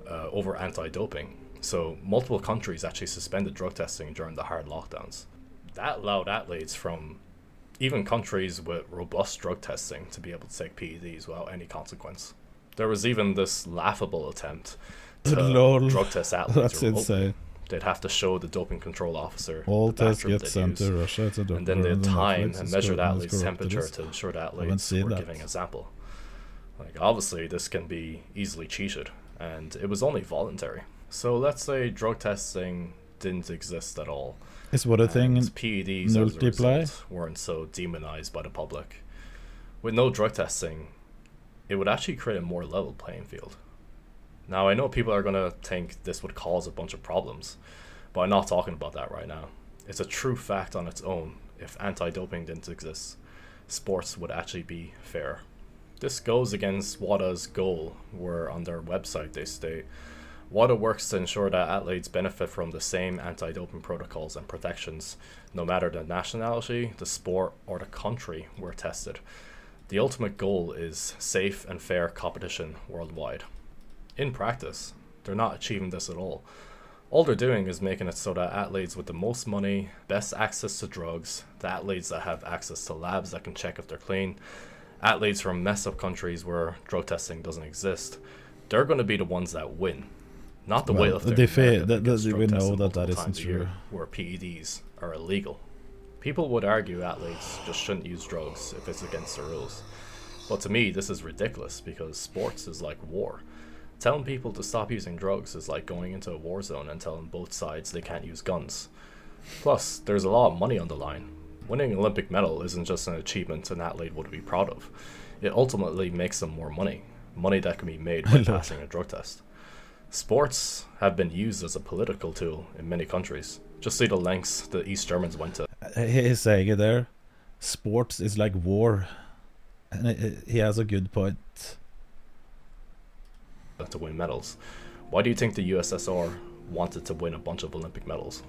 over anti-doping. So multiple countries actually suspended drug testing during the hard lockdowns. That allowed athletes from even countries with robust drug testing to be able to take PEDs without any consequence. There was even this laughable attempt to Lol. drug test athletes That's remotely. insane. They'd have to show the doping control officer All the tests bathroom get they'd sent to used, Russia. It's a and then doctor they'd on time Netflix and is measure the corrupt- athlete's corrupted temperature this. to ensure the I haven't athletes seen were that. giving a sample. Like, obviously this can be easily cheated, and it was only voluntary. So let's say drug testing didn't exist at all. Is what a thing and PEDs as a multiply? result weren't so demonized by the public. With no drug testing, it would actually create a more level playing field. Now, I know people are going to think this would cause a bunch of problems, but I'm not talking about that right now. It's a true fact on its own. If anti-doping didn't exist, sports would actually be fair. This goes against WADA's goal, where on their website they state, WADA works to ensure that athletes benefit from the same anti-doping protocols and protections, no matter the nationality, the sport, or the country where tested. The ultimate goal is safe and fair competition worldwide. In practice, they're not achieving this at all. All they're doing is making it so that athletes with the most money, best access to drugs, the athletes that have access to labs that can check if they're clean, athletes from messed up countries where drug testing doesn't exist, they're going to be the ones that win. Not the Well, weightlifter. they in fa- America that- gets that- drug we know tested that that multiple isn't times a year, true. where PEDs are illegal. People would argue athletes just shouldn't use drugs if it's against the rules. But to me, this is ridiculous because sports is like war. Telling people to stop using drugs is like going into a war zone and telling both sides they can't use guns. Plus, there's a lot of money on the line. Winning an Olympic medal isn't just an achievement an athlete would be proud of. It ultimately makes them more money. Money that can be made by passing a drug test. Sports have been used as a political tool in many countries. Just see the lengths the East Germans went to. He's saying it there. Sports is like war. And he has a good point. To win medals. Why do you think the USSR wanted to win a bunch of Olympic medals?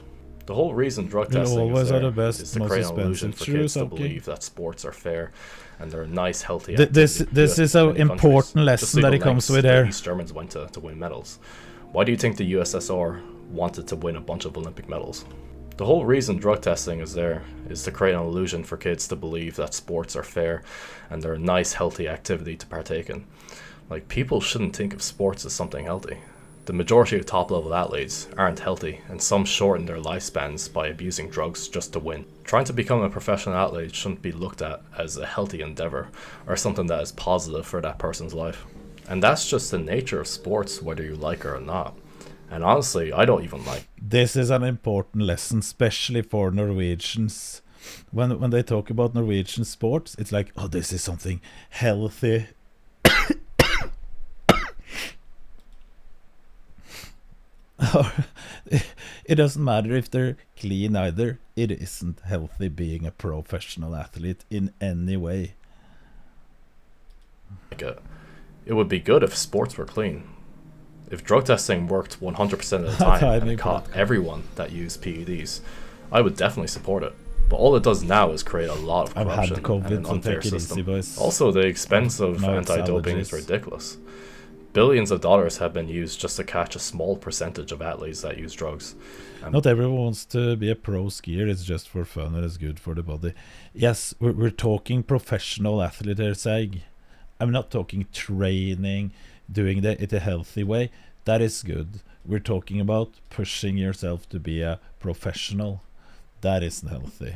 The whole reason drug They'll testing always is are there the best, is to most create an illusion expensive. for True, kids to something. believe that sports are fair and they're a nice, healthy This activity to do is in an many important countries. Just lesson see that the it comes lengths with the there. East Germans went to win medals. Why do you think the USSR wanted to win a bunch of Olympic medals? The whole reason drug testing is there is to create an illusion for kids to believe that sports are fair and they're a nice, healthy activity to partake in. Like, people shouldn't think of sports as something healthy. The majority of top-level athletes aren't healthy, and some shorten their lifespans by abusing drugs just to win. Trying to become a professional athlete shouldn't be looked at as a healthy endeavor, or something that is positive for that person's life. And that's just the nature of sports, whether you like it or not. And honestly, I don't even like. This is an important lesson, especially for Norwegians. When they talk about Norwegian sports, it's like, oh, this is something healthy. It doesn't matter if they're clean either. It isn't healthy being a professional athlete in any way. It would be good if sports were clean. If drug testing worked 100% of the time and it caught everyone that used PEDs, I would definitely support it. But all it does now is create a lot of corruption and an unfair system. Also, the expense of anti-doping is ridiculous. Billions of dollars have been used just to catch a small percentage of athletes that use drugs. Not everyone wants to be a pro skier. It's just for fun and it's good for the body. Yes, we're talking professional athlete here, Sag. I'm not talking training, doing it a healthy way. That is good. We're talking about pushing yourself to be a professional. That isn't healthy.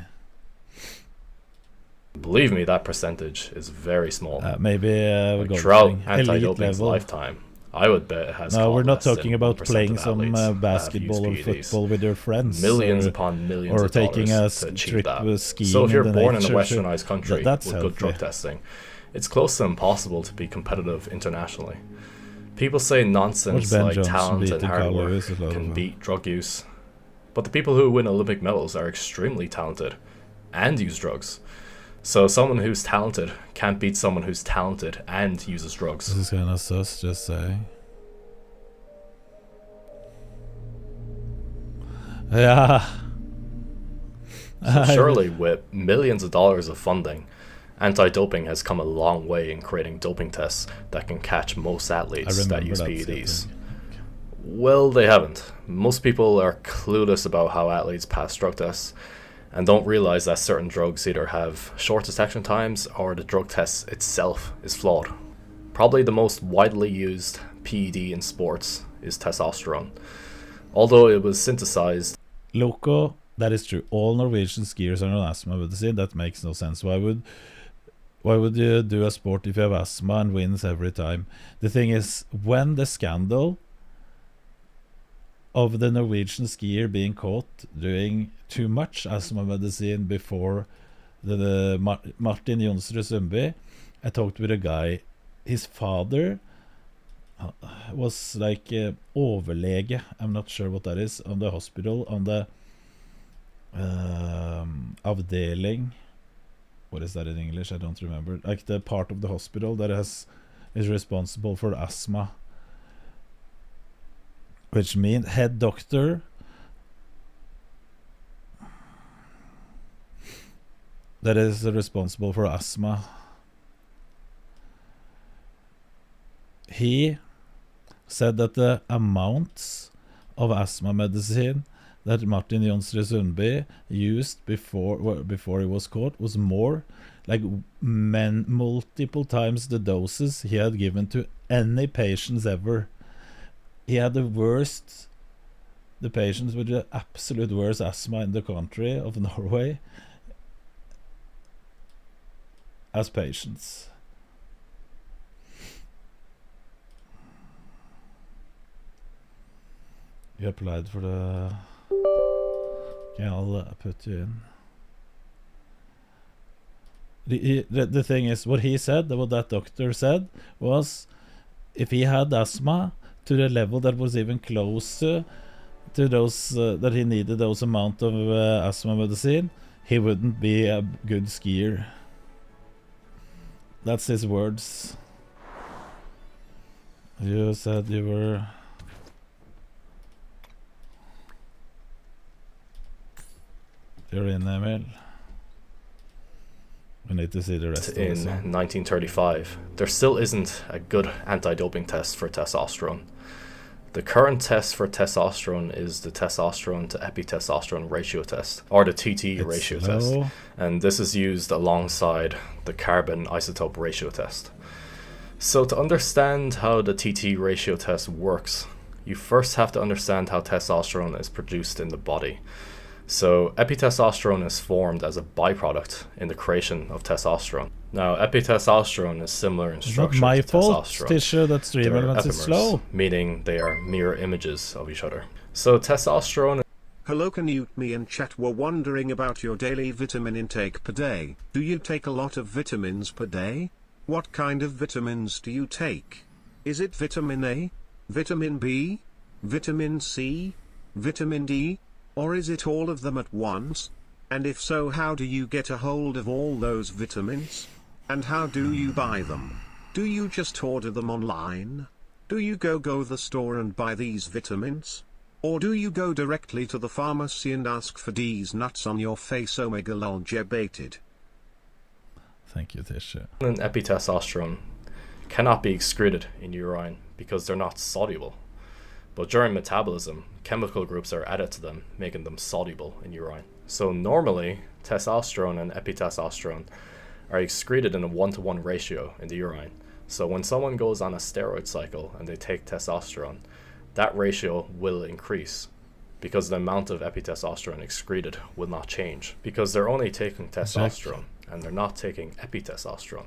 Believe me, that percentage is very small. Maybe like throughout anti-doping's lifetime, I would bet it has. No, we're not talking about playing some basketball or football with your friends. Millions upon millions or taking a trip skiing. So if you're born in a westernized country with good drug testing, it's close to impossible to be competitive internationally. People say nonsense like talent and hard work can beat drug use. But the people who win Olympic medals are extremely talented and use drugs. So someone who's talented can't beat someone who's talented and uses drugs. This is kind of sus, just saying. Yeah. So surely with millions of dollars of funding, anti-doping has come a long way in creating doping tests that can catch most athletes that use PEDs. Well, they haven't. Most people are clueless about how athletes pass drug tests and don't realize that certain drugs either have short detection times or the drug test itself is flawed. Probably the most widely used PED in sports is testosterone. Although it was synthesized. Loco, that is true. All Norwegian skiers are on asthma medicine. That makes no sense. Why would you do a sport if you have asthma and wins every time? The thing is, when the scandal of the Norwegian skier being caught doing too much asthma medicine before the Martin Jonsrud Sundby, I talked with a guy. His father was like overlege, I'm not sure what that is, on the hospital, on the avdeling. What is that in English? I don't remember. Like the part of the hospital that is responsible for asthma. Which means head doctor that is responsible for asthma. He said that the amounts of asthma medicine that Martin Jonsrud Sundby used before he was caught was more, like multiple times the doses he had given to any patients ever. He had the patients with the absolute worst asthma in the country of Norway as patients. You applied for the... Okay, I'll put you in. The thing is, what he said, what that doctor said, was if he had asthma to the level that was even closer to those that he needed those amount of asthma medicine, he wouldn't be a good skier. That's his words. You said you were... You're in, Emil. We need to see the rest. In 1935, there still isn't a good anti-doping test for testosterone. The current test for testosterone is the testosterone to epitestosterone ratio test, or the TT ratio test, and this is used alongside the carbon isotope ratio test. So to understand how the TT ratio test works, you first have to understand how testosterone is produced in the body. So epitestosterone is formed as a byproduct in the creation of testosterone. Now epitestosterone is similar in structure It's not my to fault, testosterone. Tisha, that stream They're elements is epimers, slow. meaning they are mirror images of each other. So testosterone. Hello, Canute. Me and chat were wondering about your daily vitamin intake per day. Do you take a lot of vitamins per day? What kind of vitamins do you take? Is it vitamin A, vitamin B, vitamin C, vitamin D, or is it all of them at once? And if so, how do you get a hold of all those vitamins? And how do you buy them? Do you just order them online? Do you go the store and buy these vitamins? Or do you go directly to the pharmacy and ask for these nuts on your face? Omega lol baited. Thank you, Tisha. And epitestosterone cannot be excreted in urine because they're not soluble. But during metabolism, chemical groups are added to them, making them soluble in urine. So normally, testosterone and epitestosterone are excreted in a 1-to-1 ratio in the urine. So when someone goes on a steroid cycle and they take testosterone, that ratio will increase because the amount of epitestosterone excreted will not change because they're only taking testosterone and they're not taking epitestosterone.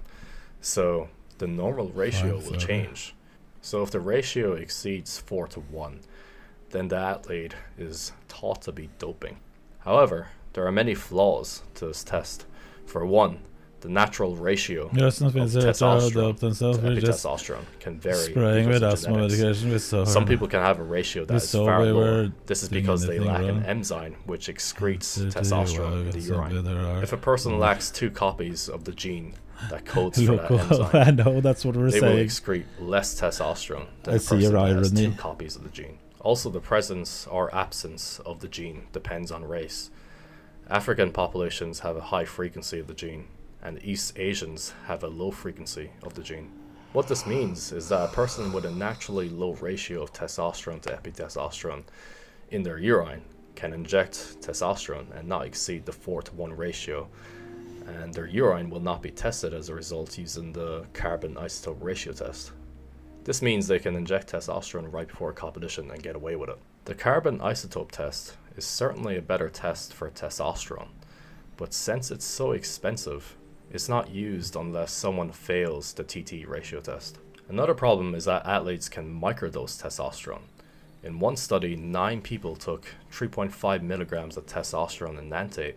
So the normal ratio will change. So if the ratio exceeds 4-to-1, then the athlete is thought to be doping. However, there are many flaws to this test. For one, the natural ratio of testosterone to epitestosterone can vary because of genetics. Some people can have a ratio that is far lower. This is because they lack an enzyme which excretes testosterone in the urine. If a person lacks 2 copies of the gene that codes for that enzyme, I know, that's what we're they saying. will excrete less testosterone than a person that has 2 copies of the gene. Also, the presence or absence of the gene depends on race. African populations have a high frequency of the gene, and East Asians have a low frequency of the gene. What this means is that a person with a naturally low ratio of testosterone to epitestosterone in their urine can inject testosterone and not exceed the 4-to-1 ratio, and their urine will not be tested as a result using the carbon isotope ratio test. This means they can inject testosterone right before a competition and get away with it. The carbon isotope test is certainly a better test for testosterone, but since it's so expensive, it's not used unless someone fails the TT ratio test. Another problem is that athletes can microdose testosterone. In one study, 9 people took 3.5 milligrams of testosterone enanthate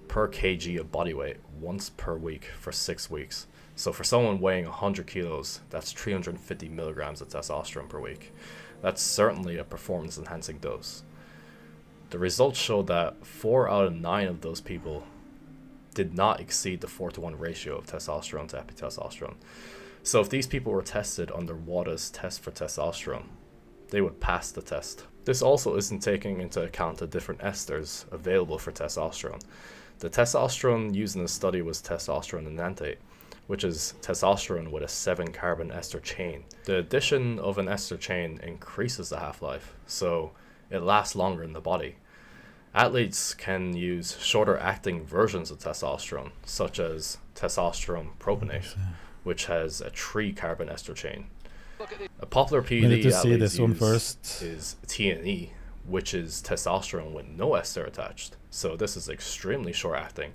per kg of body weight once per week for 6 weeks. So for someone weighing 100 kilos, that's 350 milligrams of testosterone per week. That's certainly a performance enhancing dose. The results showed that 4 out of 9 of those people did not exceed the 4-to-1 ratio of testosterone to epitestosterone. So if these people were tested under WADA's test for testosterone, they would pass the test. This also isn't taking into account the different esters available for testosterone. The testosterone used in the study was testosterone enanthate, which is testosterone with a 7-carbon ester chain. The addition of an ester chain increases the half-life, so it lasts longer in the body. Athletes can use shorter acting versions of testosterone, such as testosterone propionate, which has a 3-carbon ester chain. A popular PED athletes use is TNE, which is testosterone with no ester attached. So this is extremely short acting,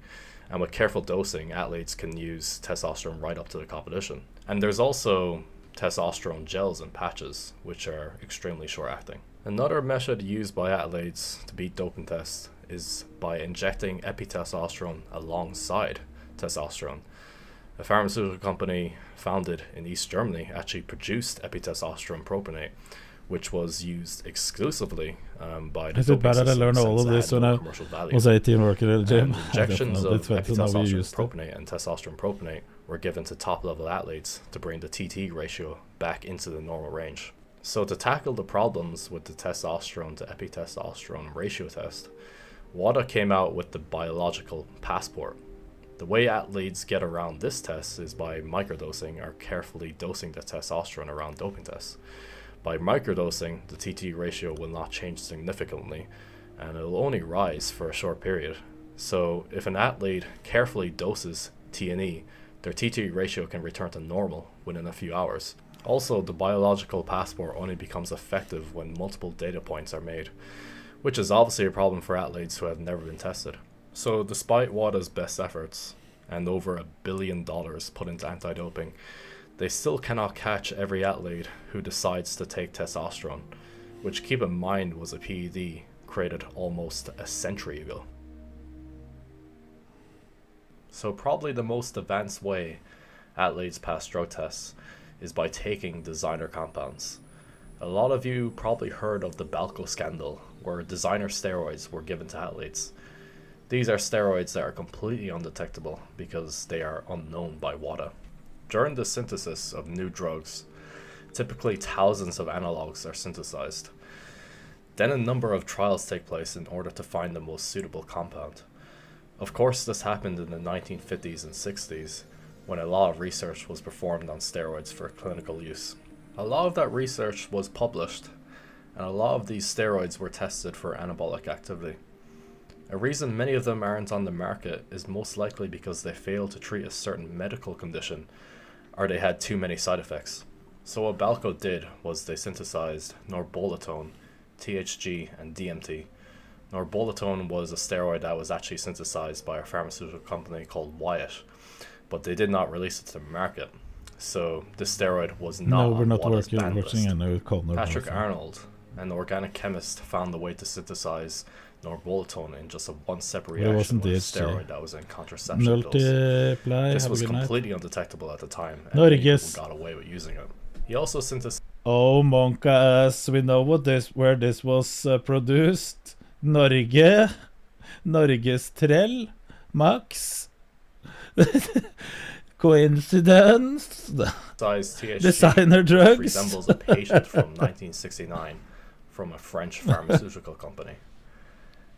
and with careful dosing, athletes can use testosterone right up to the competition. And there's also testosterone gels and patches, which are extremely short acting. Another method used by athletes to beat doping tests is by injecting epitestosterone alongside testosterone. A pharmaceutical company founded in East Germany actually produced epitestosterone propionate, which was used exclusively by the doping system. I learned all of this when I was 18 working at a gym. Injections of epitestosterone propionate and testosterone propionate were given to top-level athletes to bring the TT ratio back into the normal range. So to tackle the problems with the testosterone to epitestosterone ratio test, WADA came out with the biological passport. The way athletes get around this test is by microdosing or carefully dosing the testosterone around doping tests. By microdosing, the TT ratio will not change significantly, and it will only rise for a short period. So if an athlete carefully doses TNE their TT ratio can return to normal within a few hours. Also, the biological passport only becomes effective when multiple data points are made, which is obviously a problem for athletes who have never been tested. So despite WADA's best efforts, and over $1 billion put into anti-doping, they still cannot catch every athlete who decides to take testosterone, which, keep in mind, was a PED created almost a century ago. So probably the most advanced way athletes pass drug tests is by taking designer compounds. A lot of you probably heard of the Balco scandal, where designer steroids were given to athletes. These are steroids that are completely undetectable because they are unknown by WADA. During the synthesis of new drugs, typically thousands of analogs are synthesized. Then a number of trials take place in order to find the most suitable compound. Of course, this happened in the 1950s and 60s, when a lot of research was performed on steroids for clinical use. A lot of that research was published, and a lot of these steroids were tested for anabolic activity. A reason many of them aren't on the market is most likely because they failed to treat a certain medical condition, or they had too many side effects. So what Balco did was they synthesized norbolitone, THG, and DMT. Norbolitone was a steroid that was actually synthesized by a pharmaceutical company called Wyatt, but they did not release it to the market. So this steroid was not on WADA's ban list. Patrick Arnold, an organic chemist, found the way to synthesize norbolitone in just a one-step reaction with a steroid that was in contraception pills. This was completely undetectable at the time, and many people got away with using it. He also synthesized... Oh, Monkas, we know where this was produced. Norge. Norges Trell. Max. Coincidence. Designer drugs. Resembles a patient from 1969 from a French pharmaceutical company.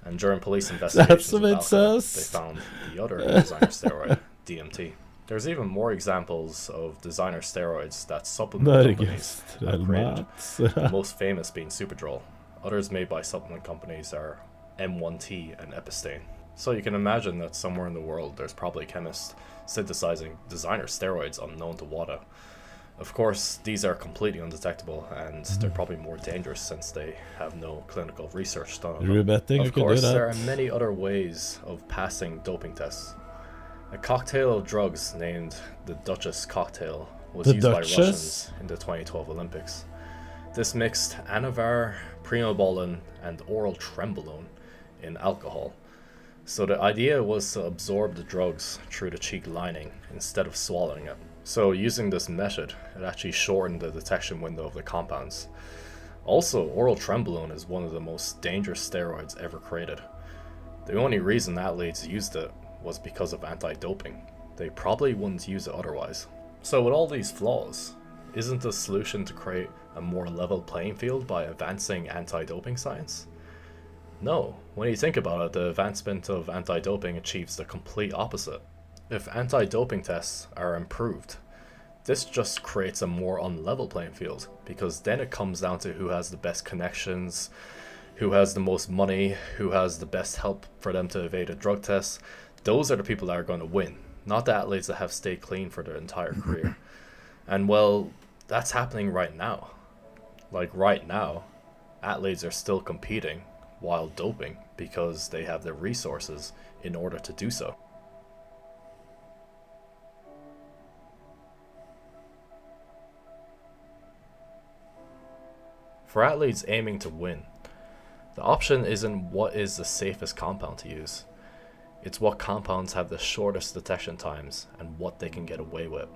And during police investigations of Balco, they found the other designer steroid, DMT. There's even more examples of designer steroids that supplement companies have created, the most famous being Superdrol. Others made by supplement companies are M1T and Epistane. So you can imagine that somewhere in the world there's probably chemists synthesizing designer steroids unknown to WADA. Of course, these are completely undetectable, and they're probably more dangerous since they have no clinical research done on them. Of course, there are many other ways of passing doping tests. A cocktail of drugs named the Duchess cocktail was used by Russians in the 2012 Olympics. This mixed anavar, primobolan, and oral trembolone in alcohol. So the idea was to absorb the drugs through the cheek lining instead of swallowing it. So using this method, it actually shortened the detection window of the compounds. Also, oral trembolone is one of the most dangerous steroids ever created. The only reason athletes used it was because of anti-doping. They probably wouldn't use it otherwise. So with all these flaws, isn't the solution to create a more level playing field by advancing anti-doping science? No. When you think about it, the advancement of anti-doping achieves the complete opposite. If anti-doping tests are improved, this just creates a more unlevel playing field, because then it comes down to who has the best connections, who has the most money, who has the best help for them to evade a drug test. Those are the people that are going to win, not the athletes that have stayed clean for their entire career. And well, that's happening right now. Like right now, athletes are still competing while doping because they have the resources in order to do so. For athletes aiming to win, the option isn't what is the safest compound to use. It's what compounds have the shortest detection times and what they can get away with.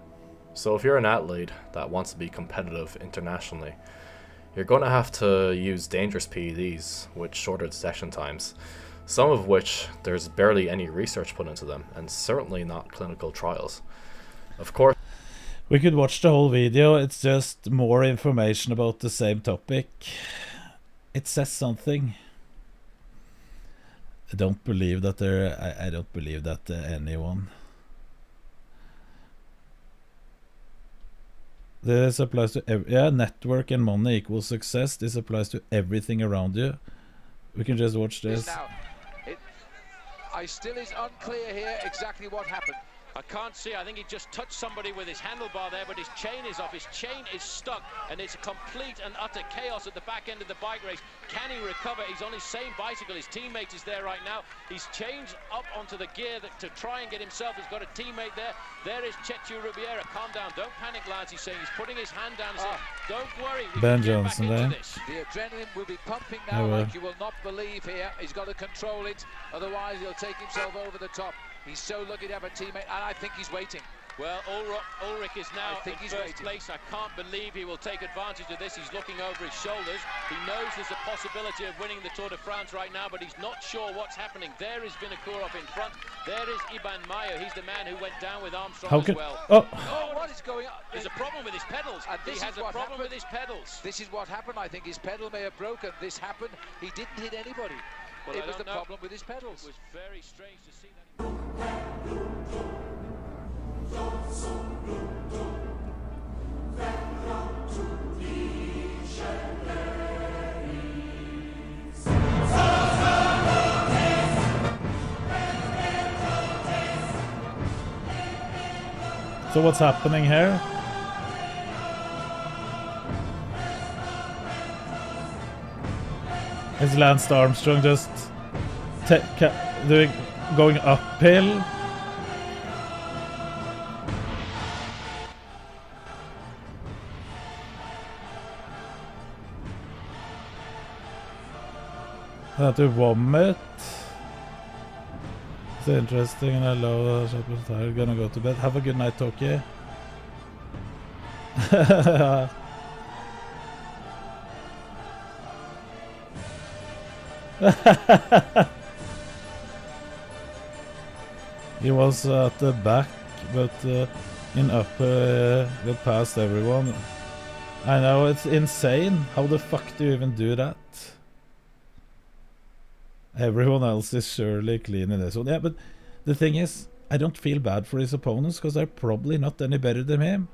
So if you're an athlete that wants to be competitive internationally, you're going to have to use dangerous PEDs with shorter detection times, some of which there's barely any research put into them, and certainly not clinical trials. Of course, we could watch the whole video. It's just more information about the same topic. It says something. I don't believe that I don't believe that anyone. This applies to network and money equals success. This applies to everything around you. We can just watch this. I still is unclear here exactly what happened. I can't see. I think he just touched somebody with his handlebar there, but his chain is off. His chain is stuck, and it's complete and utter chaos at the back end of the bike race. Can he recover? He's on his same bicycle. His teammate is there right now. He's changed up onto the gear to try and get himself. He's got a teammate there. There is Chechu Riviera. Calm down. Don't panic, lads. He's saying he's putting his hand down and saying, don't worry. Ben Johnson there. The adrenaline will be pumping now like you will not believe here. He's got to control it. Otherwise, he'll take himself over the top. He's so lucky to have a teammate, and I think he's waiting. Well, Ulrich is now in first place. I can't believe he will take advantage of this. He's looking over his shoulders. He knows there's a possibility of winning the Tour de France right now, but he's not sure what's happening. There is Vinokourov in front. There is Iban Mayo. He's the man who went down with Armstrong as well. Oh, what is going on? There's a problem with his pedals. He has a problem with his pedals. This is what happened. I think his pedal may have broken. This happened. He didn't hit anybody. Well, it was the problem with his pedals. It was very strange to see that. So what's happening here? Is Lance Armstrong just going uphill? That to vomit. It's interesting, and I love the tired. Gonna go to bed. Have a good night, Toki. He was at the back, but in upper, got past everyone. I know, it's insane. How the fuck do you even do that? Everyone else is surely clean in this one. Yeah, but the thing is, I don't feel bad for his opponents because they're probably not any better than him.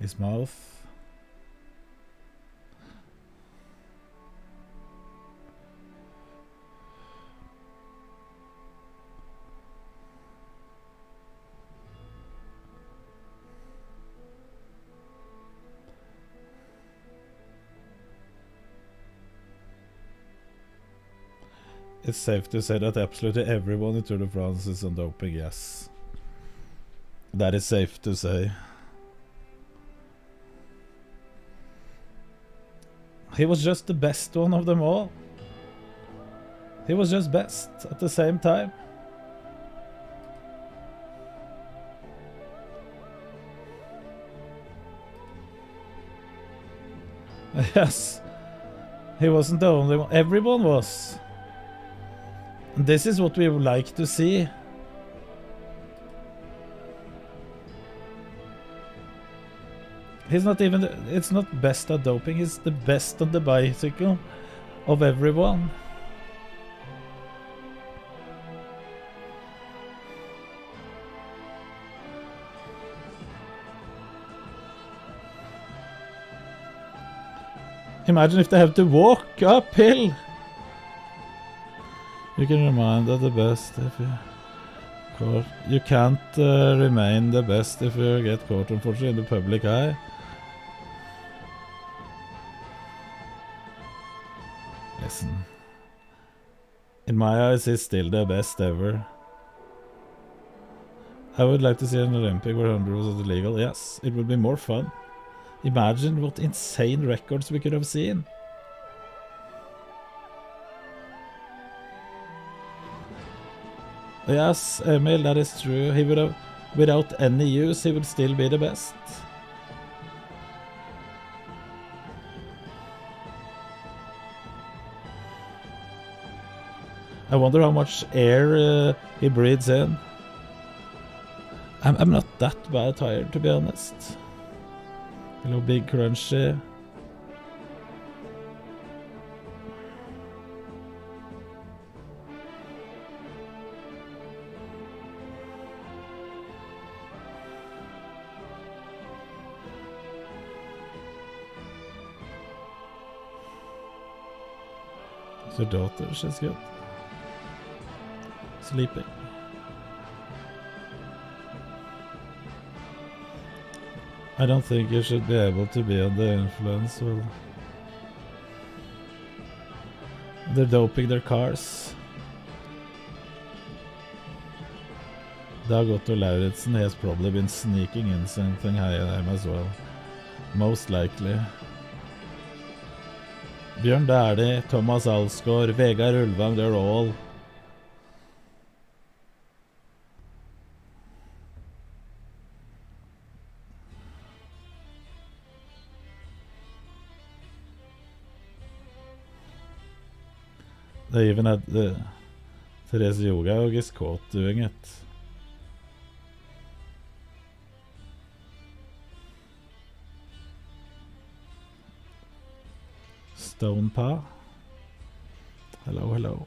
His mouth. It's safe to say that absolutely everyone in Tour de France is on doping, yes. That is safe to say. He was just the best one of them all. He was just best at the same time. Yes. He wasn't the only one. Everyone was. This is what we would like to see. He's not even, it's not best at doping, he's the best on the bicycle of everyone. Imagine if they have to walk uphill. You can remain the best if you caught. You can't remain the best if you get caught, unfortunately, in the public eye. Listen. In my eyes, he's still the best ever. I would like to see an Olympic where 100 was illegal. Yes, it would be more fun. Imagine what insane records we could have seen. Yes, Emil, that is true. He would have, without any use, he would still be the best. I wonder how much air he breathes in. I'm not that bad tired, to be honest. A little big crunchy. It's your daughter, she's good. Sleeping. I don't think you should be able to be under influence. Well, they're doping their cars. Dag Otto Lauritsen has probably been sneaking in something higher him as well. Most likely. Bjørn Dæhlie, Thomas Alsgaard, Vegard Ulvang, they're all. They even had Therese Johaug is caught doing it. Stone Pa. Hello, hello.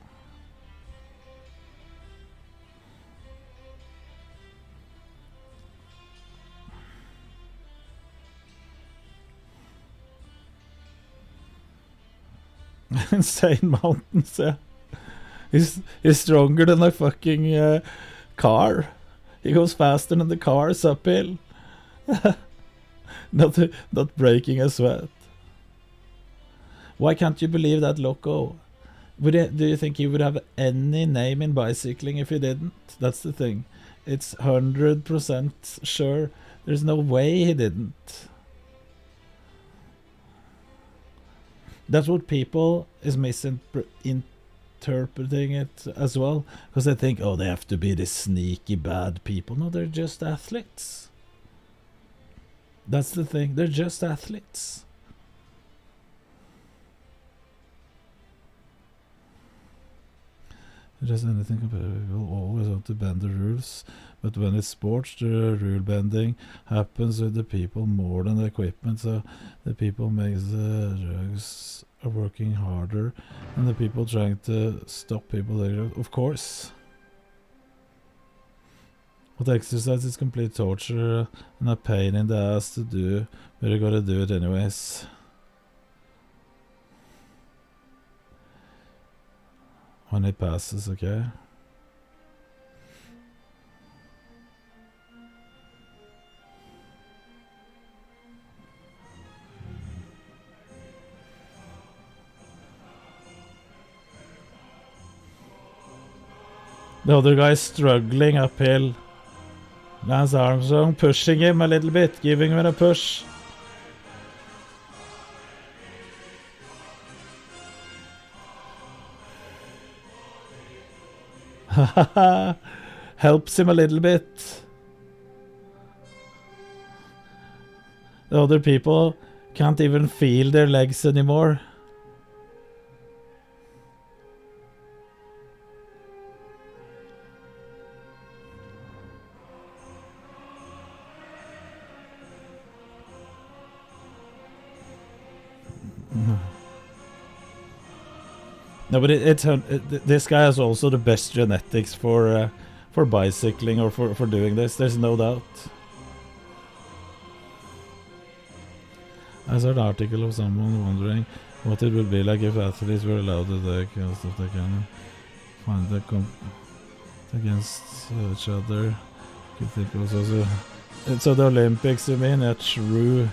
Insane Mountains, yeah. He's stronger than a fucking car. He goes faster than the cars uphill. not breaking a sweat. Why can't you believe that, loco? Do you think he would have any name in bicycling if he didn't? That's the thing. It's 100% sure. There's no way he didn't. That's what people is misinterpreting it as well, because they think, oh, they have to be the sneaky bad people. No, they're just athletes. That's the thing. They're just athletes. Just anything people always want to bend the rules, but when it's sports, the rule bending happens with the people more than the equipment. So the people makes the drugs are working harder, and the people trying to stop people. Of course, what exercise is complete torture and a pain in the ass to do, but you gotta do it anyways. When it passes, okay? The other guy is struggling uphill. Lance Armstrong pushing him a little bit, giving him a push. Helps him a little bit. The other people can't even feel their legs anymore. No, but this guy has also the best genetics for bicycling or for doing this. There's no doubt. I saw an article of someone wondering what it would be like if athletes were allowed to take stuff they can find the against each other. You think it was also so the Olympics, you mean? Yeah, true.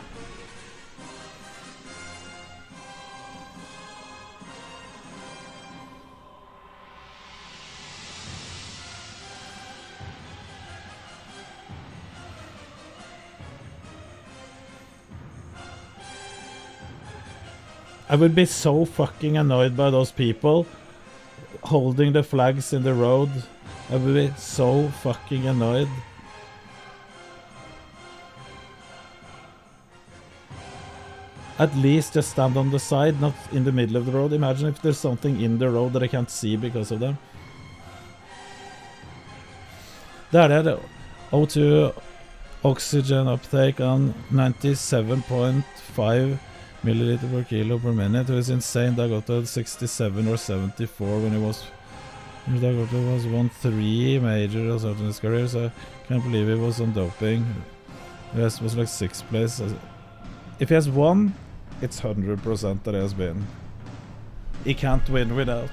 I would be so fucking annoyed by those people holding the flags in the road. I would be so fucking annoyed. At least just stand on the side, not in the middle of the road. Imagine if there's something in the road that I can't see because of them. There er det. O2 oxygen uptake on 97.5 milliliter per kilo per minute. It was insane. Dag Otto had 67 or 74 when he was... Dag Otto was won 3 major assaults in his career, so I can't believe he was on doping. The rest was like 6th place. If he has won, it's 100% that he has been. he can't win without.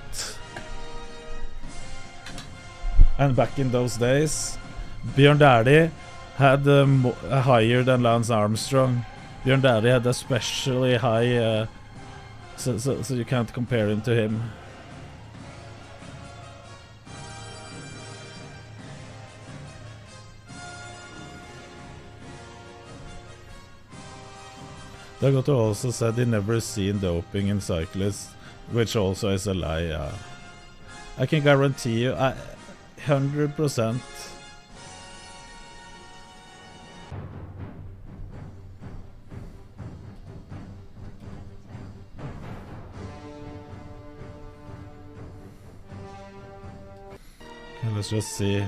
And back in those days, Bjørn Dæhlie had higher than Lance Armstrong. Bjørn Dæhlie had especially high, so you can't compare him to him. Dagotto also said he never seen doping in cyclists, which also is a lie. Yeah. I can guarantee you, 100%. Okay, let's just see.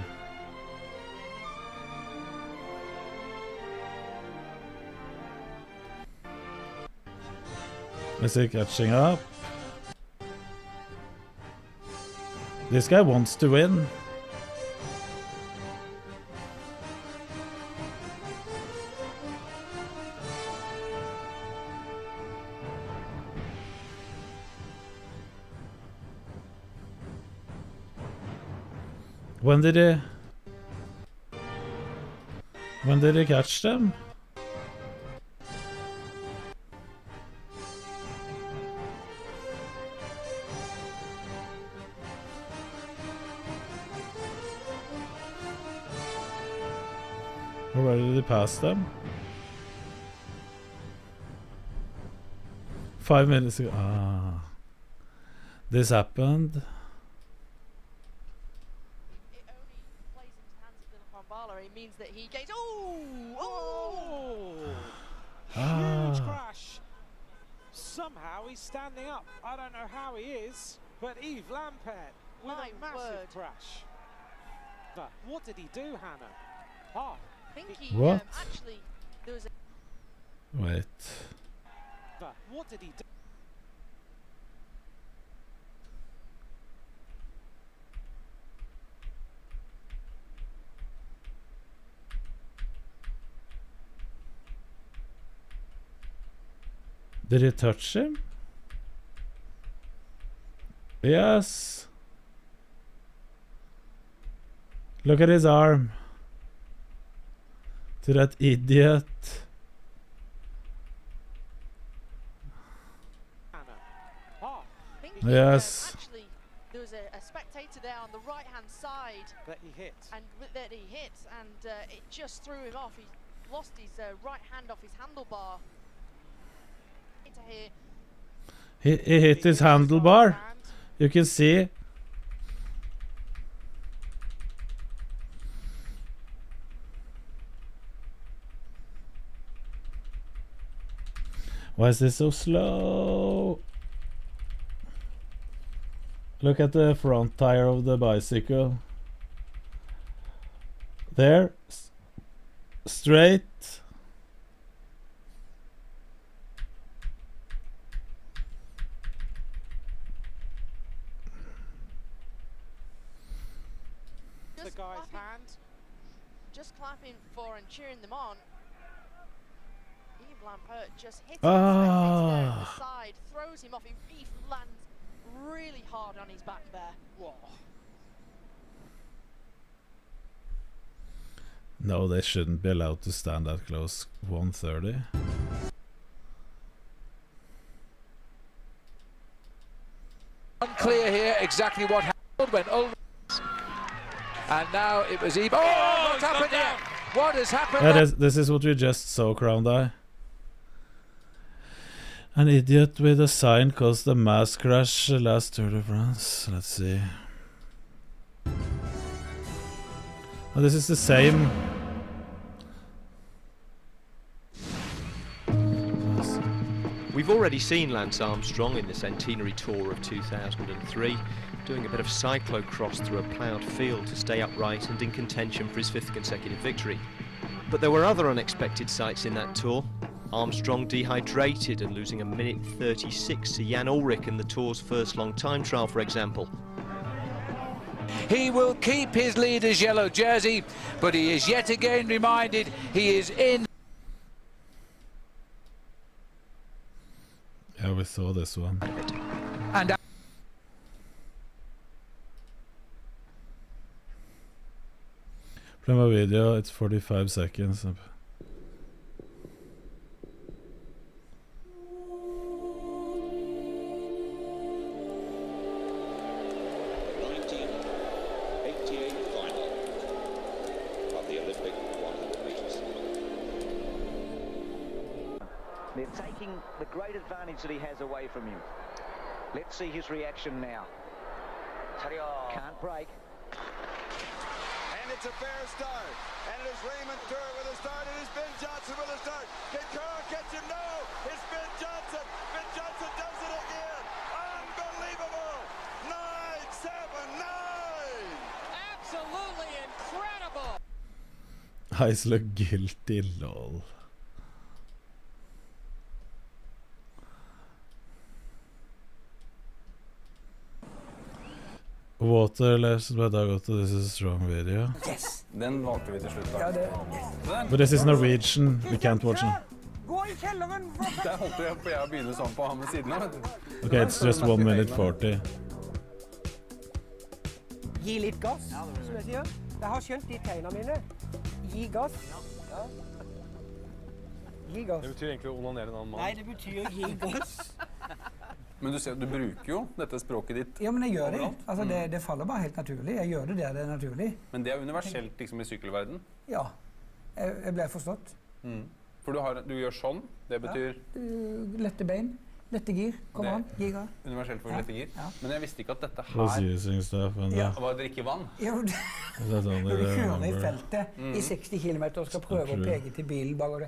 Is he catching up? This guy wants to win. When did he catch them? Or where did he pass them? 5 minutes ago. Ah. This happened. Means that he gains. Oh! Huge crash. Somehow he's standing up. I don't know how he is, but Yves Lampert with a massive crash. But what did he do, Hannah? I think he what? Actually there was a Wait. But what did he do? Did he touch him? Yes. Look at his arm. To that idiot. Yes. Actually, there was a spectator there on the right-hand side that he hit, and it just threw him off. He lost his right hand off his handlebar. He hit his handlebar. You can see. Why is this so slow? Look at the front tire of the bicycle. There. Straight. The guy's hand. Just clapping for and cheering them on. Yves Lampert just hits him on the side, throws him off. Yves lands really hard on his back there. Whoa. No, they shouldn't be allowed to stand that close. 130. Unclear here exactly what happened when and now it was Yves. Oh, what's happened here? What has happened? Yeah, this is what we just saw, Crown Eye. An idiot with a sign caused a mass crash last Tour de France. Let's see. Oh, this is the same. We've already seen Lance Armstrong in the centenary tour of 2003 doing a bit of cyclocross through a ploughed field to stay upright and in contention for his 5th consecutive victory. But there were other unexpected sights in that tour. Armstrong dehydrated and losing a minute 36 to Jan Ullrich in the tour's first long time trial, for example. He will keep his leader's yellow jersey, but he is yet again reminded he is in. Yeah, we saw this one. And From a video, it's 45 seconds. They're taking the great advantage that he has away from him. Let's see his reaction now. Can't break. And it's a fair start. And it is Raymond Stewart with a start. It is Ben Johnson with a start. Can Carl catch him? No! It's Ben Johnson. Ben Johnson does it again. Unbelievable! 9-7-9! Absolutely incredible! Eyes look guilty, lol. Waterless, but I got this is a strong video. Yes! Den valgte vi til slutt da. Ja, det. But this is Norwegian, we can't watch it. Gå i kjelleren! Der holdt jeg på å begynne sånn på han ved siden av. Okay, it's just 1 minute 40. Gi litt gass, som jeg sier. Jeg har skjønt de tegnene mine. Gi gass. Ja. Gi gass. Det betyr egentlig å onanere en annen mann. Nei, det betyr gi gass. Men du ser, du bruker jo dette språket ditt. Ja, men jeg gjør det. Altså, det faller bare helt naturlig. Jeg gjør det der det er naturlig. Men det er universelt liksom i sykkelverden? Ja. Jeg ble forstått. For du gjør sånn, det betyr... Ja. Lette bein, lette gir, kom an, giga. Universelt for lette gir. Ja. Men jeg visste ikke at dette her... Was using stuff and var å drikke vann. Ja, når du kjører i feltet i 60 km og skal prøve å peke til bilen bak og du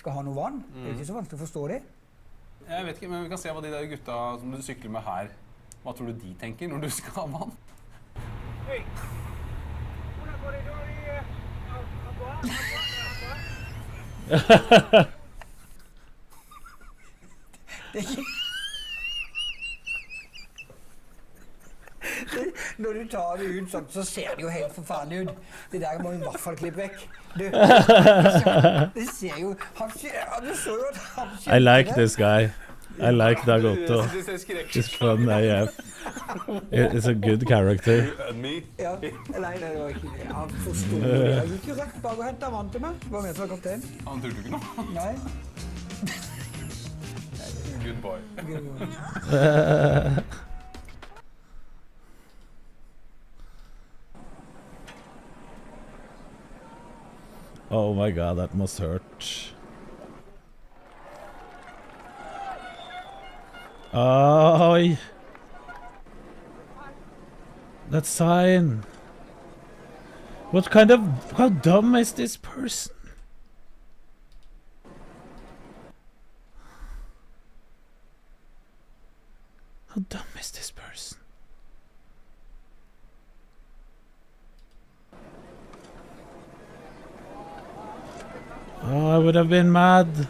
skal ha noe vann, det er ikke så vanskelig å forstå det. Jeg vet ikke, men vi kan se hva de der gutta som du sykler med her, hva tror du de tenker når du skal ha vann? Hei! Hvordan går det da i Når du tar det ut sånn, så ser det jo helt forferdelig ut. Det der må vi i hvert fall klippe vekk. Det ser jo... Du så jo at han I like this guy. I like Dagotto. It's fun AF. It's a good character. Ja, nei, det var ikke det. Han forstod det. Jeg gikk jo rett bak og hentet vann til meg. Det var med som var kaptein. Han turte ikke noe? Nei. Good boy. Good boy. Oh my god, that must hurt. Oh, that sign. What kind of... How dumb is this person? How dumb is this person? Oh, I would have been mad.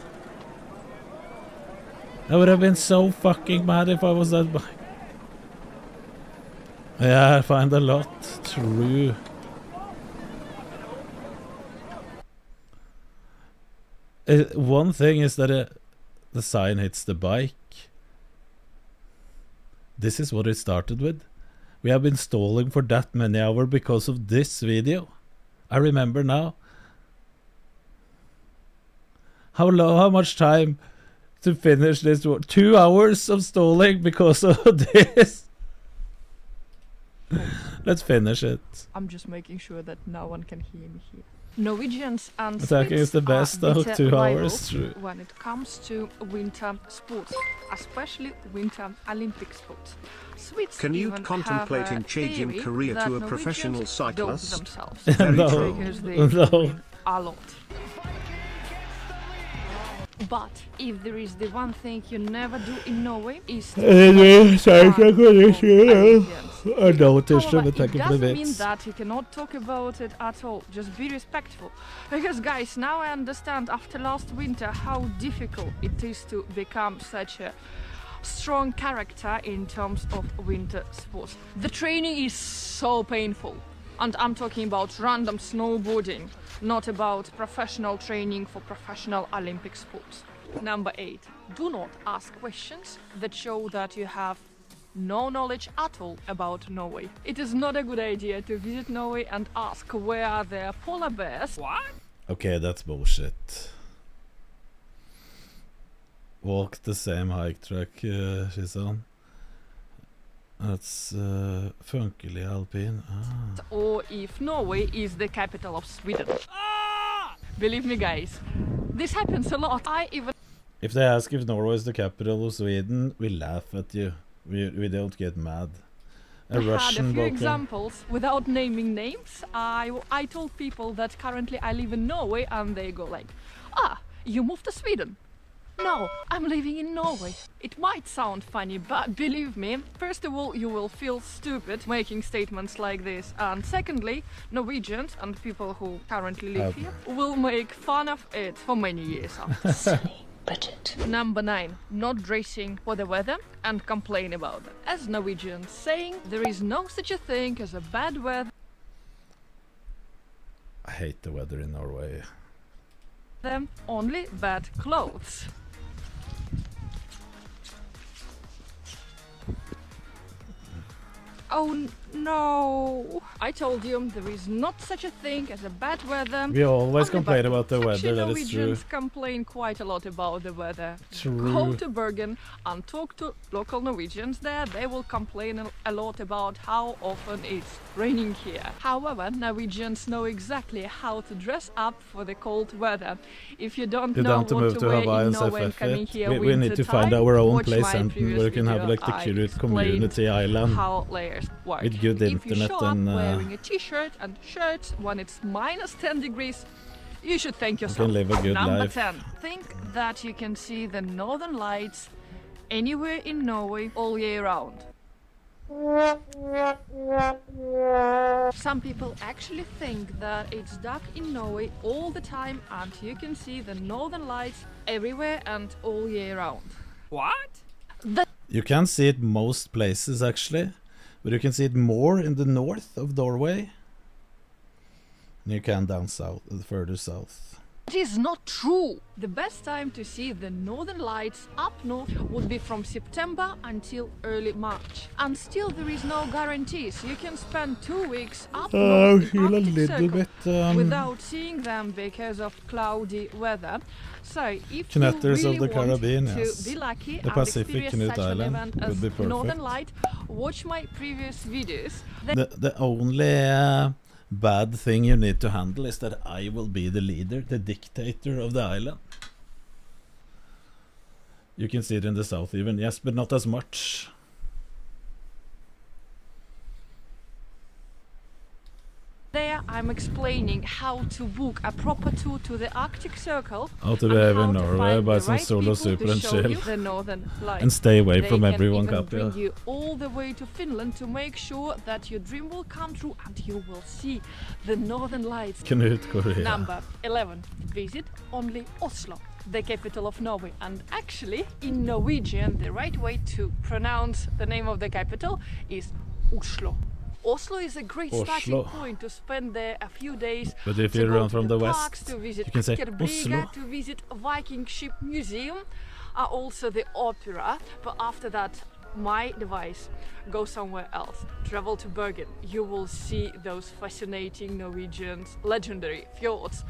I would have been so fucking mad if I was that bike. Yeah, I find a lot true. One thing is that the sign hits the bike. This is what it started with. We have been stalling for that many hours because of this video. I remember now. How much time to finish this? 2 hours of stalling because of this. Let's finish it. I'm just making sure that no one can hear me here. Norwegians and attacking is the best of 2 hours. True. When it comes to winter sports, especially winter Olympic sports. Swedes can you contemplating changing career to a professional cyclist? No. A lot. But if there is the one thing you never do in Norway is to However, it doesn't mean that you cannot talk about it at all. Just be respectful. Because guys, now I understand after last winter how difficult it is to become such a strong character in terms of winter sports. The training is so painful. And I'm talking about random snowboarding, not about professional training for professional Olympic sports. Number 8. Do not ask questions that show that you have no knowledge at all about Norway. It is not a good idea to visit Norway and ask where are there polar bears. What? Okay, that's bullshit. Walk the same hike track, she's on. That's funkily alpine. Ah. Or if Norway is the capital of Sweden. Believe me guys, this happens a lot. If they ask if Norway is the capital of Sweden, we laugh at you. We don't get mad. I had a few examples without naming names. I told people that currently I live in Norway and they go like, ah, you moved to Sweden? No, I'm living in Norway. It might sound funny, but believe me, first of all, you will feel stupid making statements like this. And secondly, Norwegians and people who currently live here will make fun of it for many years after. Number 9, not dressing for the weather and complain about it. As Norwegians saying, there is no such a thing as a bad weather. I hate the weather in Norway. Only bad clothes. Oh no! I told you there is not such a thing as a bad weather. We always complain about the weather, Actually, that is true. Norwegians complain quite a lot about the weather. True. Go to Bergen and talk to local Norwegians there. They will complain a lot about how often it's raining here. However, Norwegians know exactly how to dress up for the cold weather. If you don't know what to wear in Norway and coming here we need to find our own place and where we can have like the video. cute community island How layers work. with good If you internet show up and wearing a t-shirt and shirts when it's minus 10 degrees, you should thank you yourself. can live a good Number life. 10. Think that you can see the northern lights anywhere in Norway all year round. Some people actually think that it's dark in Norway all the time and you can see the northern lights everywhere and all year round. What? You can see it most places actually, but you can see it more in the north of Norway than you can down south, further south. It is not true. The best time to see the northern lights up north would be from September until early March. And still there is no guarantees. You can spend 2 weeks up north in Arctic Circle without seeing them because of cloudy weather. So if Connectors you of the really Caribbean, want yes. to be lucky The and Pacific experience Knut such an Island event would as be perfect. Northern Light, watch my previous videos. The only bad thing you need to handle is that I will be the leader, the dictator of the island. You can see it in the south even, yes, but not as much. There I'm explaining how to book a proper tour to the Arctic Circle. How to behave in Norway, buy some solo super and chill. The northern lights. And stay away They from can everyone, even Capia. bring you all the way to Finland to make sure that your dream will come true and you will see the northern lights. Knut Korea. Number 11. Visit only Oslo, the capital of Norway. And actually, in Norwegian, the right way to pronounce the name of the capital is Oslo. Oslo is a great starting point to spend there a few days. But if to you're go around to from the parks, west, to visit you can say Aker Oslo. Brygge, to visit Viking Ship Museum, also the opera. But after that, my advice, go somewhere else. Travel to Bergen. You will see those fascinating Norwegian legendary fjords.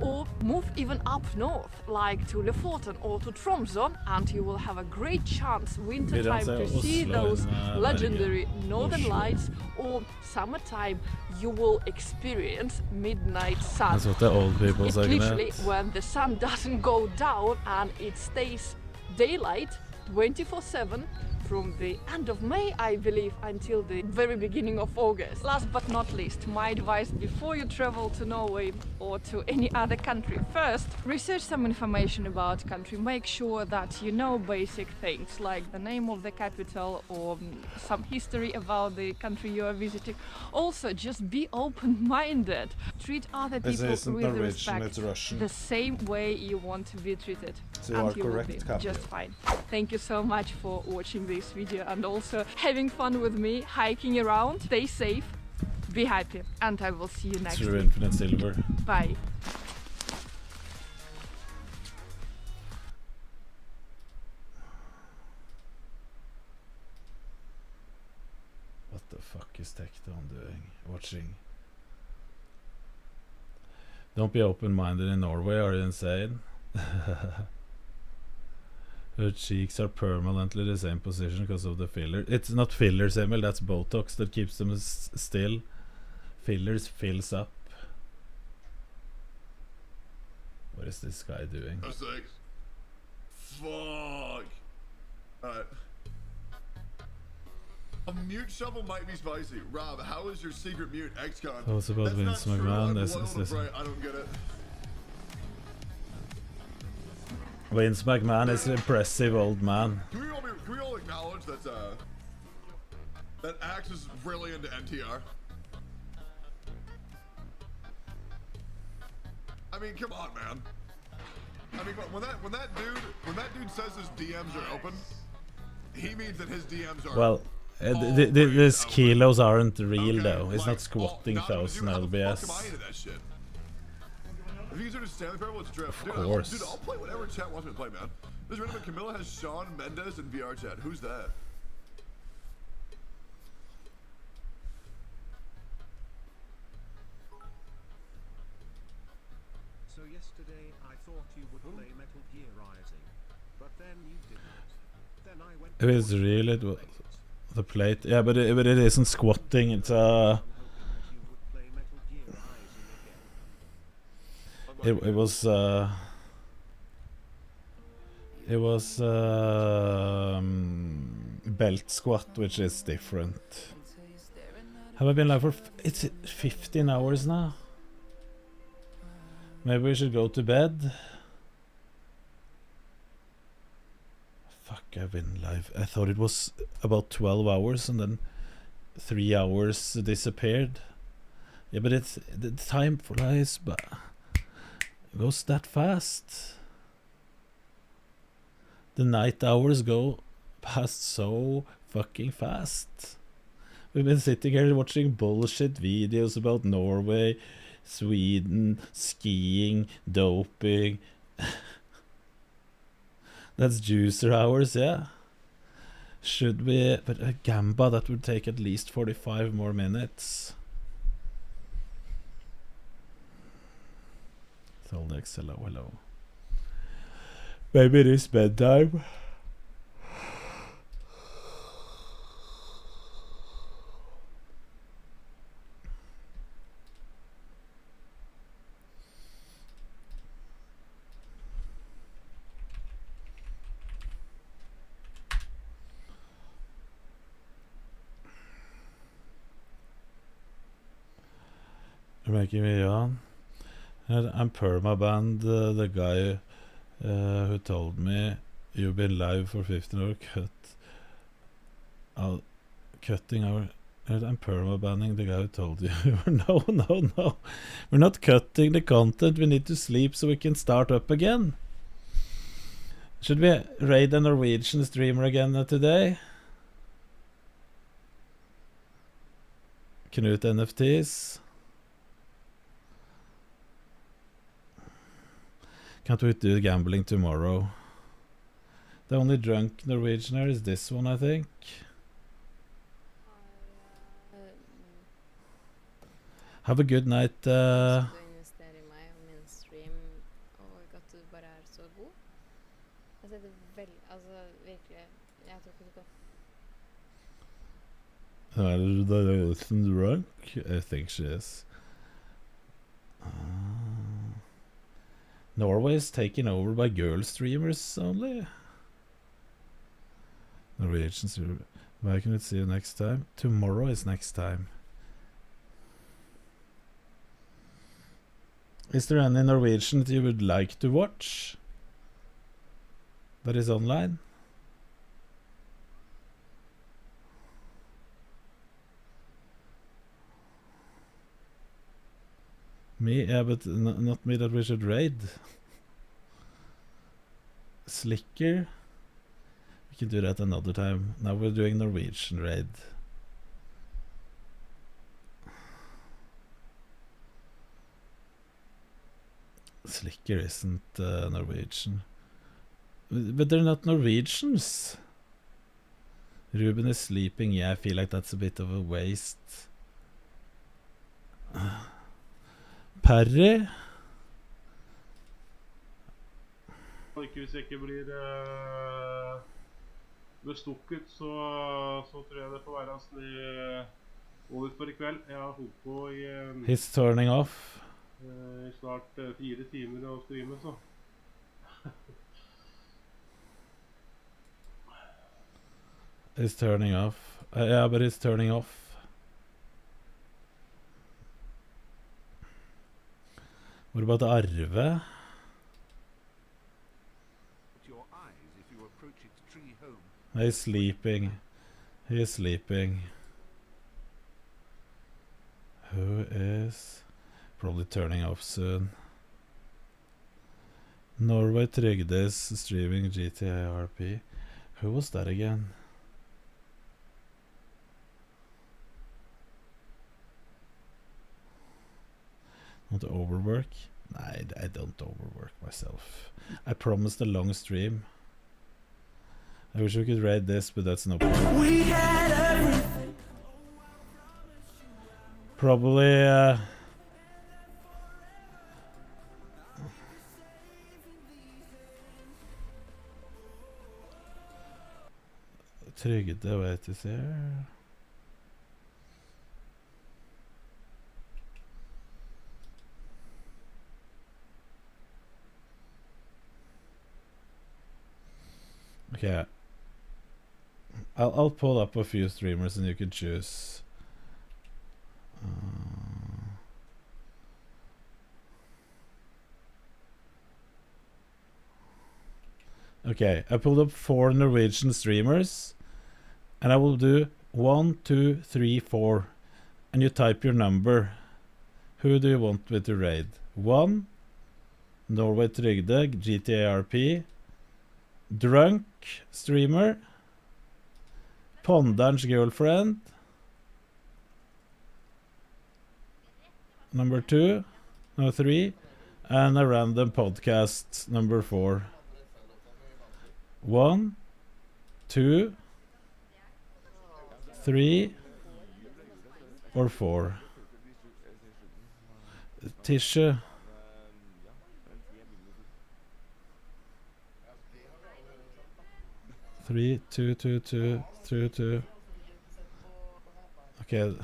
Or move even up north, like to Lofoten or to Tromsø, and you will have a great chance winter time to see those legendary northern lights. Or summertime, you will experience midnight sun. That's what the old people It's say. literally when the sun doesn't go down and it stays daylight 24/7 from the end of May, I believe, until the very beginning of August. Last but not least, my advice before you travel to Norway or to any other country. First, research some information about country. Make sure that you know basic things like the name of the capital or some history about the country you are visiting. Also, just be open-minded. Treat other people with respect, the same way you want to be treated. So you and are you correct, will be Capia. just fine. Thank you so much for watching this video and also having fun with me hiking around. Stay safe, be happy, and I will see you next True week. Infinite Silver. Bye. the fuck is Tecton doing? Watching. Don't be open-minded in Norway, are you insane? Her cheeks are permanently the same position because of the filler. It's not fillers, Emil, that's Botox that keeps them still. Fillers fills up. What is this guy doing? Oh, 6. Fuck. Alright. A mute shovel might be spicy. Rob, how is your secret mute ex-con? Oh, it's about Vince McMahon. This. I don't get it. Vince McMahon is an impressive old man. Can we all acknowledge that that Axe is really into NTR? I mean, come on, man. I mean, when that dude says his DMs are open, he means that his DMs are. Well, these kilos aren't real though. It's not squatting 1,000 lbs. If you consider Stanley Parable, it's drift. Of course. Dude, I'll play whatever chat wants me to play, man. This random Camilla has Shawn Mendes in VR chat. Who's that? So yesterday I thought you would play Metal Gear Rising, but then you didn't. Then I went. It is really the plate. Yeah, but it isn't squatting. It's It was belt squat, which is different. Have I been live for it's 15 hours now? Maybe we should go to bed. Fuck, I've been live. I thought it was about 12 hours and then 3 hours disappeared. Yeah, but it's the time flies, but it goes that fast. The night hours go past so fucking fast. We've been sitting here watching bullshit videos about Norway, Sweden, skiing, doping. That's juicer hours, yeah. Should we... But a Gamba, that would take at least 45 more minutes. Soldex, hello. Maybe it is bedtime. You're making me yawn. I'm permabanned the guy who told me you've been live for 15 hours. Cutting our. I'm permabanning the guy who told you. No. We're not cutting the content. We need to sleep so we can start up again. Should we raid a Norwegian streamer again today? Knut NFTs. Can't we do gambling tomorrow? The only drunk Norwegianer is this one, I think. Have a good night. Nå er det drunk? I think she is. Norway is taken over by girl streamers only. Norwegians. Why can we see you next time? Tomorrow is next time. Is there any Norwegian that you would like to watch that is online? Me? Yeah, but not me that we should raid. Slicker? We can do that another time. Now we're doing Norwegian raid. Slicker isn't Norwegian. But they're not Norwegians. Ruben is sleeping. Yeah, I feel like that's a bit of a waste. Perry? Ikke hvis jeg ikke blir bestukket, så tror jeg det får være over for I kveld. Jeg har holdt på I He's turning off. Snart 4 timer å streame, så. He's turning off. Yeah, but he's turning off. What about Arve? He's sleeping. He's sleeping. Who is probably turning off soon? Norway Trygdes streaming GTA RP. Who was that again? Want to overwork? Nah, I don't overwork myself. I promised a long stream. I wish we could raid this, but that's no problem. We had everything. Probably Trygde, wait, is there? Okay. I'll pull up a few streamers and you can choose. Okay, I pulled up 4 Norwegian streamers and I will do 1, 2, 3, 4 and you type your number. Who do you want me to raid? 1 Norway Trygde, GTA RP, Drunk streamer, Ponder's girlfriend, number 2, no 3, and a random podcast, number 4. 1, 2, 3, or 4. Tissue. Three, two, two, two, two, two. Okay.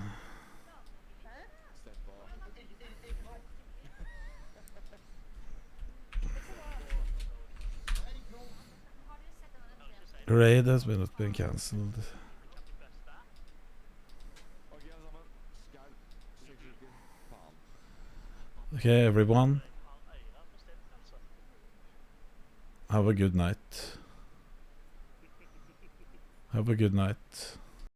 Raid has been cancelled. Okay, everyone. Have a good night. Have a good night.